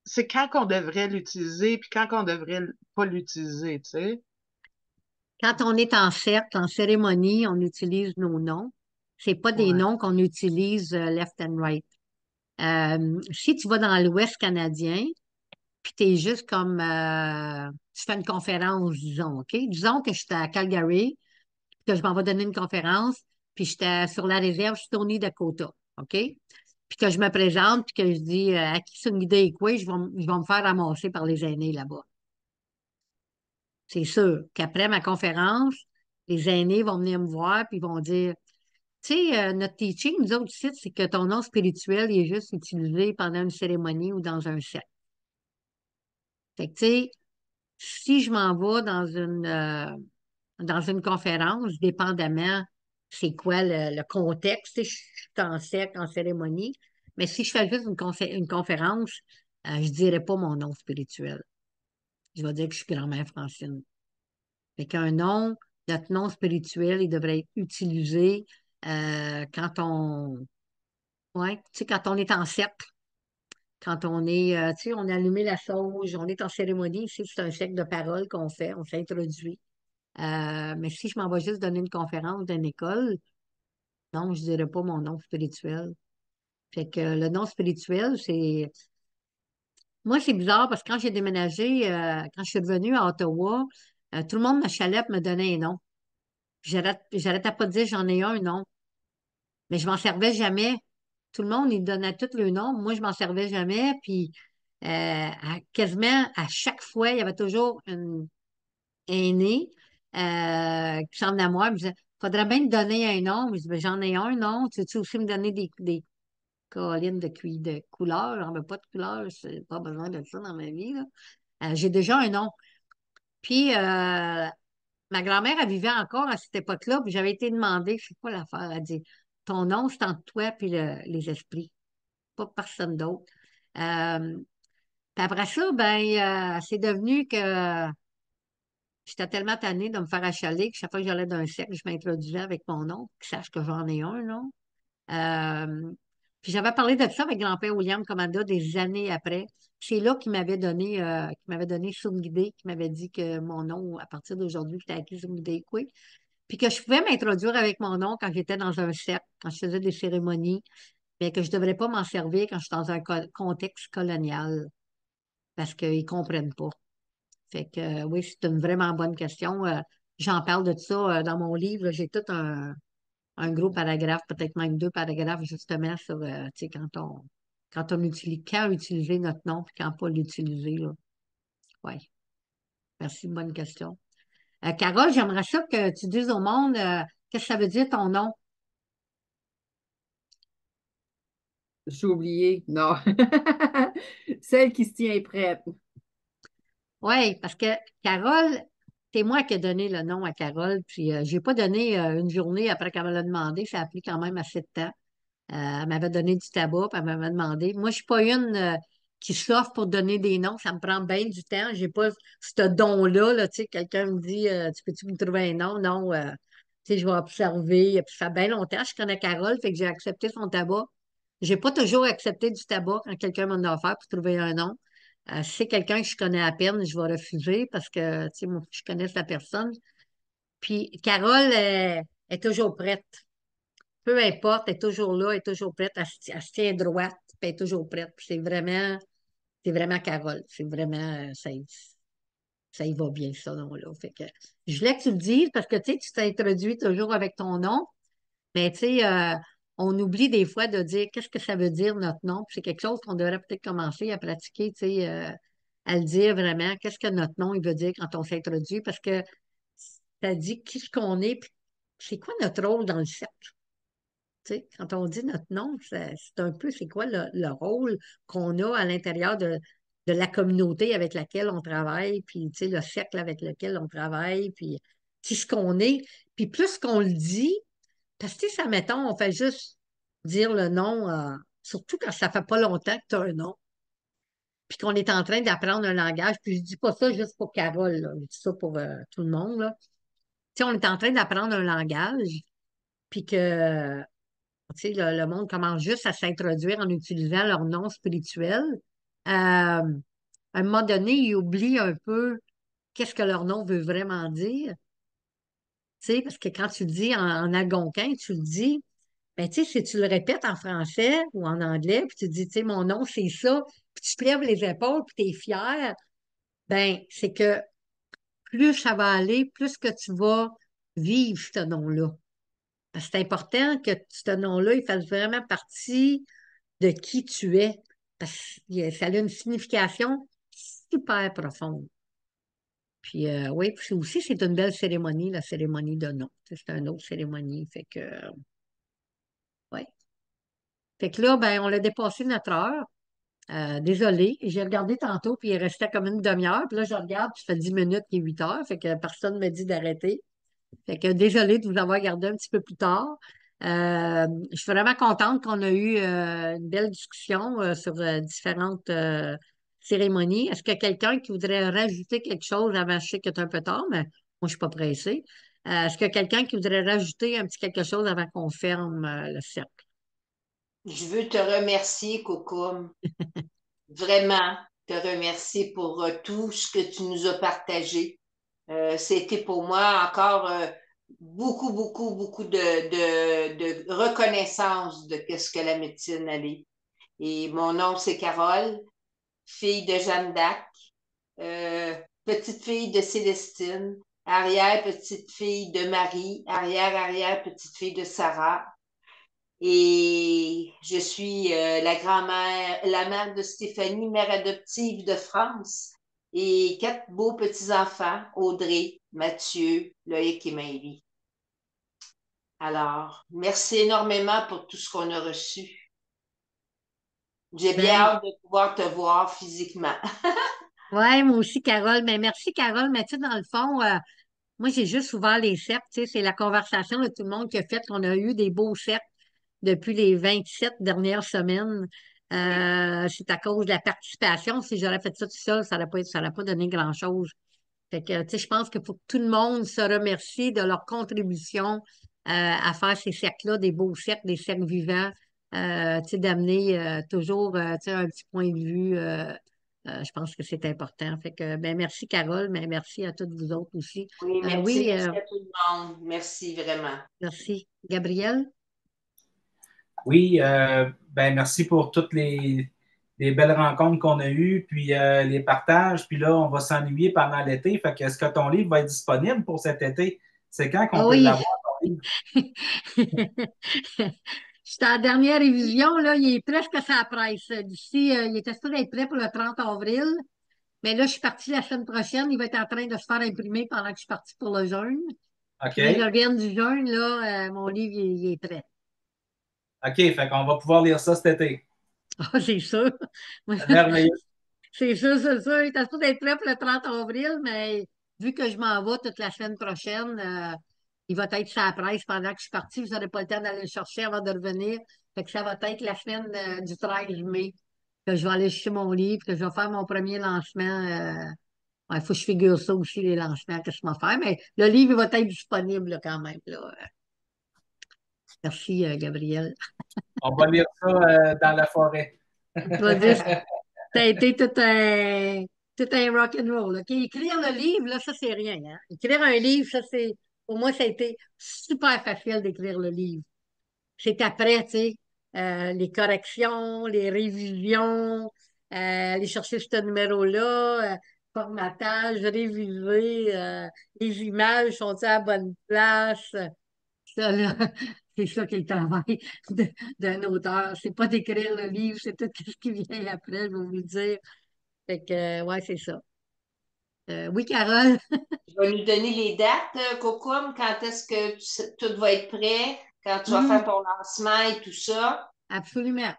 c'est quand qu'on devrait l'utiliser puis quand qu'on devrait pas l'utiliser, tu sais? Quand on est en cercle, en cérémonie, on utilise nos noms. C'est pas des Ouais. noms qu'on utilise left and right. Si tu vas dans l'Ouest canadien, puis tu es juste comme tu fais une conférence, disons, OK? Disons que j'étais à Calgary, que je m'en vais donner une conférence, puis j'étais sur la réserve Stoney Dakota, OK? Puis que je me présente, puis que je dis à qui c'est une idée et quoi, je vais me faire ramasser par les aînés là-bas. C'est sûr qu'après ma conférence, les aînés vont venir me voir, puis ils vont dire, tu sais, notre teaching, nous autres ici, c'est que ton nom spirituel il est juste utilisé pendant une cérémonie ou dans un cercle. Fait que, tu sais, si je m'en vais dans une conférence, dépendamment c'est quoi le contexte, tu sais, je suis en cercle, en cérémonie, mais si je fais juste une conférence, je dirais pas mon nom spirituel. Je vais dire que je suis grand-mère Francine. Fait qu'un nom, notre nom spirituel, il devrait être utilisé quand ouais, tu sais, quand on est en cercle, quand on est, tu sais, on a allumé la sauge, on est en cérémonie, ici, c'est un cercle de parole qu'on fait, on s'introduit. Mais si je m'en vais juste donner une conférence d'une école, non, je dirais pas mon nom spirituel. Fait que le nom spirituel, c'est... Moi, c'est bizarre parce que quand j'ai déménagé, quand je suis revenue à Ottawa, tout le monde, ma chalette, me donnait un nom. J'arrêtais pas de dire j'en ai un nom, mais je m'en servais jamais. Tout le monde, il donnait tous le nom. Moi, je m'en servais jamais. Puis, quasiment à chaque fois, il y avait toujours une aînée qui s'en venait à moi. Elle me disait, faudrait bien te donner un nom. Je dis, ben, j'en ai un nom. Tu veux aussi me donner des collines de couleurs? J'en veux pas de couleurs. J'ai pas besoin de ça dans ma vie, là. J'ai déjà un nom. Puis, ma grand-mère, elle vivait encore à cette époque-là, puis j'avais été demandée, c'est quoi l'affaire? Elle dit, ton nom, c'est entre toi et les esprits, pas personne d'autre. Euh, Puis après ça, ben, c'est devenu que j'étais tellement tannée de me faire achaler que chaque fois que j'allais d'un cercle, je m'introduisais avec mon nom, qu'ils sachent que j'en ai un, non? Euh, Puis j'avais parlé de ça avec grand-père William Commanda des années après. C'est là qu'il m'avait donné Sungide, qui m'avait dit que mon nom, à partir d'aujourd'hui, c'était acquis Sungide Kwe. Puis que je pouvais m'introduire avec mon nom quand j'étais dans un cercle, quand je faisais des cérémonies, mais que je ne devrais pas m'en servir quand je suis dans un contexte colonial, parce qu'ils ne comprennent pas. Fait que oui, c'est une vraiment bonne question. J'en parle de ça dans mon livre. Là. J'ai tout un gros paragraphe, peut-être même deux paragraphes, justement, sur tu sais, quand on utilise, quand utiliser notre nom, puis quand pas l'utiliser, là. Oui. Merci, bonne question. Carole, j'aimerais ça que tu dises au monde qu'est-ce que ça veut dire ton nom. J'ai oublié. Non. Celle qui se tient prête. Oui, parce que Carole, c'est moi qui ai donné le nom à Carole, puis j'ai pas donné une journée après qu'elle me l'a demandé, ça a pris quand même assez de temps. Elle m'avait donné du tabac, puis elle m'avait demandé. Moi, je suis pas une qui s'offre pour donner des noms. Ça me prend bien du temps. J'ai pas ce don-là. Là, tu sais, quelqu'un me dit Tu peux-tu me trouver un nom? Non. Tu sais, je vais observer. Puis ça fait bien longtemps que je connais Carole, fait que j'ai accepté son tabac. J'ai pas toujours accepté du tabac quand quelqu'un m'en a offert pour trouver un nom. Si c'est quelqu'un que je connais à peine, je vais refuser parce que tu sais, moi, je connais la personne. Puis Carole est toujours prête. Peu importe, elle est toujours là, elle est toujours prête, elle se tient droite, puis elle est toujours prête. Puis c'est vraiment Carole. C'est vraiment, ça y va bien, ça, nom-là. Fait que je voulais que tu le dises parce que tu t'introduis toujours avec ton nom, mais on oublie des fois de dire qu'est-ce que ça veut dire notre nom. Puis c'est quelque chose qu'on devrait peut-être commencer à pratiquer, à le dire vraiment. Qu'est-ce que notre nom, il veut dire quand on s'introduit? Parce que ça dit qui ce qu'on est, puis c'est quoi notre rôle dans le cercle. Tu sais, quand on dit notre nom, c'est un peu c'est quoi le rôle qu'on a à l'intérieur de la communauté avec laquelle on travaille, puis tu sais, le cercle avec lequel on travaille, puis tu sais, ce qu'on est. Puis plus qu'on le dit, parce que tu sais, ça, mettons, on fait juste dire le nom, surtout quand ça fait pas longtemps que tu as un nom, puis qu'on est en train d'apprendre un langage, puis je dis pas ça juste pour Carole, là, je dis ça pour tout le monde, là. Tu sais, on est en train d'apprendre un langage, puis que tu sais, le monde commence juste à s'introduire en utilisant leur nom spirituel. À un moment donné, ils oublient un peu qu'est-ce que leur nom veut vraiment dire. Tu sais, parce que quand tu le dis en algonquin, tu le dis, ben, tu sais, si tu le répètes en français ou en anglais, puis tu dis, tu sais, mon nom, c'est ça, puis tu te lèves les épaules, puis tu es fier, ben, c'est que plus ça va aller, plus que tu vas vivre ce nom-là. Parce que c'est important que ce nom-là, il fasse vraiment partie de qui tu es, parce que ça a une signification super profonde. Puis oui, puis aussi, c'est une belle cérémonie, la cérémonie de nom. Tu sais, c'est une autre cérémonie. Fait que, ouais. Fait que là, ben, on a dépassé notre heure. Désolée, j'ai regardé tantôt, puis il restait comme une demi-heure. Puis là, je regarde, puis ça fait 10 minutes qu'il est 8 heures. Fait que personne ne m'a dit d'arrêter. Fait que désolée de vous avoir gardé un petit peu plus tard. Je suis vraiment contente qu'on a eu une belle discussion sur différentes cérémonies. Est-ce qu'il y a quelqu'un qui voudrait rajouter quelque chose avant? Je sais que c'est un peu tard, mais moi, je ne suis pas pressée. Est-ce qu'il y a quelqu'un qui voudrait rajouter un petit quelque chose avant qu'on ferme le cercle? Je veux te remercier, Coco. Vraiment, te remercier pour tout ce que tu nous as partagé. C'était pour moi encore beaucoup, beaucoup, beaucoup de reconnaissance de ce que la médecine allait. Et mon nom, c'est Carole, fille de Jeanne d'Arc, euh, petite fille de Célestine, arrière-petite fille de Marie, arrière-arrière-petite fille de Sarah. Et je suis la grand-mère, la mère de Stéphanie, mère adoptive de France, et quatre beaux petits-enfants, Audrey, Mathieu, Loïc et Maëlie. Alors, merci énormément pour tout ce qu'on a reçu. J'ai bien Ben, hâte de pouvoir te voir physiquement. ouais, moi aussi, Carole. Mais merci, Carole. Mais tu sais, dans le fond, moi, j'ai juste ouvert les cercles. Tu sais, c'est la conversation de tout le monde qui a fait qu'on a eu des beaux cercles depuis les 27 dernières semaines. Oui. C'est à cause de la participation. Si j'aurais fait ça tout seul, ça n'aurait pas donné grand-chose. Fait que, tu sais, je pense qu'il faut que tout le monde se remercie de leur contribution à faire ces cercles-là, des beaux cercles, des cercles vivants, tu sais, d'amener toujours, tu sais, un petit point de vue. Je pense que c'est important. Fait que, ben, merci Carole, mais merci à toutes vous autres aussi. Oui, merci, Oui, merci à tout le monde. Merci vraiment. merci. Gabriel? Oui, ben merci pour toutes les belles rencontres qu'on a eues, puis les partages. Puis là, on va s'ennuyer pendant l'été. Fait que est-ce que ton livre va être disponible pour cet été? C'est quand qu'on Ah peut oui. l'avoir, ton livre? J'étais en dernière révision, là, il est presque à sa presse. D'ici, il était supposé être prêt pour le 30 avril, mais là, je suis partie la semaine prochaine. Il va être en train de se faire imprimer pendant que je suis partie pour le jeûne. Puis là, je OK. reviens du jeûne, là, mon livre, il est prêt. OK, fait qu'on va pouvoir lire ça cet été. Ah, c'est sûr. Merveilleux. C'est sûr, c'est sûr. Il était supposé être prêt pour le 30 avril, mais vu que je m'en vais toute la semaine prochaine, il va être sur la presse pendant que je suis partie. Vous n'aurez pas le temps d'aller le chercher avant de revenir. Fait que ça va être la semaine du 13 mai que je vais aller chercher mon livre, que je vais faire mon premier lancement. Il faut que je figure ça aussi, les lancements que je vais faire. Mais le livre il va être disponible là, quand même. Là. Merci, Gabriel. On va lire ça dans la forêt. Tu vas dire, ça a été tout un rock and roll. OK? Écrire le livre, là, ça, c'est rien. Hein? Écrire un livre, ça, c'est. Pour moi, ça a été super facile d'écrire le livre. C'est après, tu sais, les corrections, les révisions, aller chercher ce numéro-là, formatage, réviser, les images sont-elles à la bonne place? Ça, là, c'est ça qui est le travail d'un auteur. C'est pas d'écrire le livre, c'est tout ce qui vient après, je vais vous le dire. Fait que, ouais, c'est ça. Oui, Carole? Tu vas nous donner les dates, Cocum, quand est-ce que tout va être prêt, quand tu vas Hum, faire ton lancement et tout ça. absolument.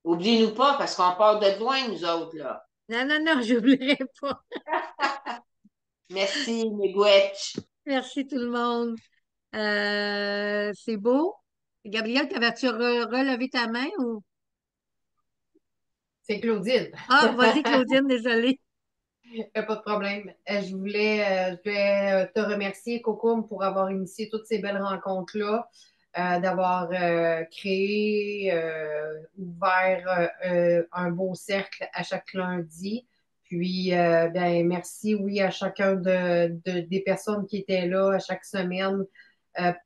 Oublie-nous pas, parce qu'on part de loin, nous autres, là. Non, non, non, je n'oublierai pas. Merci, Miigwech. Merci tout le monde. C'est beau. Gabriel, t'avais-tu relevé ta main ou? C'est Claudine. Ah, vas-y, Claudine, désolée. Pas de problème. Je vais te remercier, Coco, pour avoir initié toutes ces belles rencontres-là, d'avoir créé, ouvert un beau cercle à chaque lundi. Puis, ben, merci, oui, à chacun des personnes qui étaient là à chaque semaine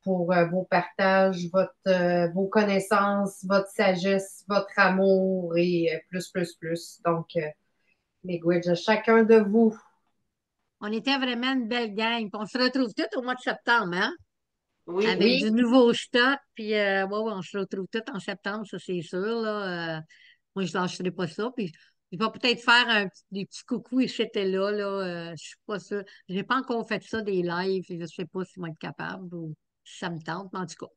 pour vos partages, vos connaissances, votre sagesse, votre amour et plus, plus, plus. Donc, Miigwech à chacun de vous. On était vraiment une belle gang. Puis on se retrouve tous au mois de septembre, hein? Oui, Avec Oui, du nouveau stock. Puis, ouais, ouais, on se retrouve tous en septembre, ça, c'est sûr, là. Moi, je ne lâcherai pas ça. Puis, je vais peut-être faire des petits coucous ici et là, là. Je suis pas sûre. Je n'ai pas encore fait ça, des lives. Je ne sais pas si je vais être capable ou si ça me tente. Mais en tout cas,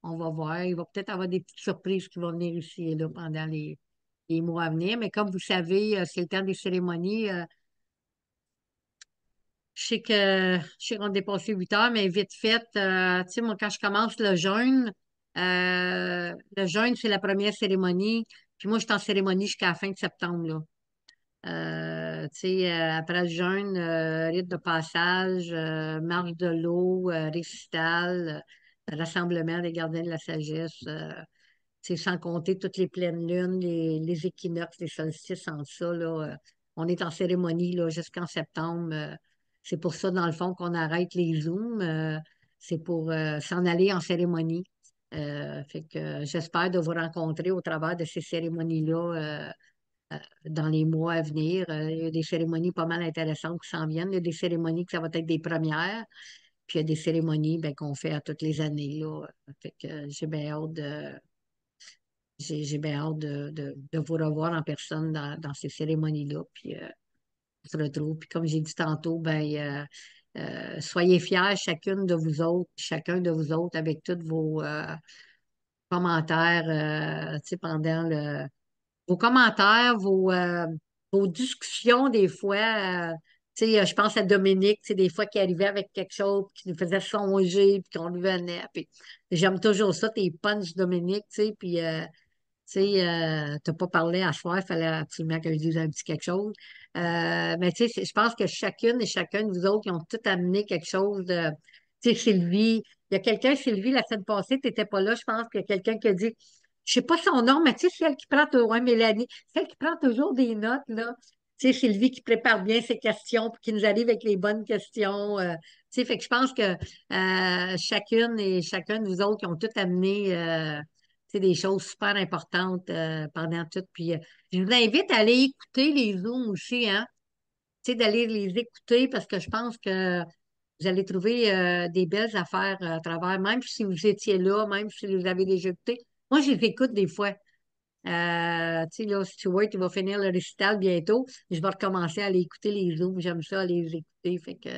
on va voir. Il va peut-être avoir des petites surprises qui vont venir ici et là pendant les mois à venir. Mais comme vous savez, c'est le temps des cérémonies. Je sais qu'on a dépassé 8 heures, mais vite fait, tu sais, moi, quand je commence le jeûne, c'est la première cérémonie. Puis moi, je suis en cérémonie jusqu'à la fin de septembre, là. Tu sais, après le jeûne, rite de passage, marche de l'eau, récital, rassemblement des gardiens de la sagesse, tu sais, sans compter toutes les pleines lunes, les équinoxes, les solstices, en ça, là, on est en cérémonie là, jusqu'en septembre. C'est pour ça, dans le fond, qu'on arrête les Zooms. C'est pour s'en aller en cérémonie. Fait que j'espère de vous rencontrer au travers de ces cérémonies-là dans les mois à venir. Il y a des cérémonies pas mal intéressantes qui s'en viennent. Il y a des cérémonies que ça va être des premières. Puis il y a des cérémonies ben, qu'on fait à toutes les années. Là. Fait que j'ai bien hâte de vous revoir en personne dans ces cérémonies-là. Puis on se retrouve. Puis comme j'ai dit tantôt, ben, soyez fiers chacune de vous autres, chacun de vous autres, avec tous vos commentaires tu sais, pendant vos commentaires, vos discussions des fois. Tu sais, je pense à Dominique, tu sais, des fois qui arrivait avec quelque chose qui nous faisait songer, puis qu'on lui venait. Puis j'aime toujours ça, tes punchs, Dominique, tu sais, puis Tu sais, t'as pas parlé à soir, il fallait absolument que je dise un petit quelque chose. Mais tu sais, je pense que chacune et chacun de vous autres, qui ont tout amené quelque chose de. Tu sais, Sylvie, il y a quelqu'un, Sylvie, la semaine passée, tu n'étais pas là, je pense qu'il y a quelqu'un qui a dit, je sais pas son nom, mais tu sais, celle qui prend toujours, ouais, Mélanie, celle qui prend toujours des notes, là. Tu sais, Sylvie qui prépare bien ses questions, puis qui nous arrive avec les bonnes questions. Tu sais, fait que je pense que chacune et chacun de vous autres qui ont tout amené. C'est des choses super importantes pendant tout. Puis, je vous invite à aller écouter les Zooms aussi, hein? Tu sais, d'aller les écouter parce que je pense que vous allez trouver des belles affaires à travers, même si vous étiez là, même si vous avez déjà écouté. Moi, je les écoute des fois. Tu sais, là, Stuart, il va finir le récital bientôt. Je vais recommencer à aller écouter les Zooms. J'aime ça, à les écouter. Fait que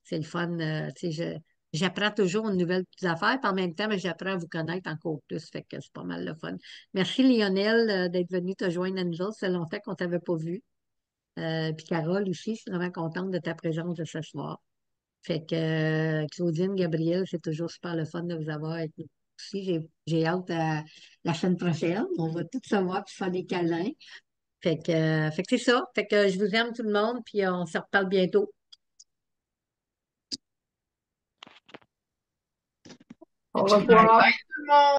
c'est le fun. Tu sais, j'apprends toujours une nouvelle petite affaire, puis en même temps, ben, j'apprends à vous connaître encore plus. Fait que c'est pas mal le fun. Merci, Lionel, d'être venu te joindre à nous autres. Ça fait longtemps qu'on t'avait pas vu. Puis Carole aussi, je suis vraiment contente de ta présence de ce soir. Fait que Claudine, Gabriel, c'est toujours super le fun de vous avoir avec nous aussi. J'ai hâte à la semaine prochaine. On va tous se voir puis faire des câlins. Fait que c'est ça. Fait que je vous aime tout le monde, puis on se reparle bientôt. Au revoir. Bye tout le monde!